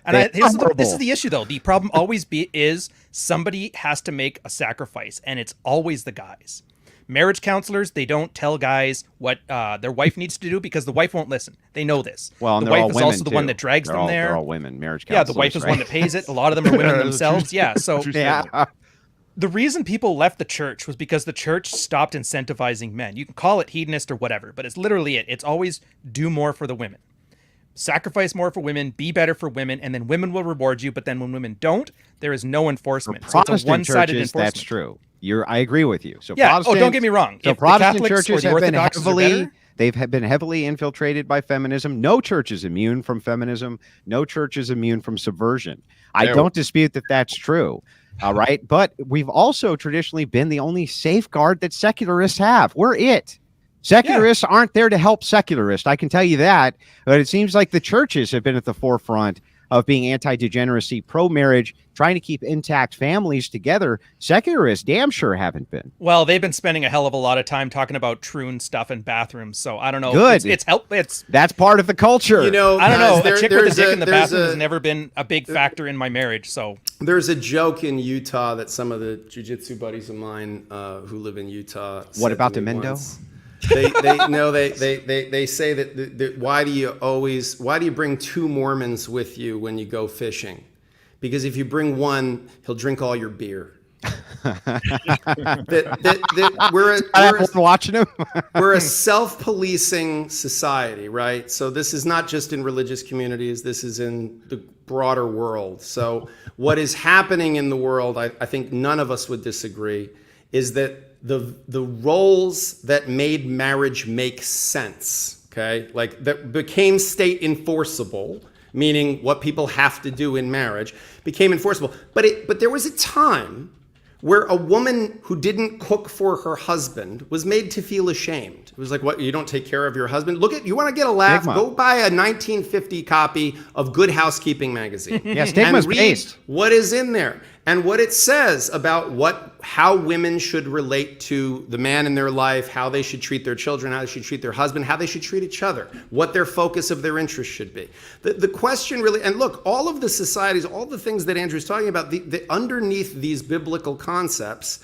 And this is the issue, though. The problem always is somebody has to make a sacrifice, and it's always the guys. Marriage counselors, they don't tell guys what their wife needs to do because the wife won't listen. They know this. Well, and the wife wife is also the one that drags them there. They're all women. Marriage counselors. Yeah, the wife is right? one that pays it. A lot of them are women themselves. Yeah. So yeah. The reason people left the church was because the church stopped incentivizing men. You can call it hedonist or whatever, but it's literally it. It's always do more for the women. Sacrifice more for women, be better for women, and then women will reward you. But then when women don't, there is no enforcement. For Protestant so it's a one-sided churches, enforcement. That's true. I agree with you. So yeah. Oh, don't get me wrong. So if Protestant the churches have been heavily infiltrated by feminism. No church is immune from feminism. No church is immune from subversion. I don't dispute that that's true. All right. But we've also traditionally been the only safeguard that secularists have. We're it. Secularists aren't there to help secularists. I can tell you that. But it seems like the churches have been at the forefront of being anti-degeneracy, pro-marriage, trying to keep intact families together. Secularists damn sure haven't been. Well, they've been spending a hell of a lot of time talking about troon stuff in bathrooms, so I don't know. Good. That's part of the culture. You know, I don't know. There- A chick with a there's dick a- in the there's bathroom a- has never been a big factor in my marriage, so. There's a joke in Utah that some of the jiu-jitsu buddies of mine who live in Utah. What said about to me Demendo? once. They say that why do you bring two Mormons with you when you go fishing? Because if you bring one, he'll drink all your beer. Watching him. We're a self-policing society, right? So this is not just in religious communities. This is in the broader world. So what is happening in the world, I think none of us would disagree, is that the roles that made marriage make sense, okay, like that became state enforceable, meaning what people have to do in marriage became enforceable. But there was a time where a woman who didn't cook for her husband was made to feel ashamed. It was like, what, you don't take care of your husband? You want to get a laugh? Stigma. Go buy a 1950 copy of Good Housekeeping magazine. Yeah, stigma's and read based. what is in there and what it says about how women should relate to the man in their life, how they should treat their children, how they should treat their husband, how they should treat each other, what their focus of their interest should be. The question really, and look, all of the societies, all the things that Andrew's talking about, the underneath these biblical concepts,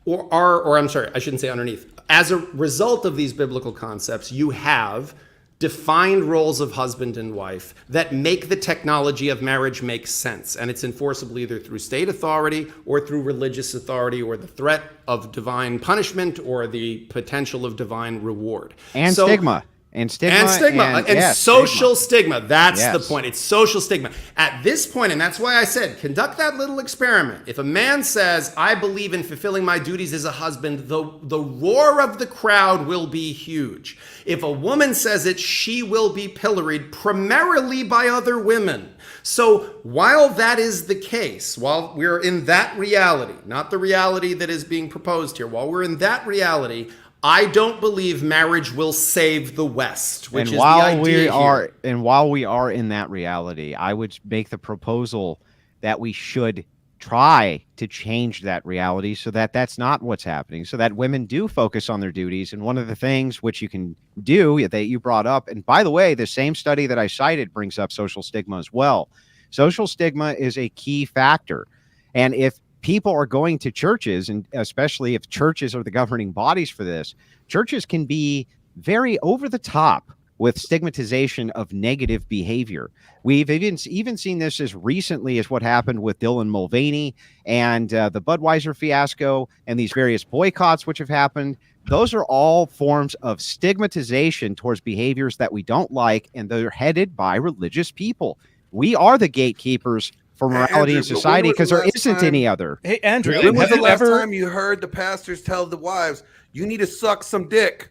or I'm sorry, I shouldn't say underneath. As a result of these biblical concepts, you have defined roles of husband and wife that make the technology of marriage make sense. And it's enforceable either through state authority or through religious authority or the threat of divine punishment or the potential of divine reward. And stigma. And yes, social stigma. That's Yes. the point. It's social stigma. At this point, and that's why I said, conduct that little experiment. If a man says, I believe in fulfilling my duties as a husband, the roar of the crowd will be huge. If a woman says it, she will be pilloried primarily by other women. So while that is the case, while we're in that reality, not the reality that is being proposed here, while we're in that reality, I don't believe marriage will save the West, which is the idea here. And while we are in that reality, I would make the proposal that we should try to change that reality so that that's not what's happening, so that women do focus on their duties. And one of the things which you can do that you brought up, and by the way, the same study that I cited brings up social stigma as well. Social stigma is a key factor. And if people are going to churches, and especially if churches are the governing bodies for this, churches can be very over the top with stigmatization of negative behavior. We've even seen this as recently as what happened with Dylan Mulvaney and the Budweiser fiasco and these various boycotts which have happened. Those are all forms of stigmatization towards behaviors that we don't like, and they're headed by religious people. We are the gatekeepers for morality in society because there isn't any other. Hey, Andrew, When was have the you last ever? time you heard the pastors tell the wives, you need to suck some dick?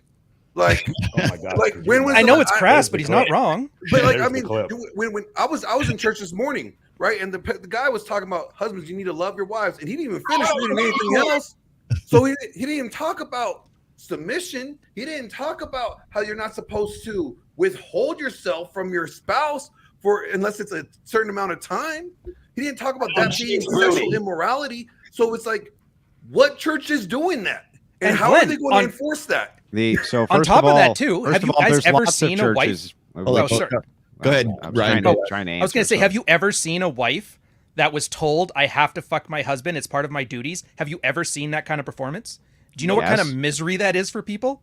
Like, Oh my God. like when was I the know la- it's crass, but he's not wrong. But like, There's I the mean, clip. when I was in church this morning, right, and the guy was talking about husbands, you need to love your wives, and he didn't even finish reading anything else. So he didn't even talk about submission. He didn't talk about how you're not supposed to withhold yourself from your spouse unless it's a certain amount of time. He didn't talk about that being sexual immorality. So it's like, what church is doing that, and how Glenn, are they going to enforce that? On top of that, too, have you guys ever seen a wife? Oh, sorry. Go ahead, Ryan. Trying to I was going to say, have you ever seen a wife that was told, I have to fuck my husband, it's part of my duties? Have you ever seen that kind of performance? Do you know what kind of misery that is for people?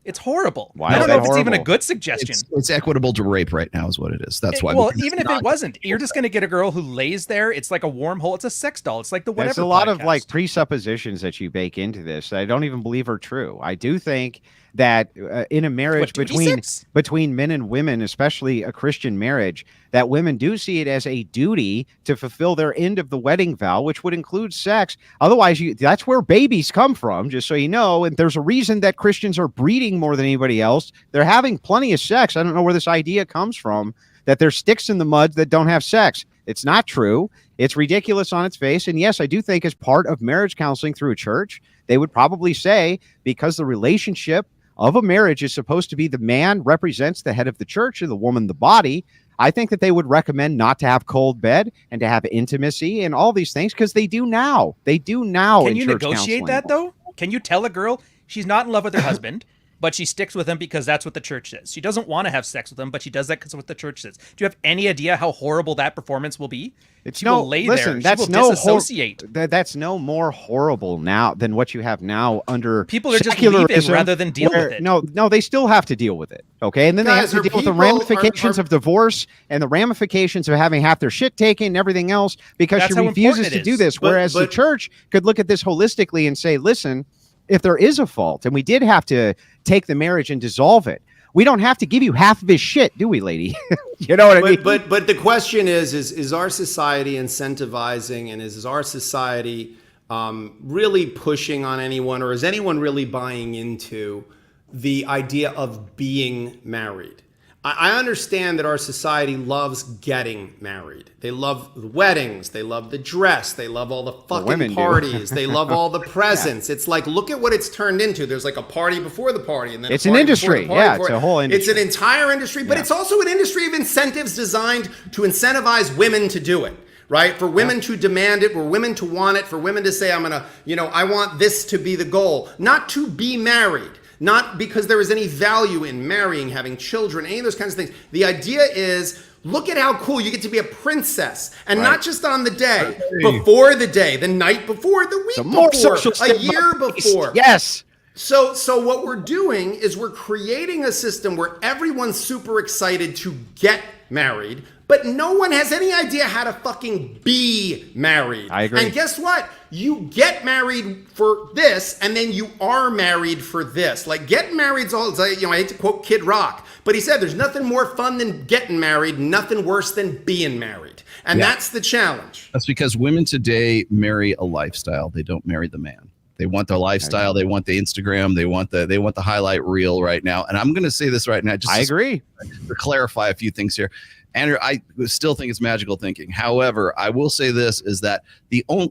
It's horrible. Why I is don't know that if it's even a horrible? good suggestion. It's equitable to rape right now is what it is. That's why. Well, because even it's if it not- wasn't, you're just going to get a girl who lays there. It's like a wormhole. It's a sex doll. It's like the whatever. There's a lot of podcast. like presuppositions that you bake into this that I don't even believe are true. I do think that in a marriage What, between 26? between men and women, especially a Christian marriage, that women do see it as a duty to fulfill their end of the wedding vow, which would include sex. Otherwise, that's where babies come from, just so you know. And there's a reason that Christians are breeding more than anybody else. They're having plenty of sex. I don't know where this idea comes from that there's sticks in the mud that don't have sex. It's not true. It's ridiculous on its face. And yes, I do think as part of marriage counseling through a church, they would probably say, because the relationship of a marriage is supposed to be the man represents the head of the church and the woman the body, I think that they would recommend not to have cold bed and to have intimacy and all these things, because they do now. They do now. Can in you church negotiate counseling. that though? Can you tell a girl she's not in love with her husband, but she sticks with him because that's what the church says? She doesn't want to have sex with him, but she does that because of what the church says. Do you have any idea how horrible that performance will be? It's she no, will lay listen, there. that's She will no disassociate. that's no more horrible now than what you have now under People are just leaving secularism, rather than deal with it. No, they still have to deal with it. Okay. And then Guys, they have to are deal with the people- ramifications of divorce and the ramifications of having half their shit taken and everything else, because That's she how refuses important to it do is. this. Whereas the church could look at this holistically and say, listen, if there is a fault and we did have to take the marriage and dissolve it, we don't have to give you half of his shit, do we, lady? You know what I mean? But the question is our society incentivizing, and is our society really pushing on anyone, or is anyone really buying into the idea of being married? I understand that our society loves getting married. They love the weddings. They love the dress. They love all the fucking parties. They love all the presents. It's like, look at what it's turned into. There's like a party before the party, and then It's a an party industry. before the party Yeah, before it's a whole industry. It's an entire industry, but it's also an industry of incentives designed to incentivize women to do it. Right? For women to demand it, for women to want it, for women to say, I'm going to, I want this to be the goal, not to be married. Not because there is any value in marrying, having children, any of those kinds of things. The idea is, look at how cool you get to be a princess. And not just on the day, before the day, the night before, the week more before, social a year before. Yes. So what we're doing is we're creating a system where everyone's super excited to get married, but no one has any idea how to fucking be married. I agree. And guess what? You get married for this, and then you are married for this. Like, getting married's all, I hate to quote Kid Rock, but he said there's nothing more fun than getting married, nothing worse than being married. And that's the challenge. That's because women today marry a lifestyle. They don't marry the man. They want the lifestyle. They want the Instagram. They want the highlight reel right now. And I'm going to say this right now. I agree. To clarify a few things here. Andrew, I still think it's magical thinking. However, I will say this is that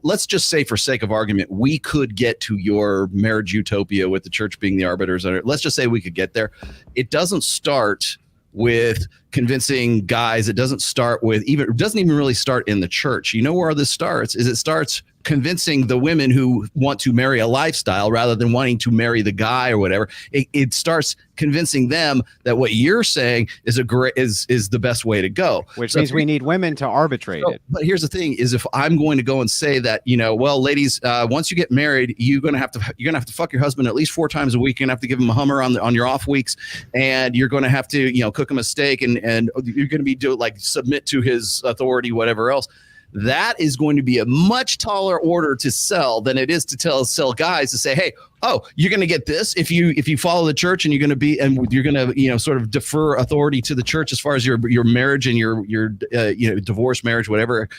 let's just say, for sake of argument, we could get to your marriage utopia with the church being the arbiters. Let's just say we could get there. It doesn't start with convincing guys. It doesn't even really start in the church. You know where this starts? It starts convincing the women who want to marry a lifestyle rather than wanting to marry the guy or whatever. It starts convincing them that what you're saying is the best way to go. Which means we need women to arbitrate it. But here's the thing: is if I'm going to go and say that, well, ladies, once you get married, you're gonna have to fuck your husband at least 4 times a week. You're gonna have to give him a Hummer on your off weeks, and you're gonna have to cook him a steak, and you're gonna be submit to his authority, whatever else. That is going to be a much taller order to sell than it is to sell guys to say, hey, you're going to get this if you follow the church, and you're going to sort of defer authority to the church as far as your marriage and your divorce, marriage, whatever.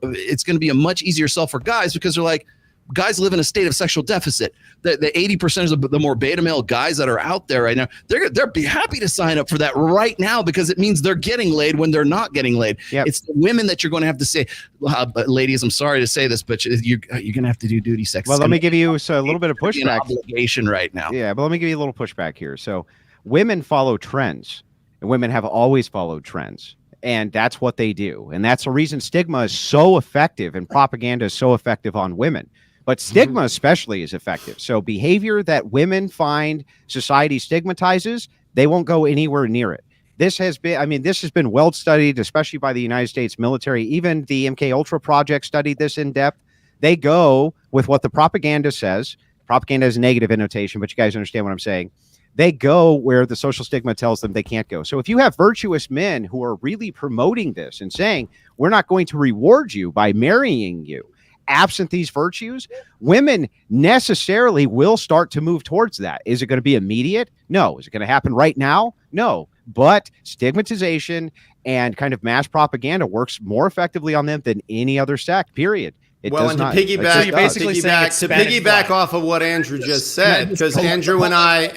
It's going to be a much easier sell for guys, because they're like, guys live in a state of sexual deficit. The 80% of the more beta male guys that are out there right now, they're be happy to sign up for that right now, because it means they're getting laid when they're not getting laid. Yep. It's the women that you're going to have to say, ladies, I'm sorry to say this, but you're going to have to do duty sex. Well, let me give you a little bit of pushback. Obligation right now. Yeah, but let me give you a little pushback here. So women follow trends, and women have always followed trends. And that's what they do. And that's the reason stigma is so effective and propaganda is so effective on women. But stigma especially is effective. So behavior that women find society stigmatizes, they won't go anywhere near it. This has been well studied, especially by the United States military. Even the MK Ultra project studied this in depth. They go with what the propaganda says. Propaganda is negative annotation, but you guys understand what I'm saying. They go where the social stigma tells them they can't go. So if you have virtuous men who are really promoting this and saying, we're not going to reward you by marrying you, absent these virtues, women necessarily will start to move towards that. Is it going to be immediate? No. Is it going to happen right now? No. But stigmatization and kind of mass propaganda works more effectively on them than any other sect, period. It well, does and not. to piggyback, So you're basically saying it's Spanish fly. off of what Andrew just said, because Andrew and I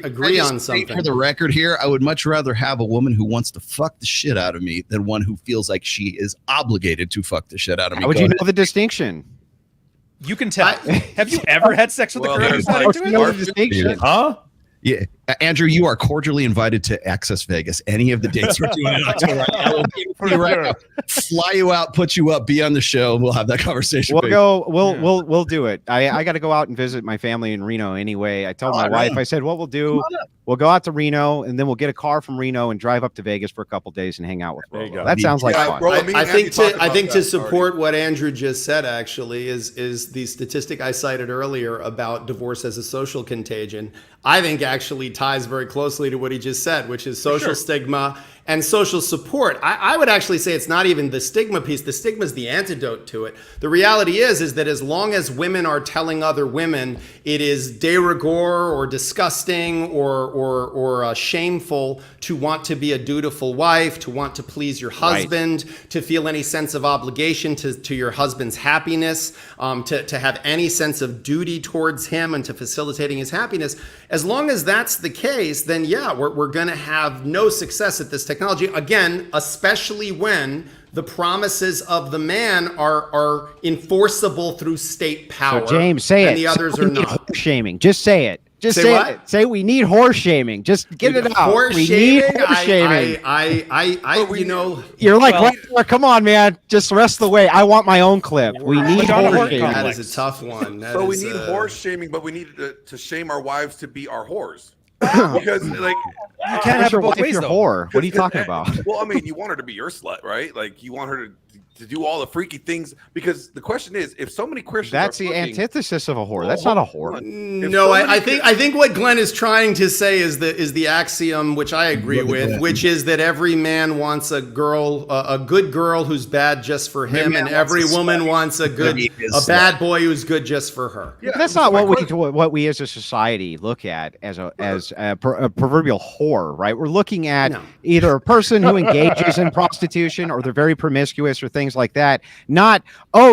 agree on something. For the record here, I would much rather have a woman who wants to fuck the shit out of me than one who feels like she is obligated to fuck the shit out of me. How would you know the distinction? You can tell. Have you ever had sex with a girl who's not into it? No distinction. Huh? Yeah, Andrew, you are cordially invited to Access Vegas. Any of the dates we're doing in October, I will be with you right now. Fly you out, put you up, be on the show, and we'll have that conversation. We'll do it. I got to go out and visit my family in Reno anyway. I told my wife, I said, what we'll do, we'll go out to Reno, and then we'll get a car from Reno and drive up to Vegas for a couple days and hang out with Rolo. That sounds like fun. I think to support what Andrew just said, actually, is the statistic I cited earlier about divorce as a social contagion. I think actually ties very closely to what he just said, which is social stigma and social support. I would actually say it's not even the stigma piece. The stigma is the antidote to it. The reality is that as long as women are telling other women it is de rigueur or disgusting or shameful to want to be a dutiful wife, to want to please your husband, to feel any sense of obligation to your husband's happiness, to have any sense of duty towards him and to facilitating his happiness, as long as that's the case, then yeah, we're going to have no success at this technology. Again, especially when the promises of the man are enforceable through state power. So James, say and it. the others are not. Shaming. Just say it. Just say what? it. Say we need horse shaming. Just get it out. We need horse shaming. You know, you're like, come on, man. Just the rest of the way. I want my own clip. We need horse shaming. That is a tough one. So we need horse shaming, but we need to shame our wives to be our whores. Because like you can't have your wife your whore. What are you talking about? Well, I mean, you want her to be your slut, right? Like you want her to do all the freaky things. Because the question is, if so many Christians, that's the antithesis of a whore. That's not a whore. No, I think what Glenn is trying to say is the axiom, which I agree with, which is that every man wants a good girl who's bad just for him, and every woman wants a bad boy who's good just for her. Yeah, but that's not what we as a society look at as a proverbial whore, right? We're looking at either a person who engages in prostitution or they're very promiscuous or things like that. Not,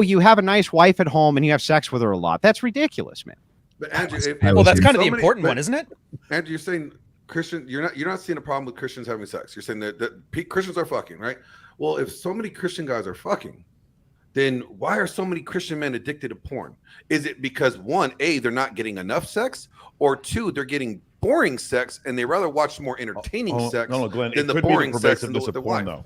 you have a nice wife at home and you have sex with her a lot. That's ridiculous, man. But Andrew, that's kind of the important one, isn't it? Andrew, you're saying Christian, you're not seeing a problem with Christians having sex. You're saying that Christians are fucking, right? Well, if so many Christian guys are fucking, then why are so many Christian men addicted to porn? Is it because one, A, they're not getting enough sex, or two, they're getting boring sex and they rather watch more entertaining sex Glenn, than the boring sex and the porn, though.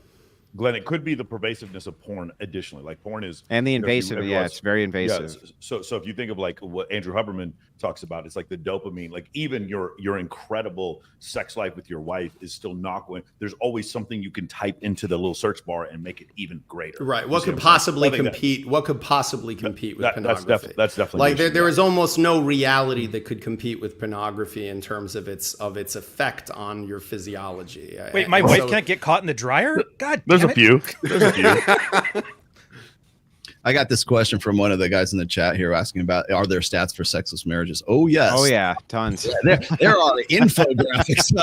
Glenn, it could be the pervasiveness of porn additionally. Like porn is and the invasive, it's very invasive. Yeah, so if you think of like what Andrew Huberman talks about, it's like the dopamine, like even your incredible sex life with your wife is still not going. There's always something you can type into the little search bar and make it even greater. Right. What could possibly compete? What could possibly compete with pornography? That's definitely like there is almost no reality that could compete with pornography in terms of its effect on your physiology. Wait, my wife can't get caught in the dryer? God, there's a few. There's a few. I got this question from one of the guys in the chat here asking about, are there stats for sexless marriages? Oh, yes. Oh, yeah. Tons. There are infographics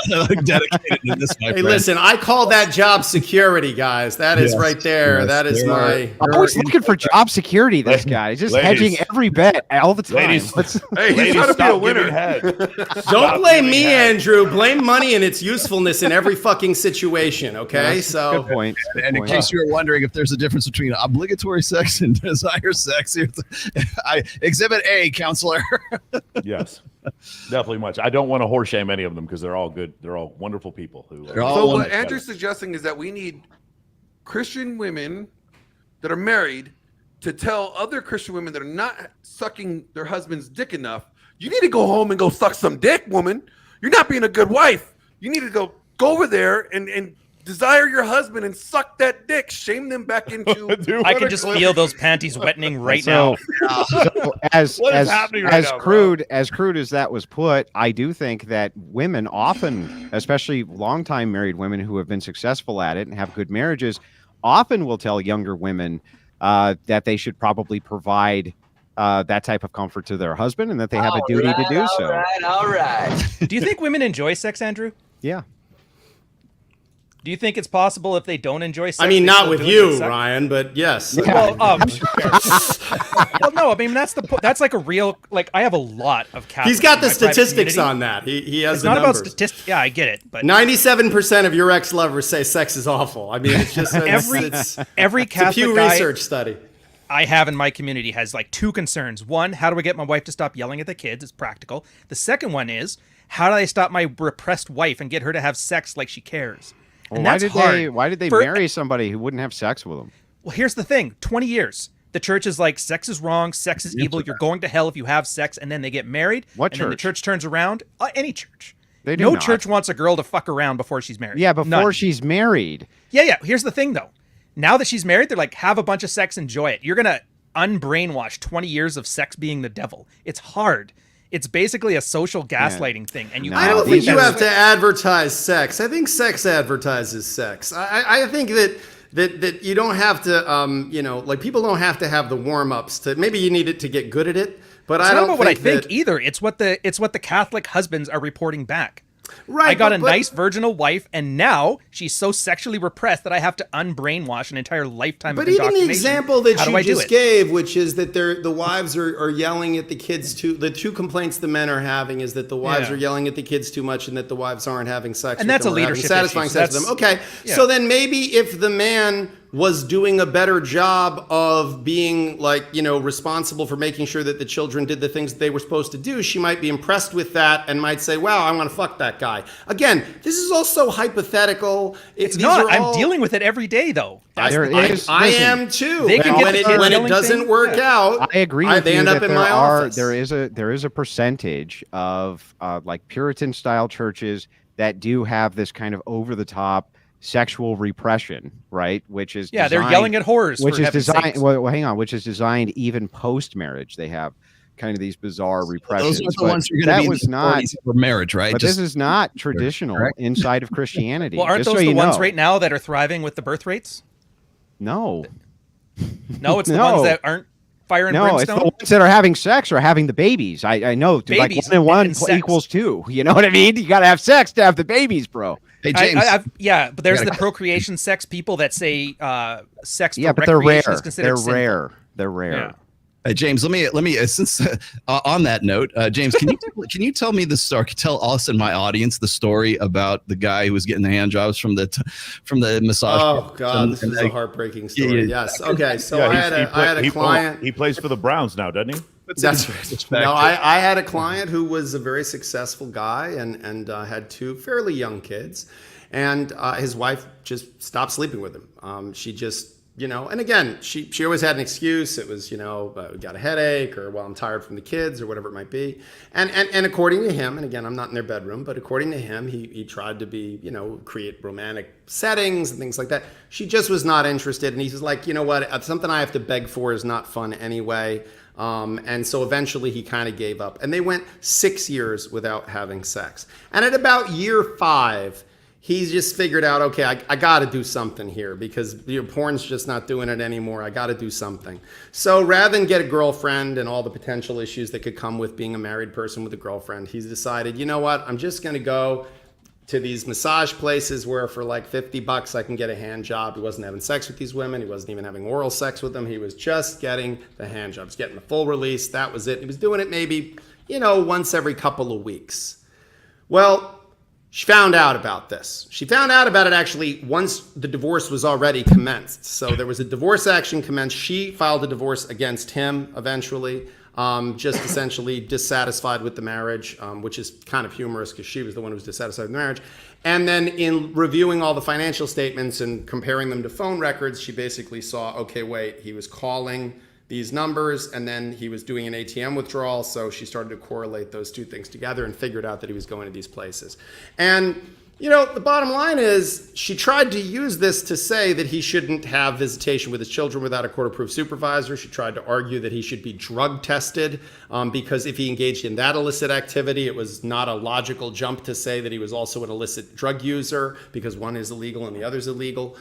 dedicated to this. Hey, listen, I call that job security, guys. That is right there. Yes, that is my... I'm always looking for job security, this guy. He's just hedging every bet all the time. He's trying to be a winner. Don't blame me, Andrew. Blame money and its usefulness in every fucking situation, okay? So good point. And in case you were wondering if there's a difference between obligatory sex and desire sex, exhibit A, counselor. Yes, definitely much. I don't want to horse shame any of them because they're all good. They're all wonderful people. So what Andrew's suggesting is that we need Christian women that are married to tell other Christian women that are not sucking their husband's dick enough, you need to go home and go suck some dick, woman. You're not being a good wife. You need to go over there and desire your husband and suck that dick. Shame them back into. I can just feel those panties wetting right now. So as crude as that was put, I do think that women often, especially longtime married women who have been successful at it and have good marriages, often will tell younger women that they should probably provide that type of comfort to their husband and that they have a duty to do so. All right. Do you think women enjoy sex, Andrew? Yeah. Do you think it's possible if they don't enjoy sex? I mean, they not still with do it you, with sex? Ryan, but yes. Well, well, no. I mean, that's like a real like. I have a lot of Catholics. He's got in the my private statistics community. on that. He has It's the not numbers. about statistics. Yeah, I get it, but 97% of your ex-lovers say sex is awful. I mean, it's just every it's Catholic a Pew guy Research study. I have in my community has like two concerns. One, how do I get my wife to stop yelling at the kids? It's practical. The second one is, how do I stop my repressed wife and get her to have sex like she cares? Well, And why that's did hard. why did they For- marry somebody who wouldn't have sex with them? Well, here's the thing. 20 years. The church is like, sex is wrong, sex is evil, you're going to hell if you have sex, and then they get married. What and then the church? church turns around. Any church. They do No not. church wants a girl to fuck around before she's married. Yeah, before None. she's married. Yeah. Here's the thing, though. Now that she's married, they're like, have a bunch of sex, enjoy it. You're going to unbrainwash 20 years of sex being the devil. It's hard. It's basically a social gaslighting thing. And you No, I don't these think you are- have to advertise sex. I think sex advertises sex. I think that you don't have to, like people don't have to have the warm-ups to, maybe you need it to get good at it, but It's I not don't about what I think think either. It's what the Catholic husbands are reporting back. Right, I got but- a nice virginal wife, and now she's so sexually repressed that I have to unbrainwash an entire lifetime But of even the indoctrination. example that How do you I do just it? gave, which is that the wives are yelling at the kids too. The two complaints the men are having is that the wives Yeah. are yelling at the kids too much, and that the wives aren't having sex. And with that's them a or having leadership satisfying issue, so sex with them. that's- Okay, yeah. so then maybe if the man was doing a better job of being responsible for making sure that the children did the things that they were supposed to do, she might be impressed with that and might say, wow, I'm going to fuck that guy. Again, this is also hypothetical. It's These not. are I'm all- dealing with it every day, though. I, There I- is- I listen, am too. they can And get when the it third when it yelling doesn't thing, work yeah. out, I agree with they you end that up in there my are office. there is a percentage of like Puritan style churches that do have this kind of over the top sexual repression, right? Which is Yeah, they're designed- yelling at whores. which for is heaven's designed. sakes. Well, hang on, which is designed even post marriage. They have kind of these bizarre repressions. Those are the but ones who are going that to be was the not. authorities for marriage, right? But Just- this is not traditional correct? inside of Christianity. Well, aren't just those so the you ones know. right now that are thriving with the birth rates? No, No, it's the No. ones that aren't fire and no, it's the brimstone. ones that are having sex or having the babies. I know, like Babies 1 and 1 and sex. equals 2. You know what I mean? You got to have sex to have the babies, bro. Hey, James. Yeah, but there's You the gotta- procreation sex people that say sex Yeah, for but they're rare. recreation is considered They're sinful. rare. They're rare. Yeah. James, let me since on that note, James, can you tell me the story? Tell us and my audience the story about the guy who was getting the hand jobs from the massage. Oh God, this and is they- a heartbreaking story. Yeah. Yes. Okay. So Yeah, I had a client. He plays for the Browns now, doesn't he? That's right. No, I had a client who was a very successful guy and had two fairly young kids, and his wife just stopped sleeping with him. She just, and again, she always had an excuse. It was, we got a headache, or well, I'm tired from the kids, or whatever it might be. And according to him, and again, I'm not in their bedroom, but according to him, he tried to be, create romantic settings and things like that. She just was not interested, and he's like, you know what? Something I have to beg for is not fun anyway. And so eventually he kind of gave up, and they went 6 years without having sex. And at about year 5, he just figured out, okay, I got to do something here because porn's just not doing it anymore. I got to do something. So rather than get a girlfriend and all the potential issues that could come with being a married person with a girlfriend, he's decided, you know what? I'm just going to go to these massage places where for like $50 I can get a hand job. He wasn't having sex with these women. He wasn't even having oral sex with them. He was just getting the hand jobs, getting the full release. That was it. He was doing it maybe, once every couple of weeks. Well, she found out about this. She found out about it actually once the divorce was already commenced. So there was a divorce action commenced. She filed a divorce against him eventually. Just essentially dissatisfied with the marriage, which is kind of humorous because she was the one who was dissatisfied with the marriage. And then in reviewing all the financial statements and comparing them to phone records, she basically saw, okay, wait, he was calling these numbers and then he was doing an ATM withdrawal. So she started to correlate those two things together and figured out that he was going to these places. And the bottom line is she tried to use this to say that he shouldn't have visitation with his children without a court-approved supervisor. She tried to argue that he should be drug tested because if he engaged in that illicit activity, it was not a logical jump to say that he was also an illicit drug user because one is illegal and the other is illegal.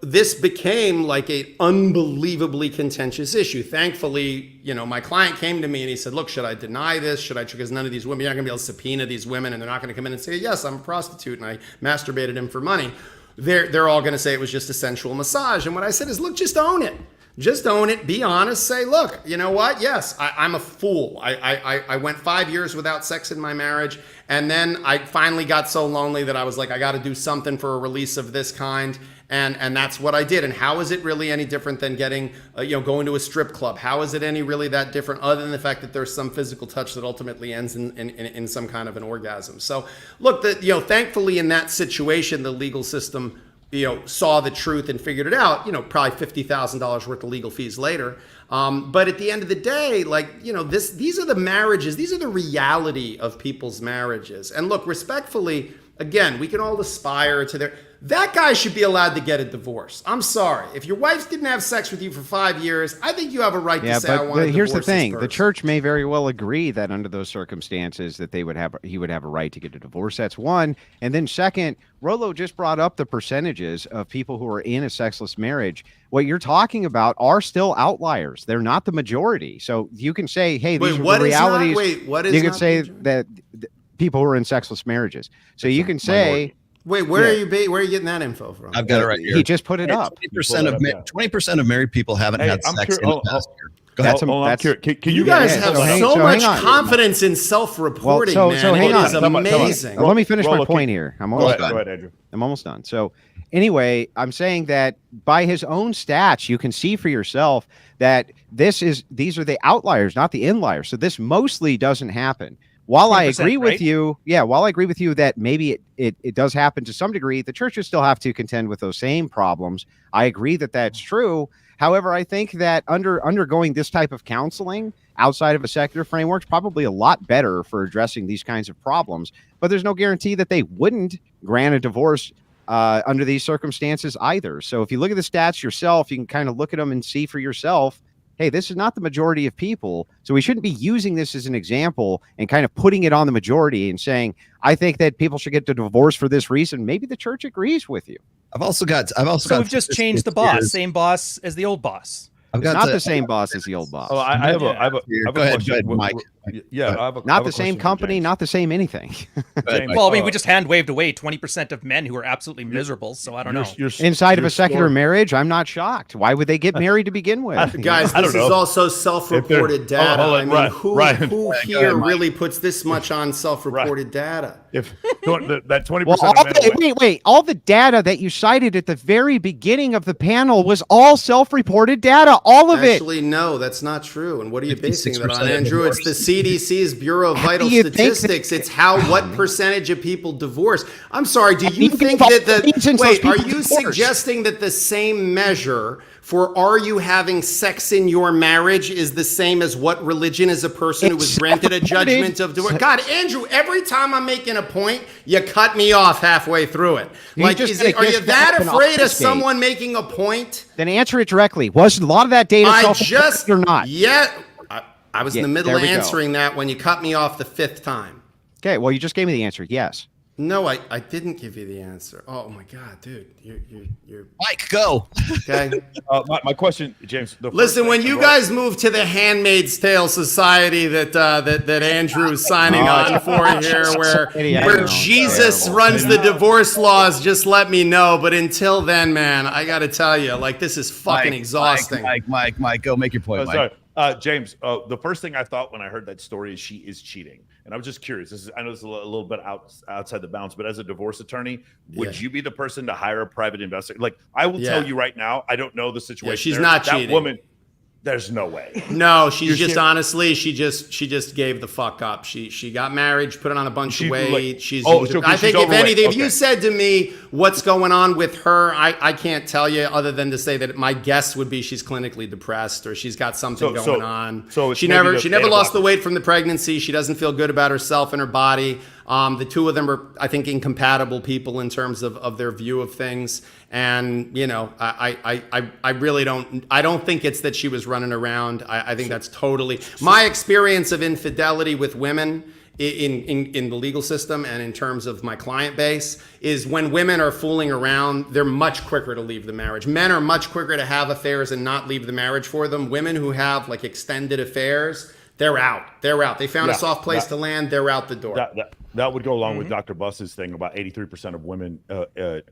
This became like an unbelievably contentious issue. Thankfully, my client came to me and he said, look, should I deny this? Because none of these women, you're not going to be able to subpoena these women and they're not going to to come in and say, yes, I'm a prostitute and I masturbated him for money. They're all going to say it was just a sensual massage. And what I said is, look, just own it. Just own it. Be honest. Say, look, you know what? Yes, I'm a fool. I went 5 years without sex in my marriage. And then I finally got so lonely that I was like, I got to do something for a release of this kind. And that's what I did. And how is it really any different than getting, going to a strip club? How is it any really that different other than the fact that there's some physical touch that ultimately ends in some kind of an orgasm? So look, thankfully in that situation, the legal system, saw the truth and figured it out, probably $50,000 worth of legal fees later. But at the end of the day, these are the marriages. These are the reality of people's marriages. And look, respectfully, again, we can all aspire to that guy should be allowed to get a divorce. I'm sorry. If your wife didn't have sex with you for 5 years, I think you have a right to say, I want to divorce. Here's the thing. The church may very well agree that under those circumstances that he would have a right to get a divorce. That's one. And then second, Rollo just brought up the percentages of people who are in a sexless marriage. What you're talking about are still outliers. They're not the majority. So you can say, hey, these are the realities. You can say that people who are in sexless marriages. So you can say... Wait, where are you getting that info from? I've got it right here. He just put it up. 20% of married people haven't had sex in the past year. Go ahead. Can you guys have so much confidence in self-reporting, man? It is amazing. Let me finish my point here. I'm almost done. Go ahead, Andrew. I'm almost done. So anyway, I'm saying that by his own stats, you can see for yourself that these are the outliers, not the inliers. So this mostly doesn't happen. While I agree with you, that maybe it does happen to some degree, the churches still have to contend with those same problems. I agree that that's true. However, I think that undergoing this type of counseling outside of a secular framework is probably a lot better for addressing these kinds of problems. But there's no guarantee that they wouldn't grant a divorce under these circumstances either. So if you look at the stats yourself, you can kind of look at them and see for yourself, hey, this is not the majority of people, so we shouldn't be using this as an example and kind of putting it on the majority and saying, I think that people should get the divorce for this reason. Maybe the church agrees with you. So we've just changed the boss, same boss as the old boss. It's not the same boss as the old boss. Oh, I have a Go ahead, Mike. Yeah, not the same company, not the same anything. Well, I mean, we just hand waved away 20% of men who are absolutely miserable. So I don't know. Inside of a secular marriage, I'm not shocked. Why would they get married to begin with? Guys, this is also self-reported data. I mean, who here really puts this much on self-reported data? If that 20%. Wait! All the data that you cited at the very beginning of the panel was all self-reported data. All of it. Actually, no, that's not true. And what are you basing that on, Andrew? It's the CDC's Bureau of Vital Statistics. It's what percentage of people divorce. I'm sorry, do you think that are you suggesting that the same measure for are you having sex in your marriage is the same as what religion is a person who was granted a judgment of divorce? God, Andrew, every time I'm making a point, you cut me off halfway through it. Are you that afraid of someone making a point? Then answer it directly. Was a lot of that data or not? Yeah. I was in the middle of answering that when you cut me off the fifth time. Okay, well, you just gave me the answer. Yes. No, I didn't give you the answer. Oh my God, dude, you're Mike, go. Okay. My question, James. Listen, when you guys move to the Handmaid's Tale society that Andrew's signing on for here, where Jesus runs the divorce laws, just let me know. But until then, man, I got to tell you, this is fucking exhausting. Mike, go make your point. Mike. Sorry. James, the first thing I thought when I heard that story is she is cheating. And I was just curious. I know it's a little bit outside the bounds, but as a divorce attorney, would you be the person to hire a private investigator? I will tell you right now, I don't know the situation. Yeah, she's not cheating. That woman, there's no way. No, she's just honestly, she just gave the fuck up. She got married, she put it on a bunch of weight. I think if anything, if you said to me what's going on with her, I can't tell you other than to say that my guess would be she's clinically depressed or she's got something going on. So she never lost the weight from the pregnancy. She doesn't feel good about herself and her body. The two of them are, I think, incompatible people in terms of their view of things. And, I really don't think it's that she was running around. I think that's totally my experience of infidelity with women in the legal system and in terms of my client base is when women are fooling around, they're much quicker to leave the marriage. Men are much quicker to have affairs and not leave the marriage for them. Women who have extended affairs, they're out. They're out. They found a soft place to land. They're out the door. That would go along with Dr. Buss's thing about 83% of women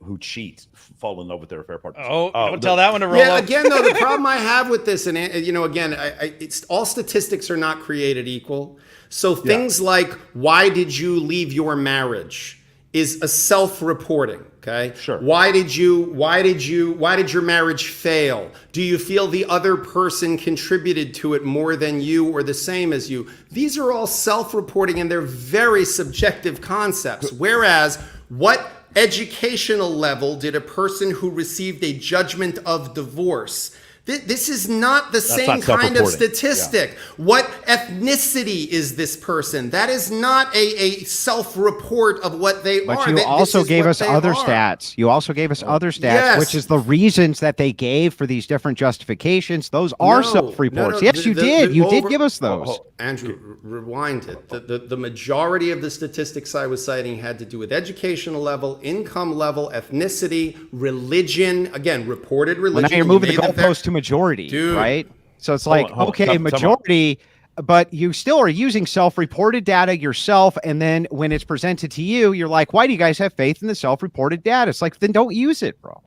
who cheat fall in love with their affair partners. Don't tell that one to roll Yeah, up. again, though, the problem I have with this, and again, it's all statistics are not created equal. So things like, why did you leave your marriage is a self-reporting. Okay. Sure. Why did your marriage fail? Do you feel the other person contributed to it more than you or the same as you? These are all self-reporting and they're very subjective concepts. Whereas, what educational level did a person who received a judgment of divorce? This is not the same kind of statistic. Yeah. What ethnicity is this person? That is not a self-report of what they are. But you also gave us other stats. You also gave us other stats, yes. which is the reasons that they gave for these different justifications. Those are self-reports. Yes, you did. You did give us those. Andrew, rewind it. The majority of the statistics I was citing had to do with educational level, income level, ethnicity, religion. Again, reported religion. Well, now you're moving the goalpost to majority, dude. Right? So it's like, okay, majority, but you still are using self-reported data yourself. And then when it's presented to you, you're like, why do you guys have faith in the self-reported data? It's like, then don't use it, bro.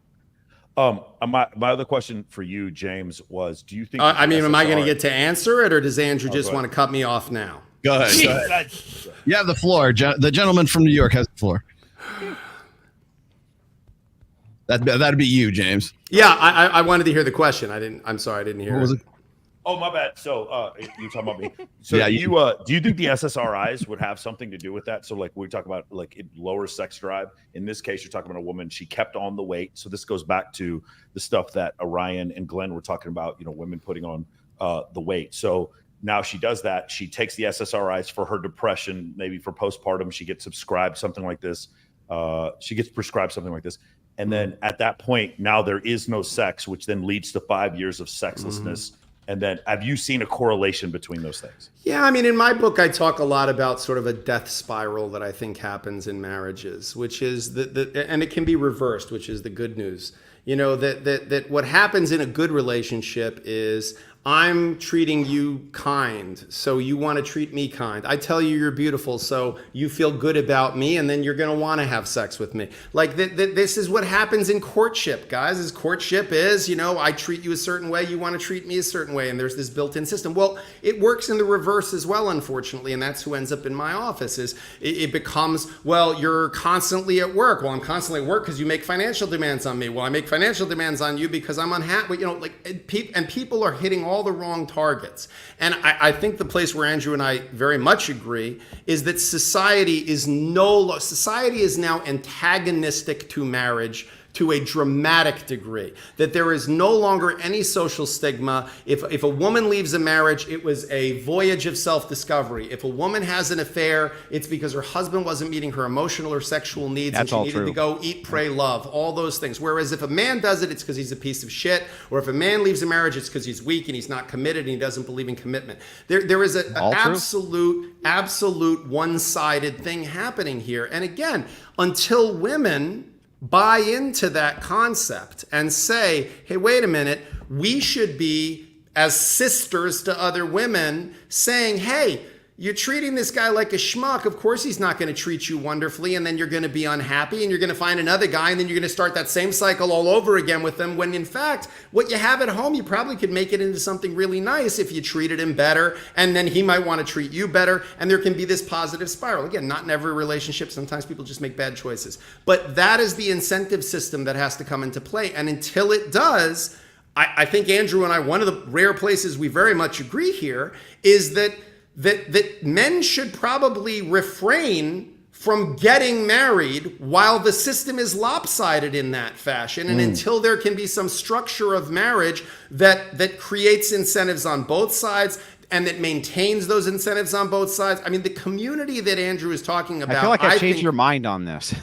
My other question for you, James, was, do you think am I going to get to answer it, or does Andrew just want to cut me off now? Go ahead. You have the floor. The gentleman from New York has the floor. That'd be you, James. Yeah, I wanted to hear the question. I'm sorry, I didn't hear it. Oh, my bad. So you talking about me? So yeah, do you think the SSRIs would have something to do with that? So like we talk about like it lowers sex drive. In this case, you're talking about a woman. She kept on the weight. So this goes back to the stuff that Orion and Glenn were talking about. Women putting on the weight. So now she does that. She takes the SSRIs for her depression, maybe for postpartum. She gets prescribed something like this. And then at that point, now there is no sex, which then leads to 5 years of sexlessness. And then have you seen a correlation between those things? Yeah, I mean, in my book, I talk a lot about sort of a death spiral that I think happens in marriages, which is and it can be reversed, which is the good news. That what happens in a good relationship is I'm treating you kind, so you want to treat me kind. I tell you you're beautiful, so you feel good about me, and then you're going to want to have sex with me. Like this is what happens in courtship, guys. Courtship is, I treat you a certain way, you want to treat me a certain way, and there's this built-in system. Well, it works in the reverse as well, unfortunately, and that's who ends up in my office. It becomes, well, you're constantly at work. Well, I'm constantly at work because you make financial demands on me. Well, I make financial demands on you because I'm unhappy. And people are hitting all the wrong targets. And I think the place where Andrew and I very much agree is that society is now antagonistic to marriage to a dramatic degree, that there is no longer any social stigma. If a woman leaves a marriage, it was a voyage of self-discovery. If a woman has an affair, it's because her husband wasn't meeting her emotional or sexual needs. That's and she needed to go eat, pray, love, all those things. Whereas if a man does it, it's because he's a piece of shit. Or if a man leaves a marriage, it's because he's weak and he's not committed and he doesn't believe in commitment. There is an absolute one-sided thing happening here. And again, until women buy into that concept and say, hey, wait a minute, we should be, as sisters to other women, saying, hey, you're treating this guy like a schmuck. Of course he's not going to treat you wonderfully, and then you're going to be unhappy, and you're going to find another guy, and then you're going to start that same cycle all over again with them, when in fact, what you have at home, you probably could make it into something really nice if you treated him better, and then he might want to treat you better, and there can be this positive spiral. Again, not in every relationship. Sometimes people just make bad choices. But that is the incentive system that has to come into play, and until it does, I think Andrew and I, one of the rare places we very much agree here is that men should probably refrain from getting married while the system is lopsided in that fashion, and until there can be some structure of marriage that creates incentives on both sides and that maintains those incentives on both sides. I mean, the community that Andrew is talking about, I feel like I changed your mind on this.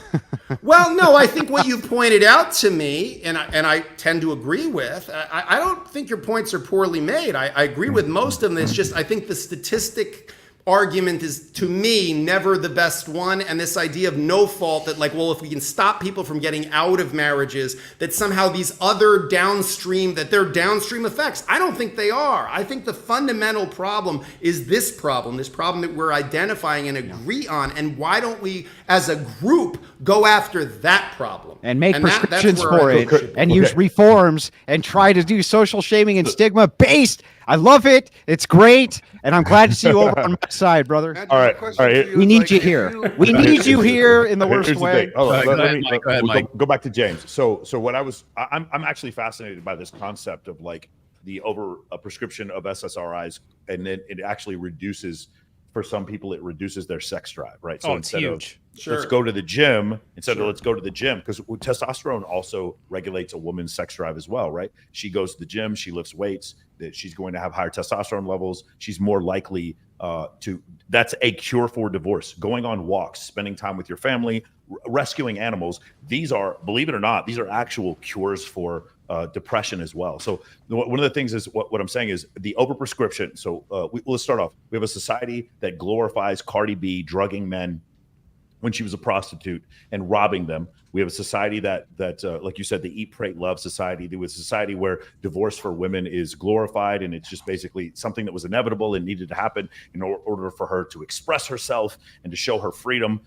Well, no, I think what you pointed out to me, and I tend to agree with, I don't think your points are poorly made. I agree with most of them. It's just, I think the statistic argument is, to me, never the best one. And this idea of no fault, that like, well, if we can stop people from getting out of marriages, that somehow these other downstream, that they're downstream effects. I don't think they are. I think the fundamental problem is this problem that we're identifying and agree on. And why don't we, as a group, go after that problem? And make prescriptions that's for it, and use reforms, and try to do social shaming and stigma based. I love it. It's great. And I'm glad to see you over on my side, brother. Andrew, All my right, question all right. to you We is, need like, you if here. We need you here in the worst Here's the way. thing. Hold on, Go let ahead, me Mike. Go ahead, Mike. go back to James. So what I'm actually fascinated by this concept of like the prescription of SSRIs, and then it actually reduces, for some people, it reduces their sex drive, right? So it's huge. Let's go to the gym, instead of let's go to the gym, because testosterone also regulates a woman's sex drive as well, right? She goes to the gym, she lifts weights, that she's going to have higher testosterone levels. She's more likely that's a cure for divorce. Going on walks, spending time with your family, rescuing animals. These are, believe it or not, these are actual cures for depression as well. So one of the things is what I'm saying is the overprescription. So let's start off. We have a society that glorifies Cardi B drugging men when she was a prostitute and robbing them. We have a society that like you said, the eat, pray, love society. There was a society where divorce for women is glorified, and it's just basically something that was inevitable and needed to happen in order for her to express herself and to show her freedom.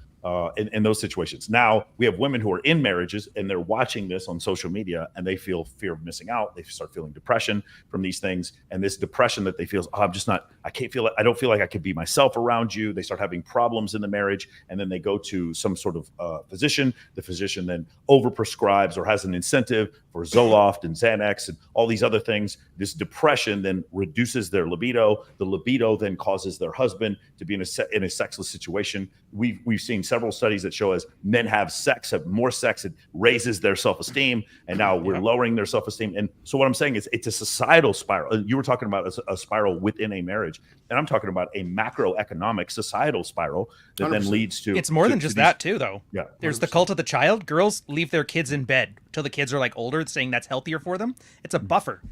In those situations. Now we have women who are in marriages and they're watching this on social media, and they feel fear of missing out. They start feeling depression from these things, and this depression that they feel, I don't feel like I can be myself around you. They start having problems in the marriage, and then they go to some sort of physician. The physician then overprescribes or has an incentive for Zoloft and Xanax and all these other things. This depression then reduces their libido. The libido then causes their husband to be in a sexless situation. We've seen several studies that show as men have more sex, it raises their self-esteem, and now we're lowering their self-esteem. And so what I'm saying is it's a societal spiral. You were talking about a spiral within a marriage, and I'm talking about a macroeconomic societal spiral that 100%. Then leads to— It's more than just that too, though. Yeah, there's the cult of the child. Girls leave their kids in bed till the kids are like older, saying that's healthier for them. It's a buffer.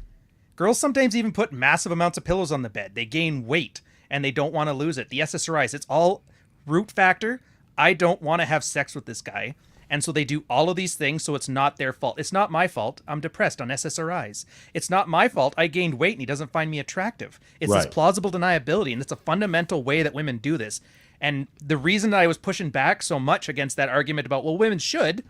Girls sometimes even put massive amounts of pillows on the bed. They gain weight and they don't want to lose it. The SSRIs, it's all root factor. I don't want to have sex with this guy. And so they do all of these things, so it's not their fault. It's not my fault. I'm depressed on SSRIs. It's not my fault. I gained weight and he doesn't find me attractive. It's this plausible deniability, and it's a fundamental way that women do this. And the reason that I was pushing back so much against that argument about, well, women should,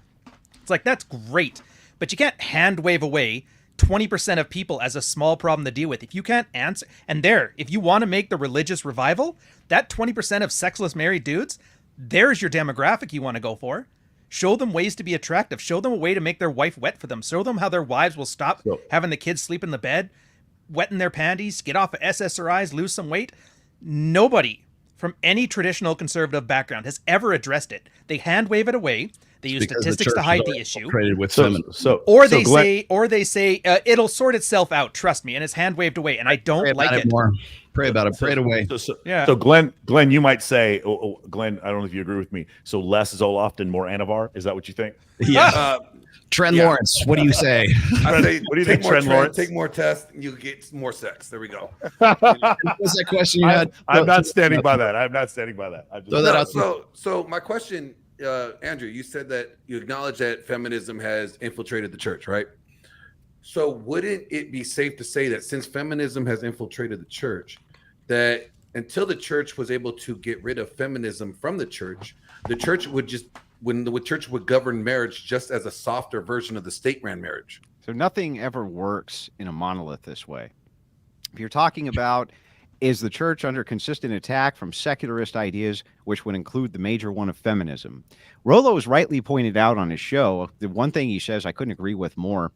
it's like, that's great. But you can't hand wave away 20% of people as a small problem to deal with. If you can't answer, and if you want to make the religious revival, that 20% of sexless married dudes, there's your demographic you want to go for. Show them ways to be attractive. Show them a way to make their wife wet for them. Show them how their wives will stop having the kids sleep in the bed, wetting their panties, get off of SSRIs, lose some weight. Nobody from any traditional conservative background has ever addressed it. They hand wave it away. They use statistics to hide the issue. Or they say it'll sort itself out. Trust me, and it's hand waved away, and I don't like it. More. Pray about it. Pray it away. So Glenn, you might say, Glenn, I don't know if you agree with me. So less Zoloft and more Anavar. Is that what you think? Yeah. Trent Lawrence, what do you say? I say, what do you think, Trent Lawrence? Take more tests, and you get more sex. There we go. What's that question you had? I'm not standing by that. I'm not standing by that. So my question, Andrew, you said that you acknowledge that feminism has infiltrated the church, right? So wouldn't it be safe to say that since feminism has infiltrated the church, that until the church was able to get rid of feminism from the church would just, when the church would govern marriage just as a softer version of the state-ran marriage? So nothing ever works in a monolith this way. If you're talking about, is the church under consistent attack from secularist ideas, which would include the major one of feminism? Rollo has rightly pointed out on his show, the one thing he says I couldn't agree with more,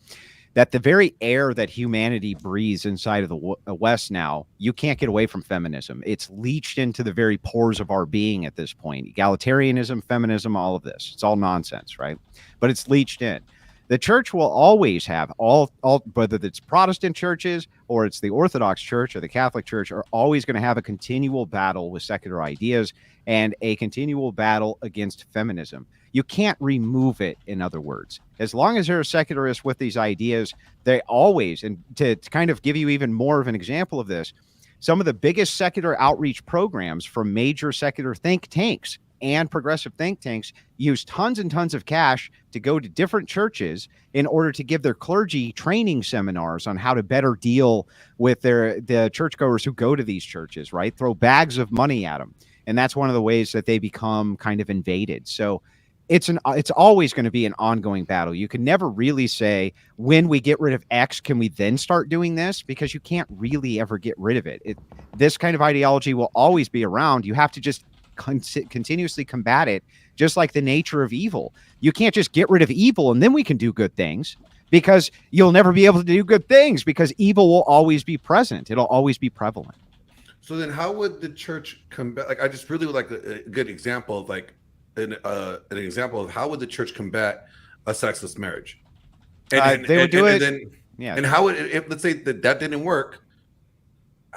that the very air that humanity breathes inside of the West now, you can't get away from feminism. It's leached into the very pores of our being at this point. Egalitarianism, feminism, all of this. It's all nonsense, right? But it's leached in. The church will always have all whether it's Protestant churches or it's the Orthodox Church or the Catholic Church, are always going to have a continual battle with secular ideas and a continual battle against feminism. You can't remove it, in other words. As long as there are secularists with these ideas, they always, and to kind of give you even more of an example of this, Some of the biggest secular outreach programs from major secular think tanks and progressive think tanks use tons and tons of cash to go to different churches in order to give their clergy training seminars on how to better deal with the churchgoers who go to these churches, right? Throw bags of money at them. And that's one of the ways that they become kind of invaded. So it's always going to be an ongoing battle. You can never really say, when we get rid of X, can we then start doing this? Because you can't really ever get rid of it. This kind of ideology will always be around. You have to just continuously combat it, just like the nature of evil. You can't just get rid of evil and then we can do good things, because you'll never be able to do good things, because evil will always be present. It'll always be prevalent. So then how would the church combat? Like, I just really would like a good example of like an example of how would the church combat a sexless marriage? And they would do it. And how would, if let's say that didn't work,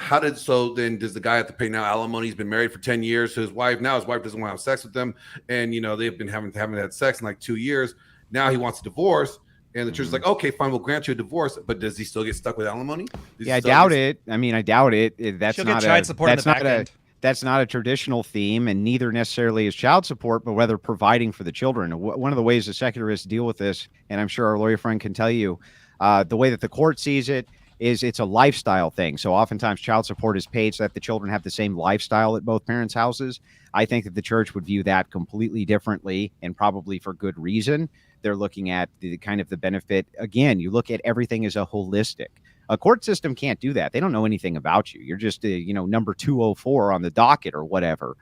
then does the guy have to pay now alimony? He's been married for 10 years to his wife. Now his wife doesn't want to have sex with him. And, they've been having had sex in like 2 years. Now he wants a divorce. And the church is like, okay, fine, we'll grant you a divorce. But does he still get stuck with alimony? I doubt it. I mean, I doubt it. That's She'll not get child support in the back end. That's not a traditional theme, and neither necessarily is child support, but whether providing for the children. One of the ways the secularists deal with this, and I'm sure our lawyer friend can tell you, the way that the court sees it is it's a lifestyle thing. So oftentimes child support is paid so that the children have the same lifestyle at both parents' houses. I think that the church would view that completely differently, and probably for good reason. They're looking at the kind of the benefit. Again, you look at everything as a holistic. A court system can't do that. They don't know anything about you. You're just, number 204 on the docket or whatever.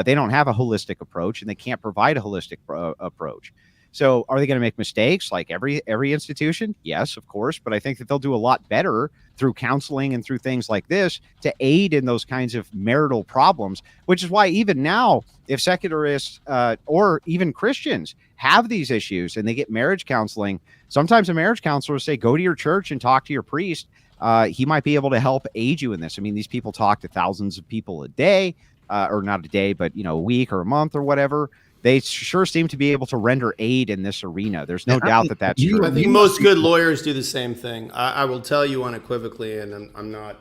They don't have a holistic approach, and they can't provide a holistic approach. So are they going to make mistakes like every institution? Yes, of course. But I think that they'll do a lot better through counseling and through things like this to aid in those kinds of marital problems, which is why even now, if secularists or even Christians have these issues and they get marriage counseling, sometimes a marriage counselor will say, go to your church and talk to your priest. He might be able to help aid you in this. I mean, these people talk to thousands of people a day, or not a day, but, a week or a month or whatever. They sure seem to be able to render aid in this arena. There's no doubt that that's true. I think most good lawyers do the same thing. I will tell you unequivocally, and I'm not,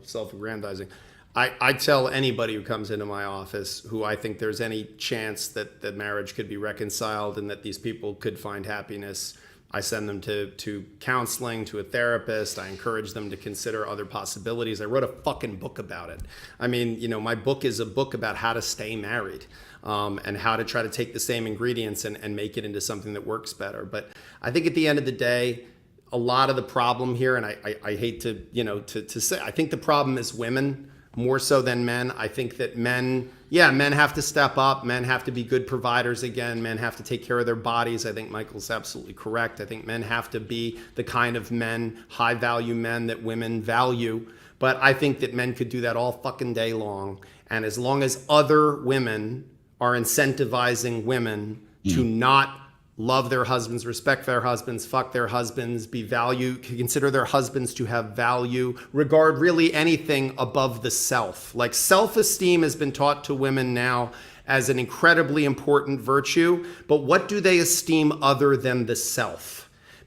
self-aggrandizing. I tell anybody who comes into my office who I think there's any chance that the marriage could be reconciled and that these people could find happiness, I send them to counseling, to a therapist. I encourage them to consider other possibilities. I wrote a fucking book about it. I mean, my book is a book about how to stay married. And how to try to take the same ingredients and make it into something that works better. But I think at the end of the day, a lot of the problem here, and I hate to, to say, I think the problem is women more so than men. I think that men have to step up. Men have to be good providers again. Men have to take care of their bodies. I think Michael's absolutely correct. I think men have to be the kind of men, high value men that women value. But I think that men could do that all fucking day long. And as long as other women are incentivizing women to not love their husbands, respect their husbands, fuck their husbands, consider their husbands to have value, regard really anything above the self. Like self-esteem has been taught to women now as an incredibly important virtue, but what do they esteem other than the self?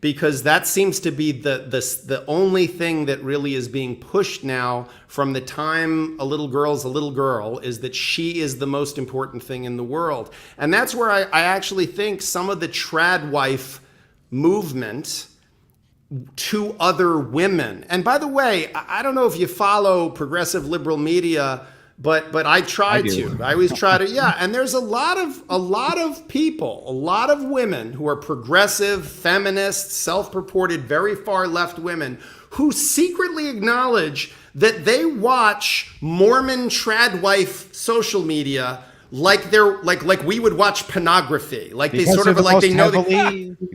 Because that seems to be the only thing that really is being pushed now from the time a little girl's a little girl, is that she is the most important thing in the world. And that's where I actually think some of the trad wife movement to other women. And by the way, I don't know if you follow progressive liberal media, but I try to. I always try to, yeah. And there's a lot of people, a lot of women who are progressive, feminists, self-purported, very far left women who secretly acknowledge that they watch Mormon trad wife social media like they're like we would watch pornography. Like they sort of like they know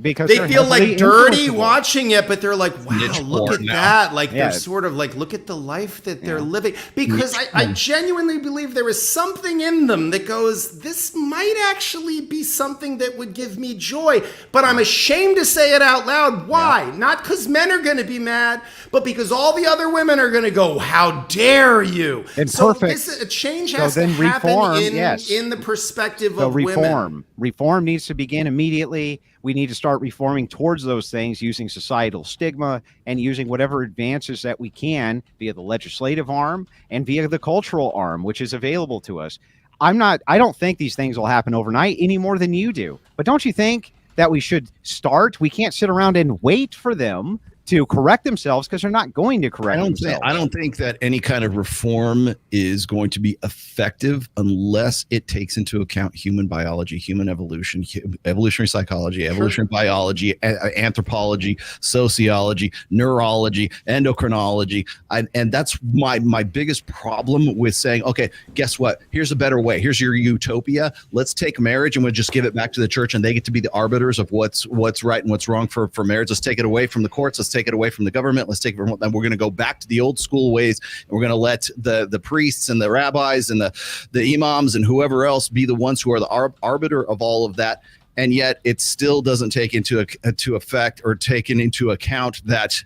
because they feel like dirty watching it, but they're like, wow, look at that. Like they're sort of like, look at the life that they're living. Because I genuinely believe there is something in them that goes, this might actually be something that would give me joy, but I'm ashamed to say it out loud. Why? Not because men are going to be mad, but because all the other women are going to go, how dare you? And so perfect. A change has to happen in in the perspective So of women. Reform needs to begin immediately. We need to start reforming towards those things using societal stigma and using whatever advances that we can via the legislative arm and via the cultural arm, which is available to us. I don't think these things will happen overnight any more than you do. But don't you think that we should start? We can't sit around and wait for them to correct themselves, because they're not going to correct themselves. I don't think that any kind of reform is going to be effective unless it takes into account human biology, human evolution, evolutionary psychology, evolutionary biology, anthropology, sociology, neurology, endocrinology. And that's my biggest problem with saying, okay, guess what? Here's a better way. Here's your utopia. Let's take marriage and we'll just give it back to the church, and they get to be the arbiters of what's right and what's wrong for marriage. Let's take it away from the courts. Let's take it away from the government. Let's take it from them. We're going to go back to the old school ways, and we're going to let the priests and the rabbis and the imams and whoever else be the ones who are the arbiter of all of that. And yet it still doesn't take into effect or taken into account that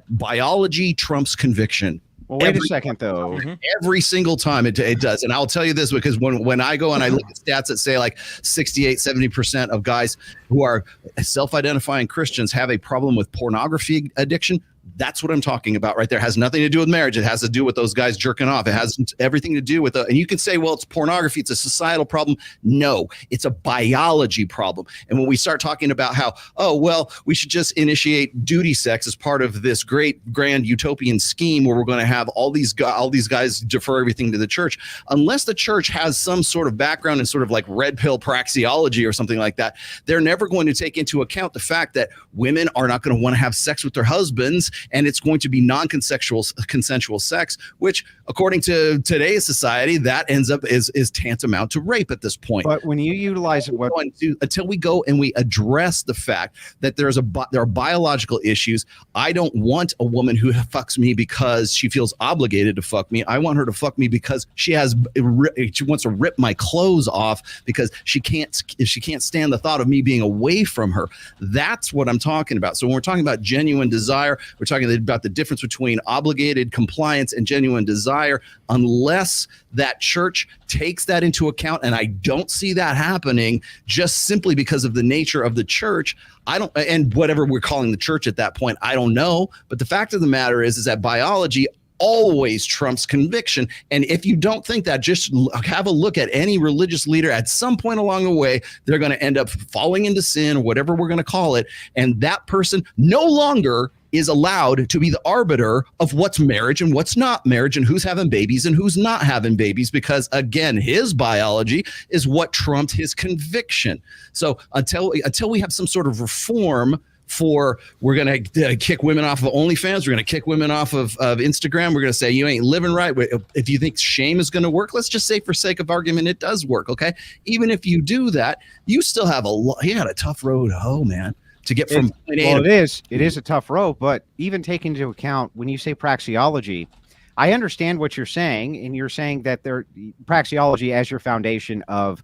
biology trumps conviction. Well, wait a second, though. Every single time it does. And I'll tell you this, because when I go and I look at stats that say like 68, 70% of guys who are self-identifying Christians have a problem with pornography addiction, that's what I'm talking about right there. It has nothing to do with marriage. It has to do with those guys jerking off. It has everything to do with and you can say, well, it's pornography. It's a societal problem. No, it's a biology problem. And when we start talking about how, oh, well, we should just initiate duty sex as part of this great grand utopian scheme where we're going to have all these guys defer everything to the church, unless the church has some sort of background in sort of like red pill praxeology or something like that, they're never going to take into account the fact that women are not going to want to have sex with their husbands, and it's going to be consensual sex, which according to today's society, that ends up is tantamount to rape at this point. But when you utilize until we go and we address the fact that there are biological issues, I don't want a woman who fucks me because she feels obligated to fuck me. I want her to fuck me because she wants to rip my clothes off because she can't stand the thought of me being away from her. That's what I'm talking about. So when we're talking about genuine desire, we're talking about the difference between obligated compliance and genuine desire. Unless that church takes that into account, and I don't see that happening just simply because of the nature of the church, and whatever we're calling the church at that point, I don't know. But the fact of the matter is that biology always trumps conviction. And if you don't think that, just have a look at any religious leader. At some point along the way, they're going to end up falling into sin, or whatever we're going to call it. And that person no longer is allowed to be the arbiter of what's marriage and what's not marriage, and who's having babies and who's not having babies, because again, his biology is what trumped his conviction. So until we have some sort of reform we're going to kick women off of OnlyFans, we're going to kick women off of Instagram, we're going to say you ain't living right. If you think shame is going to work, let's just say for sake of argument it does work, okay? Even if you do that, you still have a tough road to hoe, man, to get from point A. Well, it is a tough road, but even taking into account when you say praxeology, I understand what you're saying, and you're saying that praxeology as your foundation of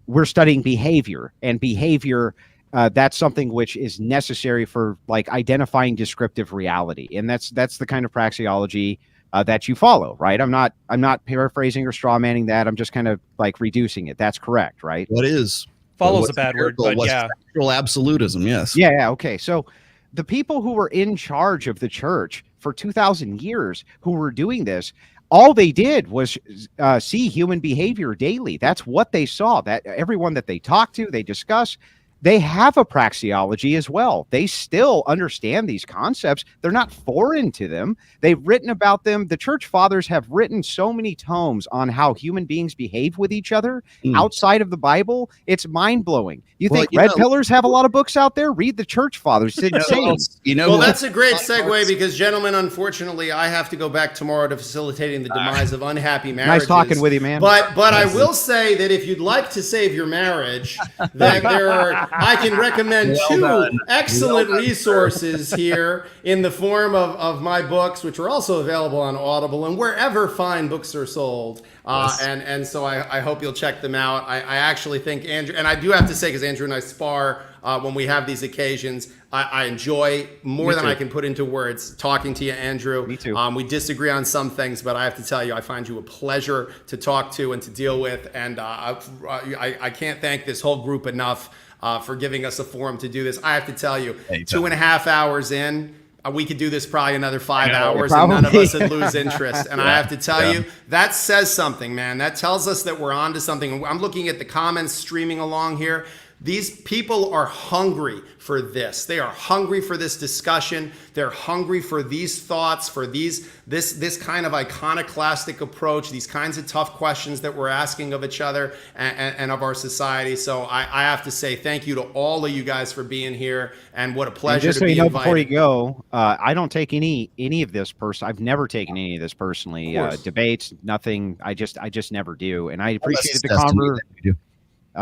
we're studying behavior, and behavior that's something which is necessary for like identifying descriptive reality, and that's the kind of praxeology that you follow, right? I'm not paraphrasing or straw manning that. I'm just kind of like reducing it. That's correct, right? What is follows a bad word, but yeah, factual absolutism. Yes. Yeah. Okay. So the people who were in charge of the church for 2,000 years who were doing this, all they did was see human behavior daily. That's what they saw. That everyone that they talked to, they discuss. They have a praxeology as well. They still understand these concepts. They're not foreign to them. They've written about them. The church fathers have written so many tomes on how human beings behave with each other outside of the Bible. It's mind-blowing. You think red pillars have a lot of books out there? Read the church fathers. It's insane. Well, that's a great segue because, gentlemen, unfortunately, I have to go back tomorrow to facilitating the demise of unhappy marriages. Nice talking with you, man. But I will say that if you'd like to save your marriage, that I can recommend two excellent resources here in the form of my books, which are also available on Audible and wherever fine books are sold. And so I hope you'll check them out. I actually think Andrew, and I do have to say, because Andrew and I spar when we have these occasions, I enjoy more than I can put into words talking to you, Andrew. Me too. We disagree on some things, but I have to tell you, I find you a pleasure to talk to and to deal with. And I can't thank this whole group enough for giving us a forum to do this. I have to tell you, Anytime. 2.5 hours in, we could do this probably another 5 hours and none of us would lose interest. And I have to tell you, that says something, man. That tells us that we're on to something. I'm looking at the comments streaming along here. These people are hungry for this. They are hungry for this discussion. They're hungry for these thoughts, for this kind of iconoclastic approach, these kinds of tough questions that we're asking of each other and of our society. So I have to say thank you to all of you guys for being here, and what a pleasure just to so be you know, invited. before you go, I don't take any of this I've never taken any of this personally. Debates, nothing. I just never do, and I appreciated the conversation.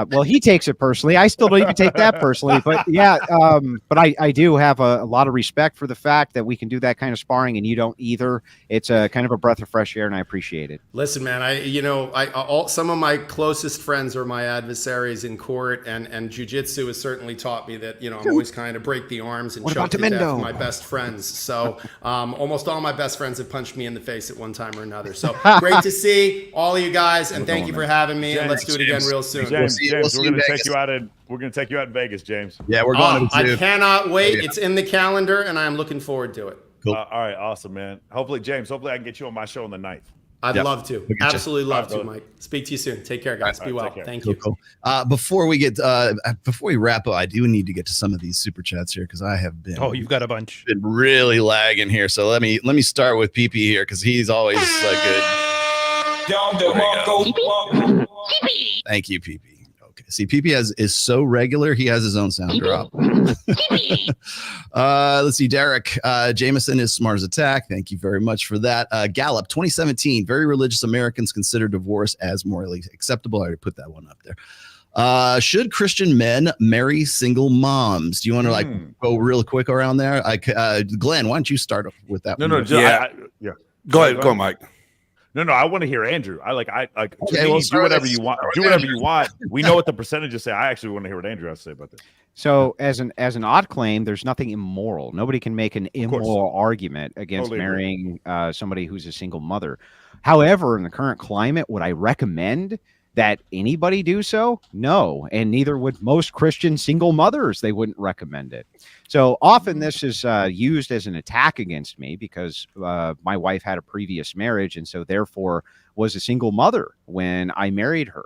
Well, he takes it personally. I still don't even take that personally, but yeah. But I do have a lot of respect for the fact that we can do that kind of sparring, and you don't either. It's a kind of a breath of fresh air, and I appreciate it. Listen, man, some of my closest friends are my adversaries in court, and jujitsu has certainly taught me that, I'm always kind of break the arms and choke to death my best friends. So almost all my best friends have punched me in the face at one time or another. So great to see all of you guys, and thank you for having me. And let's do it again real soon. James, we're gonna take you out in Vegas, James. Yeah, we're going to. I cannot wait. It's in the calendar, and I'm looking forward to it. Cool. All right, awesome, man. Hopefully, James, I can get you on my show on the 9th. I'd love to. Absolutely love to, Mike. Speak to you soon. Take care, guys. Be well. Thank you. Cool. Before we wrap up, I do need to get to some of these super chats here because I have been. Oh, you've got a bunch. Been really lagging here. So let me start with PP here because he's always good. Thank you, PP. Okay. See, PP is so regular. He has his own sound drop. Let's see. Derek Jameson is smart as attack. Thank you very much for that. Gallup 2017. Very religious Americans consider divorce as morally acceptable. I already put that one up there. Should Christian men marry single moms? Do you want to go real quick around there? Glenn, why don't you start with that? No, Go ahead, Mike. No, I want to hear Andrew. Do whatever you want. Start Do whatever you want. We know what the percentages say. I actually want to hear what Andrew has to say about this. So as an odd claim, there's nothing immoral. Nobody can make an immoral argument against marrying somebody who's a single mother. However, in the current climate, would I recommend that anybody do so? No, and neither would most Christian single mothers. They wouldn't recommend it. So often this is used as an attack against me because my wife had a previous marriage and so therefore was a single mother when I married her.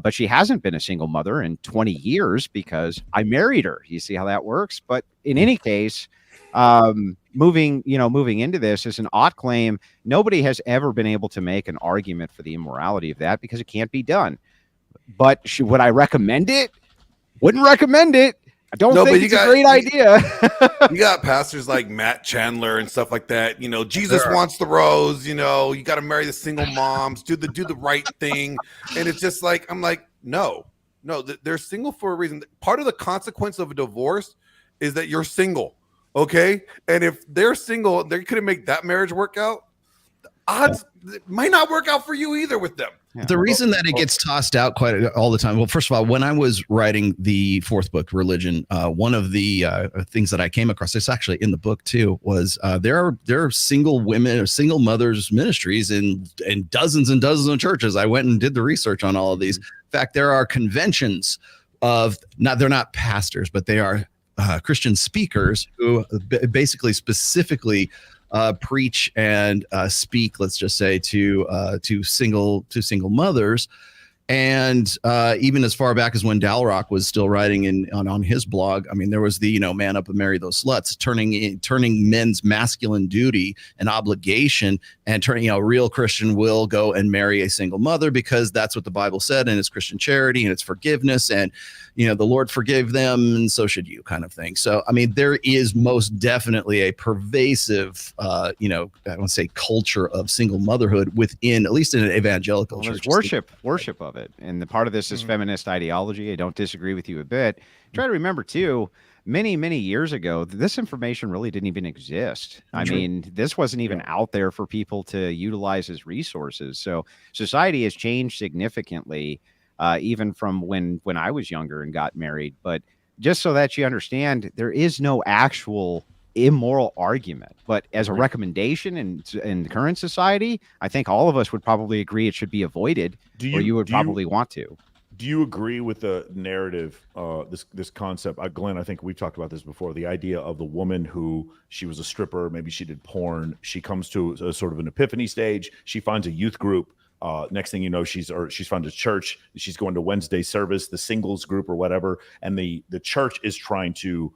But she hasn't been a single mother in 20 years because I married her. You see how that works? But in any case, moving into this is an odd claim. Nobody has ever been able to make an argument for the immorality of that because it can't be done. But would I recommend it? Wouldn't recommend it. I don't think it's a great idea. You got pastors like Matt Chandler and stuff like that. Jesus wants the rose. You got to marry the single moms. Do the right thing. And it's just like I'm like, no, they're single for a reason. Part of the consequence of a divorce is that you're single. Okay, and if they're single, they couldn't make that marriage work out. The odds might not work out for you either with them. Yeah. The reason that it gets tossed out quite all the time. Well, first of all, when I was writing the fourth book, Religion, one of the things that I came across, it's actually in the book too, was there are single women or single mothers ministries in dozens and dozens of churches. I went and did the research on all of these. In fact, there are conventions they're not pastors, but they are Christian speakers who basically specifically preach and speak, let's just say, to single mothers. And even as far back as when Dalrock was still writing on his blog, I mean, there was the man up and marry those sluts, turning men's masculine duty and obligation, and turning real Christian will go and marry a single mother because that's what the Bible said, and it's Christian charity and it's forgiveness, and the Lord forgave them, and so should you, kind of thing. So I mean, there is most definitely a pervasive I want to say culture of single motherhood within, at least in an evangelical church. Worship of it. And the part of this is feminist ideology. I don't disagree with you a bit. Try to remember too, many years ago, this information really didn't even exist. I mean, this wasn't even out there for people to utilize as resources. So society has changed significantly, even from when I was younger and got married. But just so that you understand, there is no actual immoral argument, but as a recommendation in the current society, I think all of us would probably agree it should be avoided, or you would probably want to. Do you agree with the narrative, this concept? Glenn, I think we've talked about this before, the idea of the woman who, she was a stripper, maybe she did porn, she comes to a sort of an epiphany stage, she finds a youth group, next thing you know, she's found a church, she's going to Wednesday service, the singles group or whatever, and the church is trying to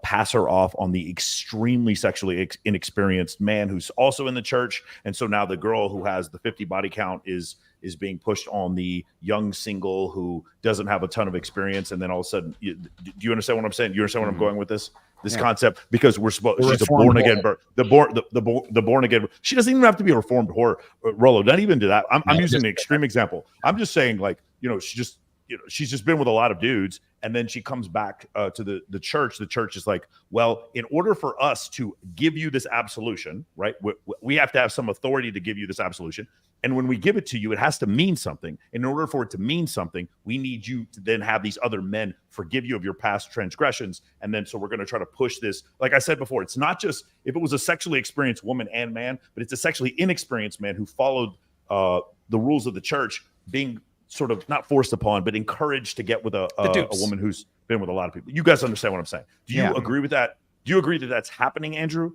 pass her off on the extremely sexually inexperienced man who's also in the church. And so now the girl who has the 50 body count is being pushed on the young single who doesn't have a ton of experience. And then all of a sudden, do you understand what I'm saying? Do you understand where I'm going with this concept? Because she's a born again, the born again. She doesn't even have to be a reformed whore, Rollo. Not even to that. I'm using an extreme example. I'm just saying, like, she's just been with a lot of dudes, and then she comes back to the church. The church is like, well, in order for us to give you this absolution, right, we have to have some authority to give you this absolution. And when we give it to you, it has to mean something. In order for it to mean something, we need you to then have these other men forgive you of your past transgressions. And then so we're going to try to push this. Like I said before, it's not just if it was a sexually experienced woman and man, but it's a sexually inexperienced man who followed the rules of the church, being sort of not forced upon, but encouraged to get with a woman who's been with a lot of people. You guys understand what I'm saying? Do you agree with that? Do you agree that that's happening, Andrew?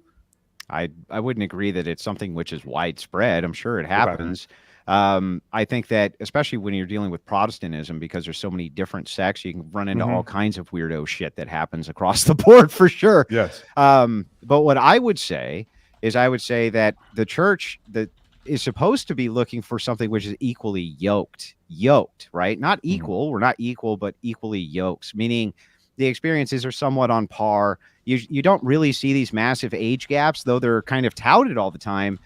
I wouldn't agree that it's something which is widespread. I'm sure it happens. I think that especially when you're dealing with Protestantism, because there's so many different sects, you can run into all kinds of weirdo shit that happens across the board for sure. Yes. But what I would say is that the church that is supposed to be looking for something which is equally yoked, right? Not equal. We're not equal, but equally yoked, meaning the experiences are somewhat on par. You don't really see these massive age gaps, though they're kind of touted all the time.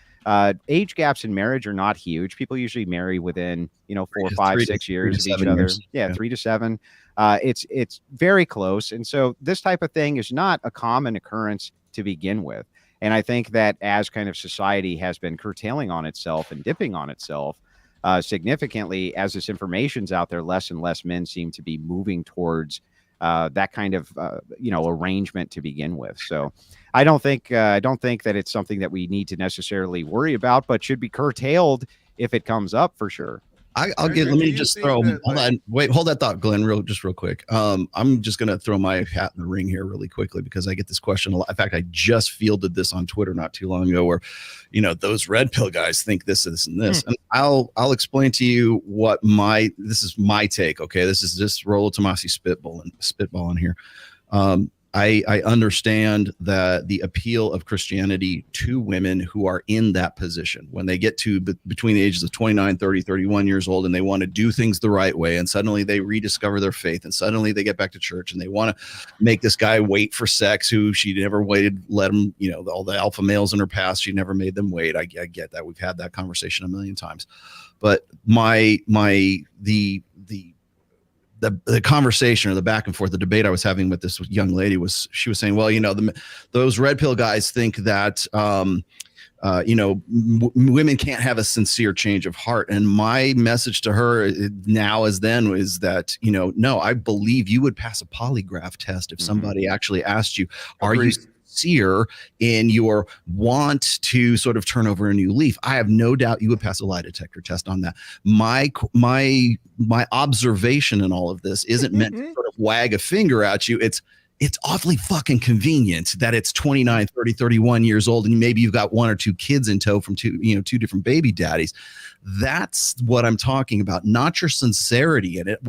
Age gaps in marriage are not huge. People usually marry within, 4, 5, 6 years of each other. Yeah, 3 to 7. It's very close. And so this type of thing is not a common occurrence to begin with. And I think that as kind of society has been curtailing on itself and dipping on itself significantly, as this information's out there, less and less men seem to be moving towards that kind of arrangement to begin with. So I don't think that it's something that we need to necessarily worry about, but should be curtailed if it comes up for sure. Let me just throw, hold that thought, Glenn, real quick. I'm just going to throw my hat in the ring here really quickly because I get this question a lot. In fact, I just fielded this on Twitter not too long ago where, those red pill guys think this, and this. And I'll explain to you what this is my take. Okay. This is just Rollo Tomasi spitballing here. I understand that the appeal of Christianity to women who are in that position when they get to between the ages of 29, 30, 31 years old, and they want to do things the right way. And suddenly they rediscover their faith, and suddenly they get back to church and they want to make this guy wait for sex who she never waited, let him, all the alpha males in her past, she never made them wait. I get that. We've had that conversation a million times, but the conversation or the back and forth, the debate I was having with this young lady she was saying, well, those red pill guys think that, women can't have a sincere change of heart. And my message to her now as then is that, no, I believe you would pass a polygraph test if somebody actually asked you, are you sincere in your want to sort of turn over a new leaf? I have no doubt you would pass a lie detector test on that. My observation in all of this isn't meant to sort of wag a finger at you. It's awfully fucking convenient that it's 29, 30, 31 years old and maybe you've got 1 or 2 kids in tow from two different baby daddies. That's what I'm talking about, not your sincerity in it.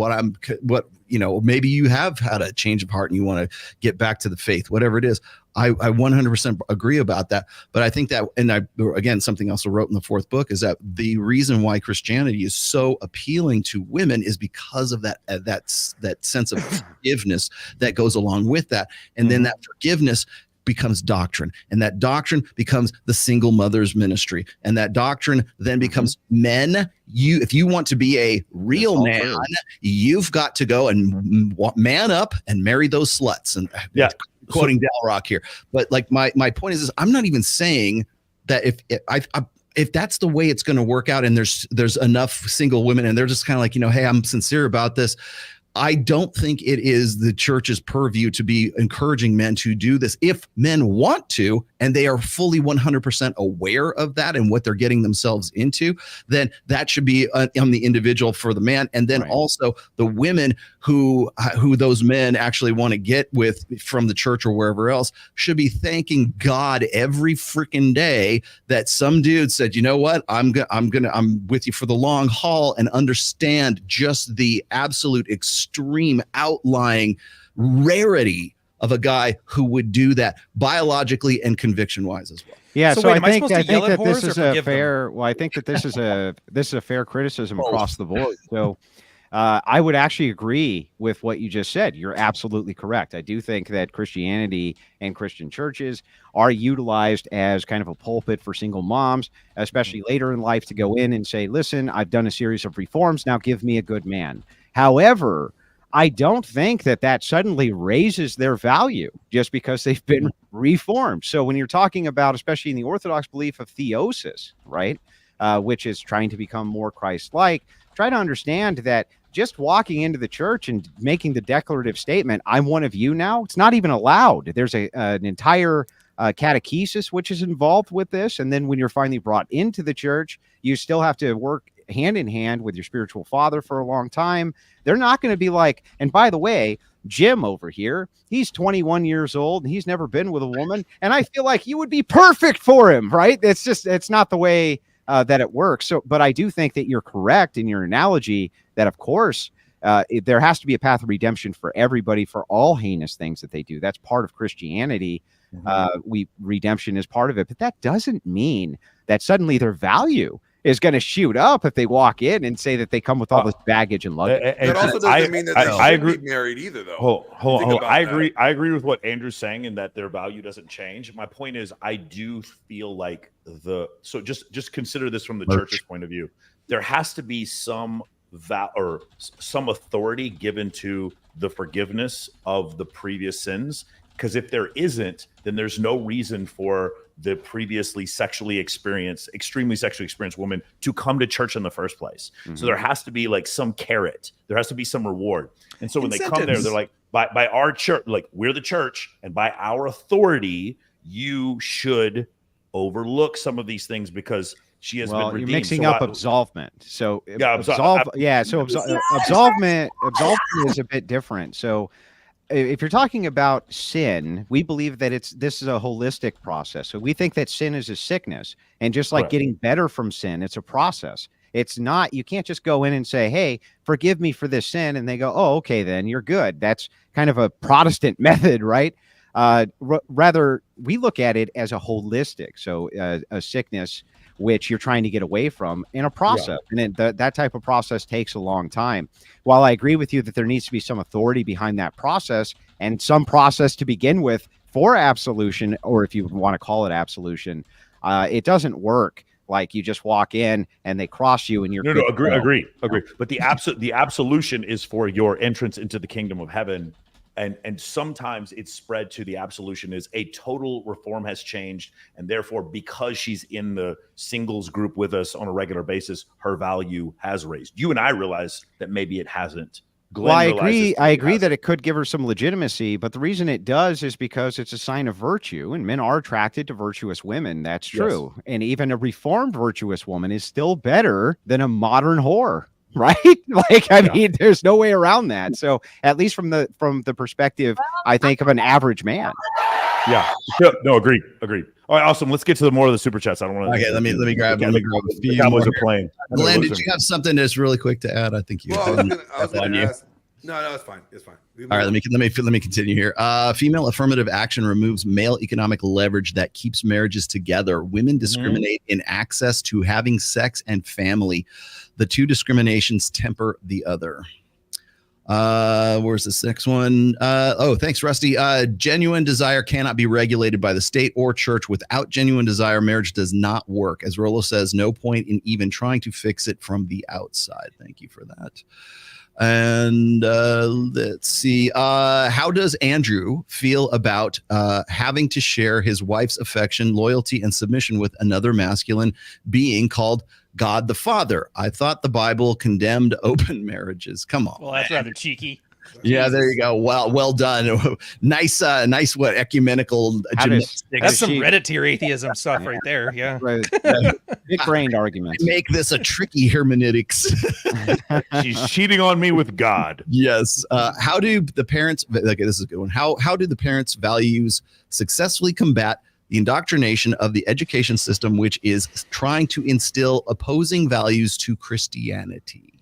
Maybe you have had a change of heart and you want to get back to the faith, whatever it is. I 100% agree about that. But I think that, and again, something else I wrote in the 4th book is that the reason why Christianity is so appealing to women is because of that sense of forgiveness that goes along with that. And then that forgiveness becomes doctrine, and that doctrine becomes the single mother's ministry, and that doctrine then becomes men. If you want to be a real man, you've got to go and man up and marry those sluts. And quoting Dalrock here, but like my point is I'm not even saying that if that's the way it's going to work out, and there's enough single women, and they're just kind of like, hey, I'm sincere about this. I don't think it is the church's purview to be encouraging men to do this. If men want to, and they are fully 100% aware of that and what they're getting themselves into, then that should be on the individual for the man. And then also the women who those men actually want to get with from the church or wherever else should be thanking God every freaking day that some dude said, you know what, I'm with you for the long haul, and understand just the absolute extreme outlying rarity of a guy who would do that biologically and conviction wise as well. Yeah, so so wait, I think that this is a fair. Well, I think that this is a fair criticism across the board. So I would actually agree with what you just said. You're absolutely correct. I do think that Christianity and Christian churches are utilized as kind of a pulpit for single moms, especially later in life, to go in and say, listen, I've done a series of reforms. Now give me a good man. However, I don't think that suddenly raises their value just because they've been reformed. So when you're talking about, especially in the Orthodox belief of theosis, right, which is trying to become more Christ-like, try to understand that just walking into the church and making the declarative statement, I'm one of you now, it's not even allowed. There's an entire catechesis which is involved with this. And then when you're finally brought into the church, you still have to work hand in hand with your spiritual father for a long time. They're not going to be like, and by the way, Jim over here, he's 21 years old and he's never been with a woman, and I feel like you would be perfect for him, right? It's not the way that it works. So, but I do think that you're correct in your analogy that, of course, there has to be a path of redemption for everybody for all heinous things that they do. That's part of Christianity. Redemption is part of it, but that doesn't mean that suddenly their value is going to shoot up if they walk in and say that they come with all this baggage and luggage. That also doesn't mean that they should be married either, though. Hold on. I agree with what Andrew's saying, and that their value doesn't change. My point is, I do feel like just consider this from the church's point of view. There has to be some some authority given to the forgiveness of the previous sins. Because if there isn't, then there's no reason for the previously extremely sexually experienced woman to come to church in the first place. So there has to be like some carrot. There has to be some reward. And so when they come there, they're like, by our church, like we're the church, and by our authority, you should overlook some of these things because she has been redeemed. You're mixing up absolvement. So absolvement is a bit different. So if you're talking about sin, we believe that this is a holistic process. So we think that sin is a sickness, and just like getting better from sin, it's a process. It's not, you can't just go in and say, hey, forgive me for this sin, and they go, oh, okay, then you're good. That's kind of a Protestant method, right? Rather, we look at it as a holistic, so a sickness which you're trying to get away from in a process. And that type of process takes a long time. While I agree with you that there needs to be some authority behind that process and some process to begin with for absolution, or if you want to call it absolution, it doesn't work like you just walk in and they cross you and you're agree. But the absolution is for your entrance into the kingdom of heaven. And sometimes it's spread to the absolution is a total reform has changed. And therefore, because she's in the singles group with us on a regular basis, her value has raised. You and I realize that maybe it hasn't. Glenn, well, I agree that it could give her some legitimacy, but the reason it does is because it's a sign of virtue, and men are attracted to virtuous women. That's true. Yes. And even a reformed virtuous woman is still better than a modern whore. Right? Like, I mean, there's no way around that. So at least from the perspective, I think, of an average man. Yeah. No, agreed. All right, awesome. Let's get to more of the super chats. I don't want to. Okay, let me grab a few. Cowboys are playing. Glenn, did you have something that's really quick to add? I think you. Well, I was going to ask. No, it's fine. It's fine. All right, let me continue here. Female affirmative action removes male economic leverage that keeps marriages together. Women discriminate in access to having sex and family. The two discriminations temper the other. Where's this next one? Thanks, Rusty. Genuine desire cannot be regulated by the state or church. Without genuine desire, marriage does not work. As Rollo says, no point in even trying to fix it from the outside. Thank you for that. And let's see. How does Andrew feel about having to share his wife's affection, loyalty, and submission with another masculine being called God the Father? I thought the Bible condemned open marriages. Come on. Well, that's rather cheeky. Yeah, there you go. Well done. Nice, what ecumenical gymnastics. That's some Reddit atheism stuff right there. Yeah. Big-brained arguments. Make this a tricky hermeneutics. She's cheating on me with God. Yes. How do the parents? Okay, this is a good one. How do the parents' values successfully combat the indoctrination of the education system, which is trying to instill opposing values to Christianity?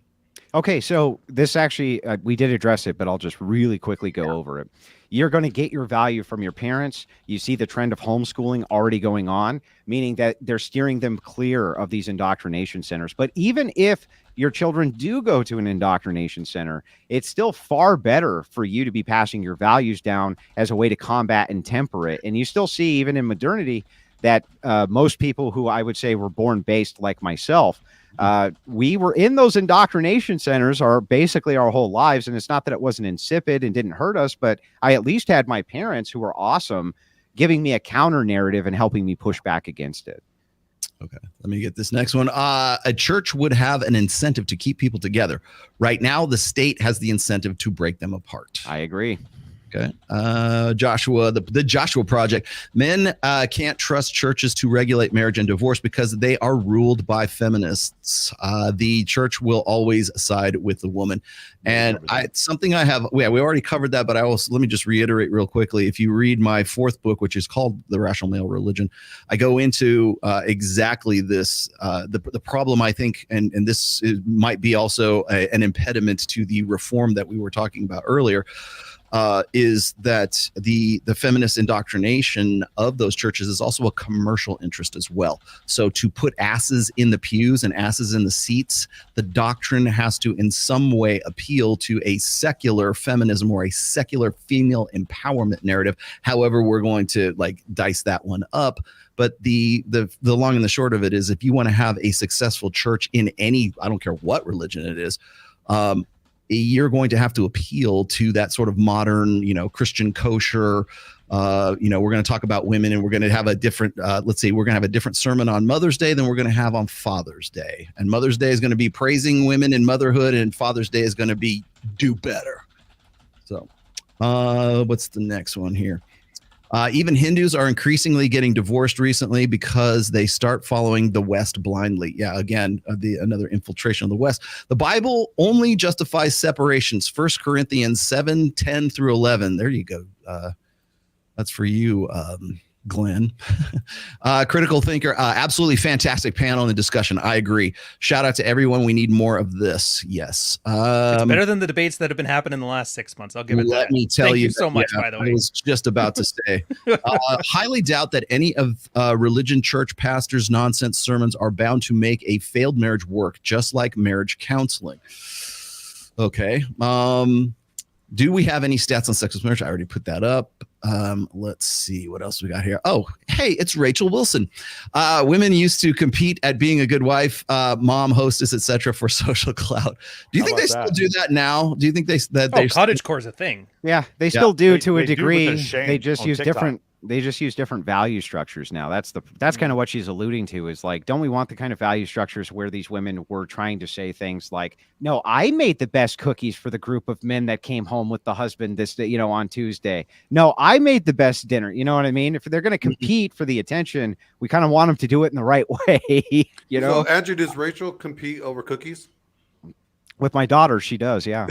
Okay, so this actually, we did address it, but I'll just really quickly go over it. You're going to get your value from your parents. You see the trend of homeschooling already going on, meaning that they're steering them clear of these indoctrination centers. But even if your children do go to an indoctrination center, it's still far better for you to be passing your values down as a way to combat and temper it. And you still see, even in modernity, that most people who I would say were born based like myself, we were in those indoctrination centers basically our whole lives. And it's not that it wasn't insipid and didn't hurt us, but I at least had my parents, who were awesome, giving me a counter narrative and helping me push back against it. Okay, let me get this next one. A church would have an incentive to keep people together. Right now, the state has the incentive to break them apart. I agree. Okay. Joshua, the Joshua Project. Men can't trust churches to regulate marriage and divorce because they are ruled by feminists. The church will always side with the woman. And something I have, we already covered that, but let me just reiterate real quickly. If you read my fourth book, which is called The Rational Male Religion, I go into exactly this, the problem, I think, and this might be also an impediment to the reform that we were talking about earlier. Is that the feminist indoctrination of those churches is also a commercial interest as well. So to put asses in the pews and asses in the seats, the doctrine has to in some way appeal to a secular feminism or a secular female empowerment narrative. However, we're going to dice that one up. But the long and the short of it is, if you want to have a successful church in any, I don't care what religion it is, you're going to have to appeal to that sort of modern, Christian kosher. We're going to talk about women, and we're going to have a different, let's say we're going to have a different sermon on Mother's Day than we're going to have on Father's Day. And Mother's Day is going to be praising women in motherhood, and Father's Day is going to be do better. So what's the next one here? Even Hindus are increasingly getting divorced recently because they start following the West blindly. Yeah, again, another infiltration of the West. The Bible only justifies separations. 1 Corinthians 7:10 through 11. There you go. That's for you, Glenn. Critical thinker. Absolutely fantastic panel and discussion. I agree. Shout out to everyone. We need more of this. Yes. It's better than the debates that have been happening in the last 6 months. I'll give it that. Let me tell Thank you you so much, by the way. I was just about to say. Highly doubt that any of religion church pastors' nonsense sermons are bound to make a failed marriage work, just like marriage counseling. Okay. Do we have any stats on sexless marriage? I already put that up. Let's see what else we got here. Oh, hey, it's Rachel Wilson. Women used to compete at being a good wife, mom, hostess, etc. for social clout. Do you think they still do that now? Do you think they cottagecore is a thing? Yeah, they still do to a degree. They just use TikTok. different value structures now. That's kind of what she's alluding to, is like, don't we want the kind of value structures where these women were trying to say things like, no, I made the best cookies for the group of men that came home with the husband this day, on Tuesday. No, I made the best dinner. You know what I mean? If they're going to compete for the attention, we kind of want them to do it in the right way. So, Andrew, does Rachel compete over cookies? With my daughter, she does. Yeah.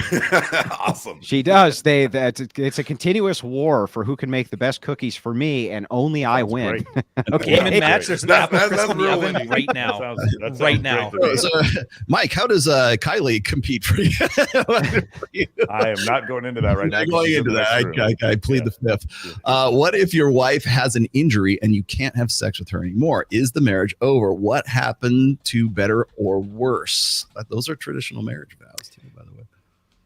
Awesome. She does. It's a continuous war for who can make the best cookies for me, and only I win. Okay. Game and match. There's an apple crisp in the oven winning. right now. That right sounds now. great to me. So, Mike, how does Kylie compete for you? I am not going into that right now. Not going into that. I plead the fifth. What if your wife has an injury and you can't have sex with her anymore? Is the marriage over? What happened to better or worse? Those are traditional marriage vows too, by the way.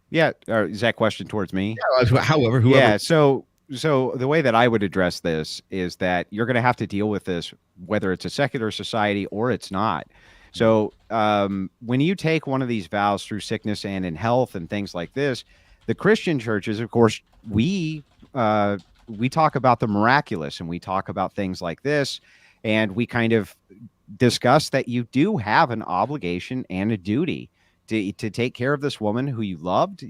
Yeah. Is that question towards me? Yeah, whoever. Yeah. So the way that I would address this is that you're going to have to deal with this, whether it's a secular society or it's not. So when you take one of these vows through sickness and in health and things like this, the Christian churches, of course, we talk about the miraculous, and we talk about things like this, and we kind of discuss that you do have an obligation and a duty to take care of this woman who you loved.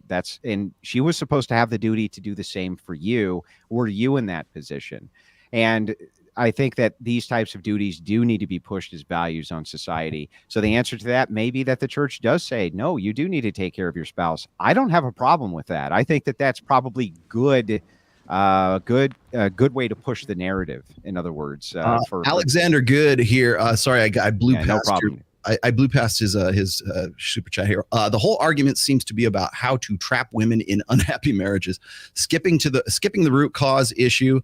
And she was supposed to have the duty to do the same for you. Were you in that position? And I think that these types of duties do need to be pushed as values on society. So the answer to that may be that the church does say, no, you do need to take care of your spouse. I don't have a problem with that. I think that that's probably good way to push the narrative. In other words, for Alexander Good here. Sorry, I blew past no problem. I blew past his super chat here. The whole argument seems to be about how to trap women in unhappy marriages. Skipping the root cause issue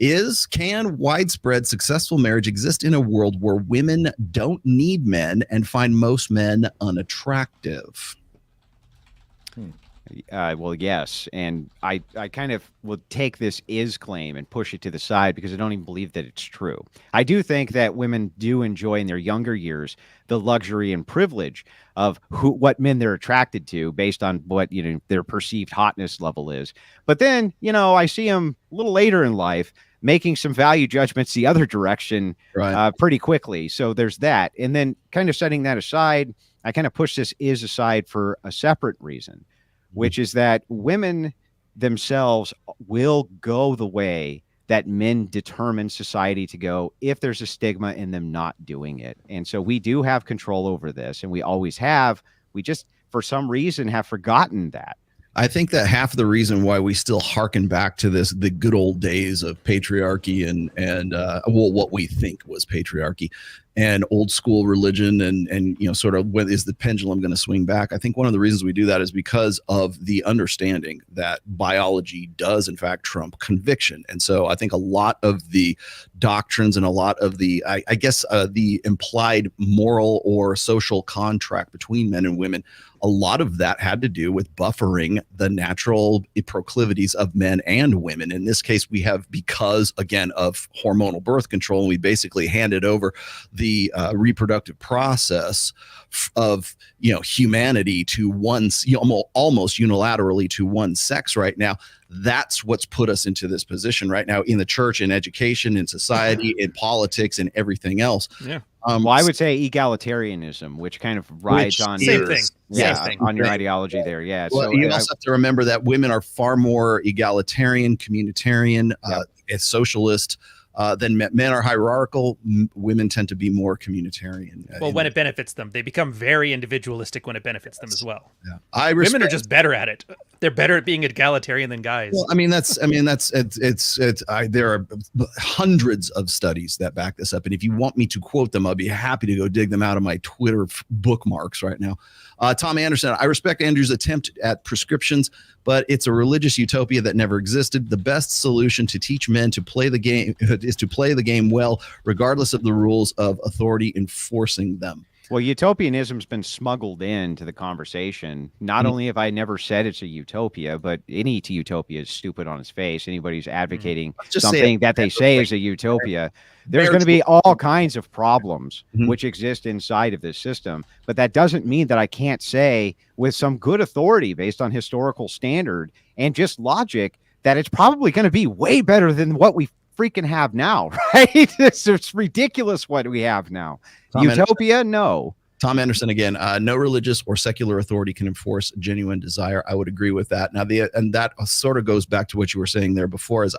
is, can widespread successful marriage exist in a world where women don't need men and find most men unattractive? Well, yes. And I kind of will take this is claim and push it to the side because I don't even believe that it's true. I do think that women do enjoy in their younger years the luxury and privilege of what men they're attracted to based on what, their perceived hotness level is. But then, I see them a little later in life making some value judgments the other direction pretty quickly. So there's that. And then kind of setting that aside, I kind of push this is aside for a separate reason, which is that women themselves will go the way that men determine society to go if there's a stigma in them not doing it. And so we do have control over this, and we always have. We just, for some reason, have forgotten that. I think that half of the reason why we still hearken back to the good old days of patriarchy and what we think was patriarchy and old school religion and sort of when is the pendulum going to swing back? I think one of the reasons we do that is because of the understanding that biology does in fact trump conviction. And so I think a lot of the doctrines and a lot of the, I guess the implied moral or social contract between men and women, a lot of that had to do with buffering the natural proclivities of men and women. In this case, we have, because again of hormonal birth control, and we basically handed over the reproductive process of humanity to one, almost unilaterally to one sex right now. That's what's put us into this position right now in the church, in education, in society, in politics, and everything else. Yeah. Well, I would say egalitarianism, which kind of rides on same your, thing. On your ideology there. Yeah. Well, so you also have to remember that women are far more egalitarian, communitarian, socialist than men. Men are hierarchical. Women tend to be more communitarian. Well, when it benefits them, they become very individualistic when it benefits them as well. Yeah. Women are just better at it. They're better at being egalitarian than guys. Well, there are hundreds of studies that back this up. And if you want me to quote them, I'll be happy to go dig them out of my Twitter bookmarks right now. Tom Anderson, I respect Andrew's attempt at prescriptions, but it's a religious utopia that never existed. The best solution to teach men to play the game is to play the game well, regardless of the rules of authority enforcing them. Well, utopianism's been smuggled into the conversation. Not only have I never said it's a utopia, but any utopia is stupid on its face. Anybody who's advocating something that they say is a utopia, there's going to be all kinds of problems which exist inside of this system. But that doesn't mean that I can't say with some good authority based on historical standard and just logic that it's probably going to be way better than what we freaking have now, right? It's ridiculous what we have now. Utopia, no. Tom Anderson again. No religious or secular authority can enforce genuine desire. I would agree with that. Now, and that sort of goes back to what you were saying there before. Is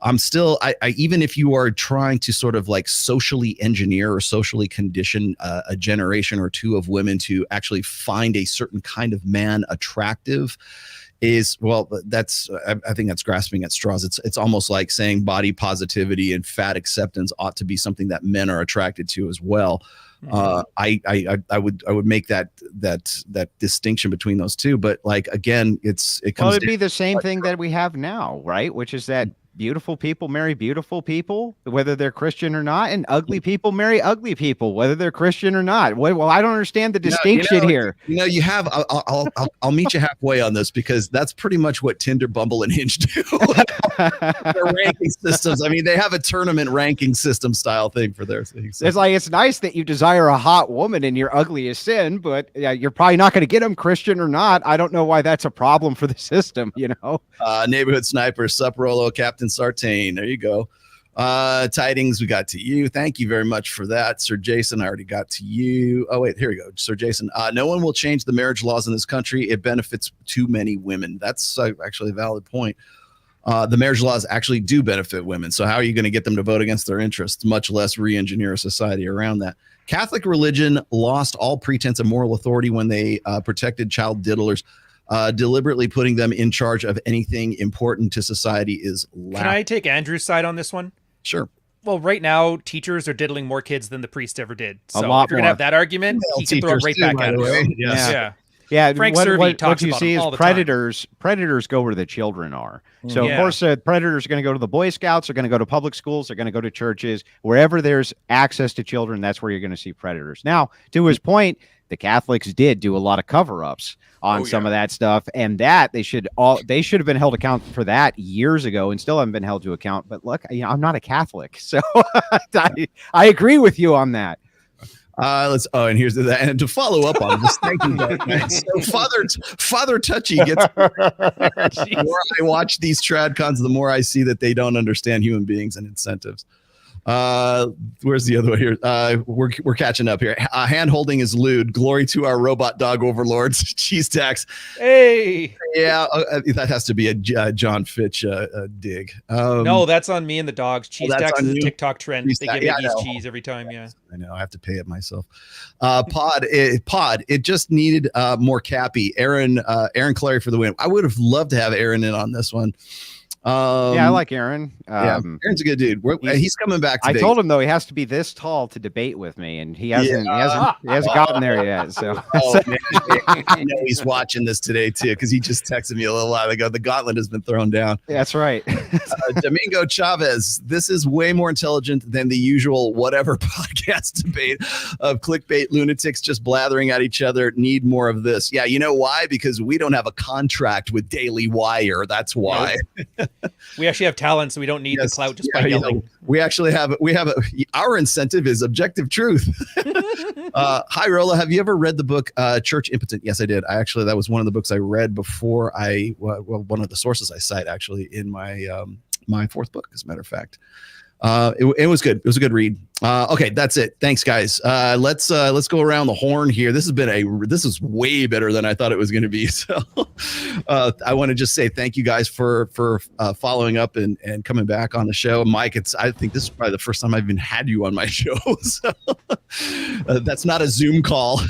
I'm still even if you are trying to sort of like socially engineer or socially condition a generation or two of women to actually find a certain kind of man attractive. I think that's grasping at straws. It's almost like saying body positivity and fat acceptance ought to be something that men are attracted to as well. I would make that distinction between those two, but like again, it'd be the same thing that we have now, right? Which is that beautiful people marry beautiful people, whether they're Christian or not, and ugly people marry ugly people, whether they're Christian or not. Well, I don't understand the distinction here. You have. I'll meet you halfway on this because that's pretty much what Tinder, Bumble, and Hinge do. Their ranking systems. I mean, they have a tournament ranking system style thing for their things. It's like it's nice that you desire a hot woman and you're ugly as sin, but you're probably not going to get them Christian or not. I don't know why that's a problem for the system. Neighborhood Sniper, Sup Rolo, Captain Sartain. There you go. Tidings, we got to you. Thank you very much for that. Sir Jason, I already got to you. Oh, wait, here we go. Sir Jason, no one will change the marriage laws in this country. It benefits too many women. That's actually a valid point. The marriage laws actually do benefit women. So how are you going to get them to vote against their interests, much less re-engineer a society around that? Catholic religion lost all pretense of moral authority when they protected child diddlers. Deliberately putting them in charge of anything important to society is laughable. Can I take Andrew's side on this one? Sure. Well, right now, teachers are diddling more kids than the priest ever did. So lot if you're going to more. have that argument, he can throw it right back at us. Yes. Yeah. Yeah, Frank what talks you about see them is all the time. predators go where the children are. So Yeah. of course, predators are going to go to the Boy Scouts, they're going to go to public schools, they're going to go to churches, wherever there's access to children. That's where you're going to see predators. Now, to his point, the Catholics did do a lot of cover-ups on some of that stuff, and that they should have been held accountable for that years ago, and still haven't been held to account. But look, I'm not a Catholic, so I agree with you on that. And here's and to follow up on this, thank you guys. So Father Touchy gets the more I watch these tradcons, the more I see that they don't understand human beings and incentives. Where's the other one here? We're catching up here. Hand holding is lewd. Glory to our robot dog overlords. Cheese tax. Hey. Yeah, that has to be a John Fitch dig. No, that's on me and the dogs. Cheese that's tax on is a you? TikTok trend. Cheese They tax. give Yeah, I Iggy's know. cheese every time. Yeah. I know I have to pay it myself. Pod. It just needed more Cappy. Aaron Clary for the win. I would have loved to have Aaron in on this one. Yeah, I like Aaron. Aaron's a good dude. He's coming back. I told him though he has to be this tall to debate with me, and he hasn't gotten there yet. So man, I know he's watching this today too, because he just texted me a little while ago. The gauntlet has been thrown down. That's right. Domingo Chavez, this is way more intelligent than the usual whatever podcast debate of clickbait lunatics just blathering at each other. Need more of this. Yeah, you know why? Because we don't have a contract with Daily Wire. That's why. We actually have talent, so we don't need the clout just by yelling. We actually have our incentive is objective truth. Hi Rolla, have you ever read the book Church Impotent? Yes, I did. That was one of the books I read before one of the sources I cite actually in my my fourth book, as a matter of fact. It was good. It was a good read. Okay, that's it. Thanks, guys. Let's go around the horn here. This is way better than I thought it was going to be. So I want to just say thank you guys for following up and coming back on the show. Mike, I think this is probably the first time I've even had you on my show. So that's not a Zoom call.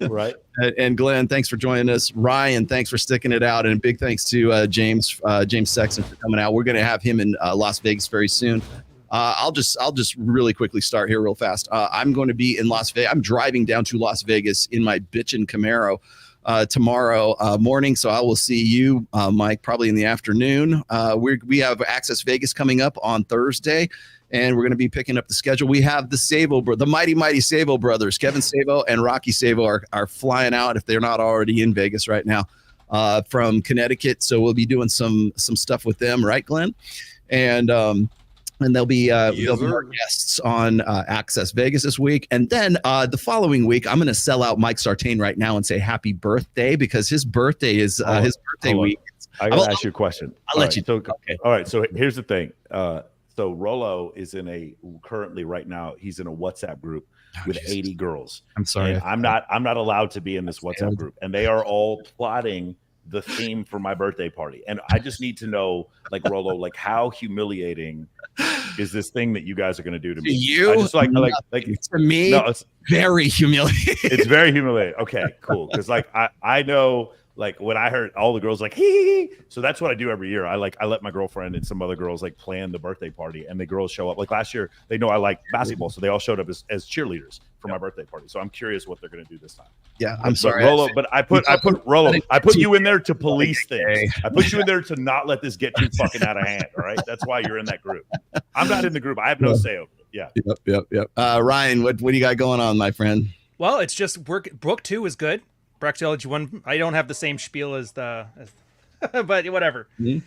Right. And Glenn, thanks for joining us. Ryan, thanks for sticking it out. And big thanks to James Sexton for coming out. We're going to have him in Las Vegas very soon. I'll just really quickly start here real fast. I'm going to be in Las Vegas. I'm driving down to Las Vegas in my bitchin' Camaro tomorrow morning. So I will see you, Mike, probably in the afternoon. We have Access Vegas coming up on Thursday, and we're going to be picking up the schedule. We have the mighty Savo brothers, Kevin Savo and Rocky Savo are flying out if they're not already in Vegas right now from Connecticut. So we'll be doing some stuff with them, right, Glenn? And there'll be more guests on Access Vegas this week. And then the following week, I'm going to sell out Mike Sartain right now and say happy birthday, because his birthday is his birthday week. I got to ask you a question. I'll let you. Okay. All right. So here's the thing. So Rollo is currently right now, he's in a WhatsApp group with 80 girls. I'm sorry. And I'm not allowed to be in this WhatsApp group. And they are all plotting the theme for my birthday party. And I just need to know, like, Rollo, like, how humiliating is this thing that you guys are going to do to me? You? I just like to me, no, it's very humiliating. It's very humiliating. Okay, cool. Because like I know, like, when I heard all the girls like hee, so that's what I do every year. I let my girlfriend and some other girls like plan the birthday party, and the girls show up. Like last year, they know I like basketball, so they all showed up as cheerleaders for my birthday party. So I'm curious what they're going to do this time. Yeah, I'm sorry, Rollo, but I put you in there to police things. I put you in there to not let this get too fucking out of hand. All right, that's why you're in that group. I'm not in the group. I have no say over it. Yeah. Yep. Ryan, what do you got going on, my friend? Well, it's just book 2 is good. Braxology 1, I don't have the same spiel as but whatever. Mm-hmm.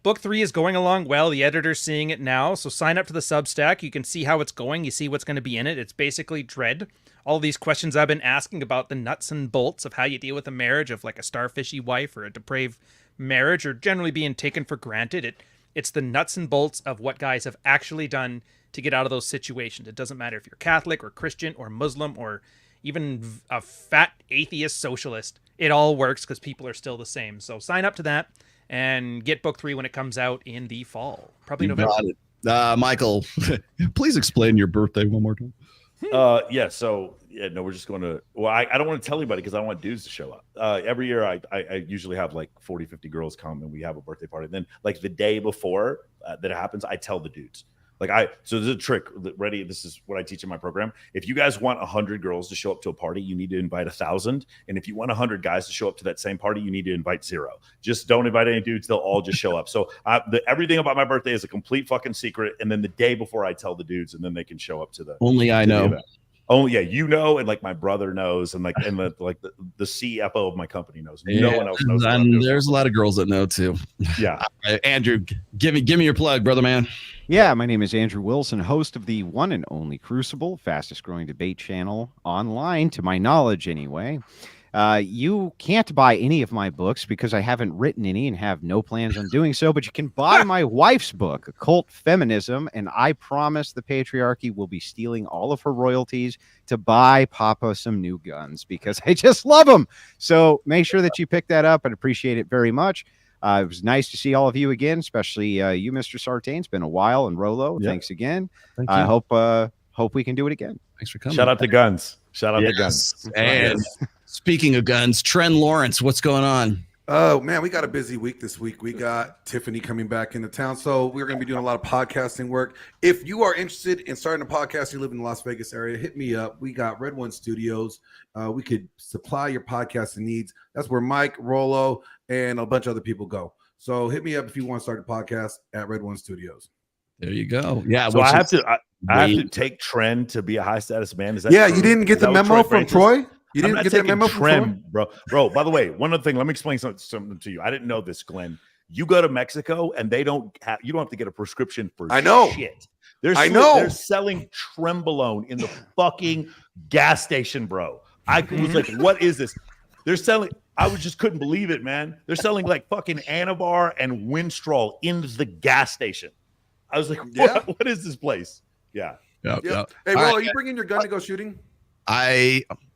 Book 3 is going along well. The editor's seeing it now. So sign up to the Substack. You can see how it's going. You see what's going to be in it. It's basically Dread. All these questions I've been asking about the nuts and bolts of how you deal with a marriage of like a starfishy wife or a depraved marriage, or generally being taken for granted. It's the nuts and bolts of what guys have actually done to get out of those situations. It doesn't matter if you're Catholic or Christian or Muslim or even a fat atheist socialist. It all works because people are still the same. So sign up to that and get book 3 when it comes out in the fall. Probably November. Michael, please explain your birthday one more time. No, we're just going to, I don't want to tell anybody because I don't want dudes to show up. Every year I usually have like 40, 50 girls come and we have a birthday party. And then like the day before that happens, I tell the dudes. So there's a trick. Ready? This is what I teach in my program. If you guys want 100 girls to show up to a party, you need to invite 1,000. And if you want 100 guys to show up to that same party, you need to invite 0. Just don't invite any dudes. They'll all just show up. So everything about my birthday is a complete fucking secret. And then the day before I tell the dudes, and then they can show up to the. Only I know. Only and like my brother knows, and the CFO of my company knows. No one else knows. And there's a lot of girls that know too. Yeah. Andrew, give me your plug, brother man. Yeah, my name is Andrew Wilson, host of the one and only Crucible, fastest growing debate channel online, to my knowledge anyway. You can't buy any of my books because I haven't written any and have no plans on doing so, but you can buy my wife's book, Occult Feminism, and I promise the patriarchy will be stealing all of her royalties to buy Papa some new guns because I just love them. So make sure that you pick that up. I'd appreciate it very much. It was nice to see all of you again, especially you, Mr. Sartain. It's been a while, and Rolo, thanks again. I hope we can do it again. Thanks for coming. Shout out to guns. Shout out to guns. And speaking of guns, Trent Lawrence, what's going on? Oh man, we got a busy week this week. We got Tiffany coming back into town, so we're going to be doing a lot of podcasting work. If you are interested in starting a podcast, you live in the Las Vegas area, hit me up. We got Red One Studios. We could supply your podcasting needs. That's where Mike, Rolo, and a bunch of other people go. So hit me up if you want to start a podcast at Red One Studios. There you go. Yeah. So I have to take Trend to be a high status man. Is that true? You didn't get the memo from Troy? You didn't get that memo from Trend, bro. By the way, one other thing, let me explain something to you. I didn't know this, Glenn. You go to Mexico and you don't have to get a prescription for shit. They're selling Trembolone in the fucking gas station, bro. I was like, what is this? They're selling. I just couldn't believe it, man. They're selling like fucking Anavar and Winstrol in the gas station. I was like, what is this place? Yeah. Hey, Rolo, are you bringing your gun to go shooting?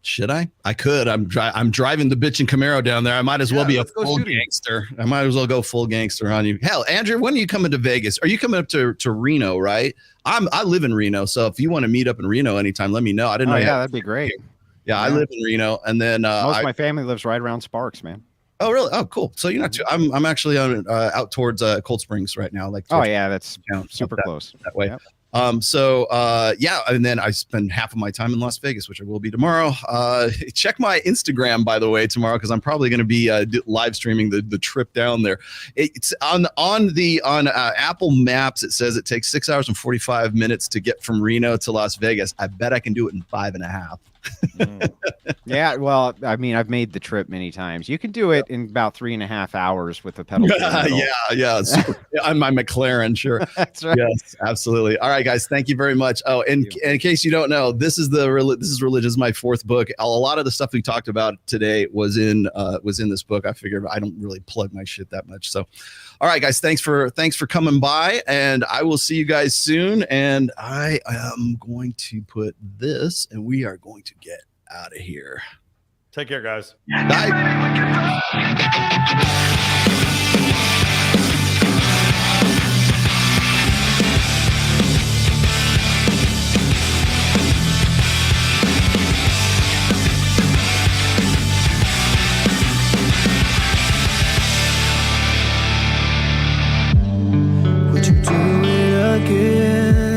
Should I? I could. I'm driving the bitchin' Camaro down there. I might as well be a full gangster. I might as well go full gangster on you. Hell, Andrew, when are you coming to Vegas? Are you coming up to Reno, right? I live in Reno, so if you want to meet up in Reno anytime, let me know. I didn't know. Yeah, that'd be great. Yeah, I live in Reno, and then most of my family lives right around Sparks, man. Oh, really? Oh, cool. So you're not too. I'm actually out towards Cold Springs right now. Like, that's super close that way. Yep. And then I spend half of my time in Las Vegas, which I will be tomorrow. Check my Instagram, by the way, tomorrow, because I'm probably going to be live streaming the trip down there. It's on Apple Maps. It says it takes 6 hours and 45 minutes to get from Reno to Las Vegas. I bet I can do it in 5.5. Yeah, well, I mean, I've made the trip many times. You can do it in about 3.5 hours with a pedal. Yeah. On my McLaren, sure. That's right. Yes, absolutely. All right, guys, thank you very much. Oh, and in case you don't know, this is Religion is my 4th book. A lot of the stuff we talked about today was in this book. I figured I don't really plug my shit that much. So, all right, guys, thanks for coming by, and I will see you guys soon. And I am going to put this, and we are going to get out of here. Take care, guys. Bye. Would you do it again?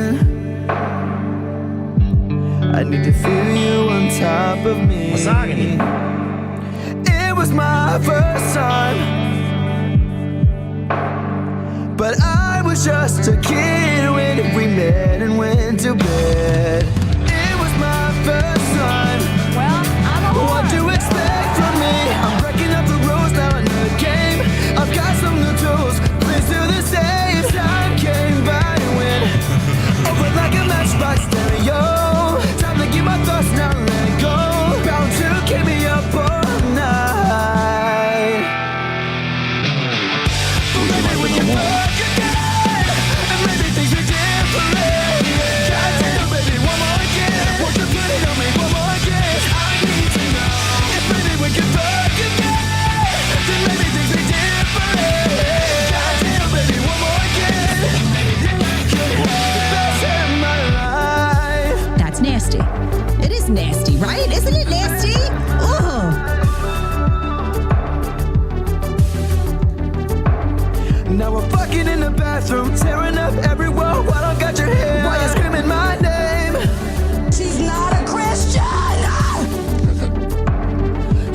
I need to feel you on top of me. It was my first time, but I was just a kid when we met and went to bed. It was my first time. Well, I'm a whore. What do you expect from me? I'm breaking up the rules now in the game. I've got some new tools. Please do the same. Time came by to win. Open like a matchbox stereo. Time to get my thoughts now, let go. Bound to keep me up all night. Maybe we can work again.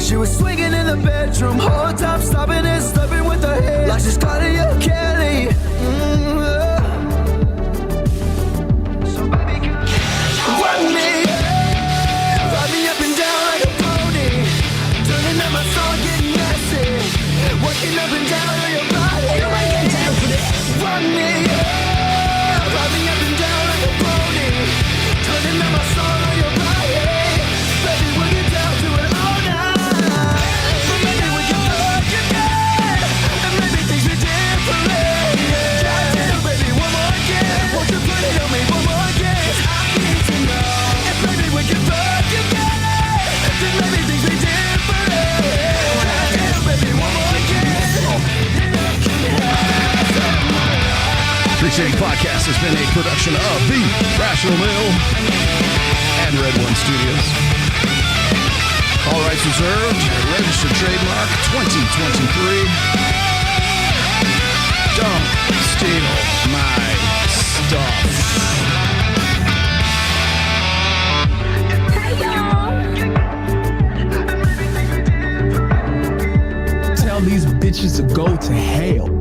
She was swinging in the bedroom, whole time stopping and stuffing with her head like she's Claudia Kelly. So baby, run me, ride me up and down like a pony, turning up my song, getting messy, working up and down on your body. Anybody got time for this? Run me, ride me up and down like a pony, turning up my song on your body. Baby, we'll get down to it all night. Maybe we can fuck again, and maybe things are different. Goddamn, baby, one more again. Won't you put it on me one more again? 'Cause I need to know. And maybe we can fuck again, then maybe things are different. Goddamn, baby, one more again. Appreciating Podcast has been a production of The Rational Male and Red One Studios. All rights reserved. Registered trademark 2023. Don't steal my stuff. Tell these bitches to go to hell.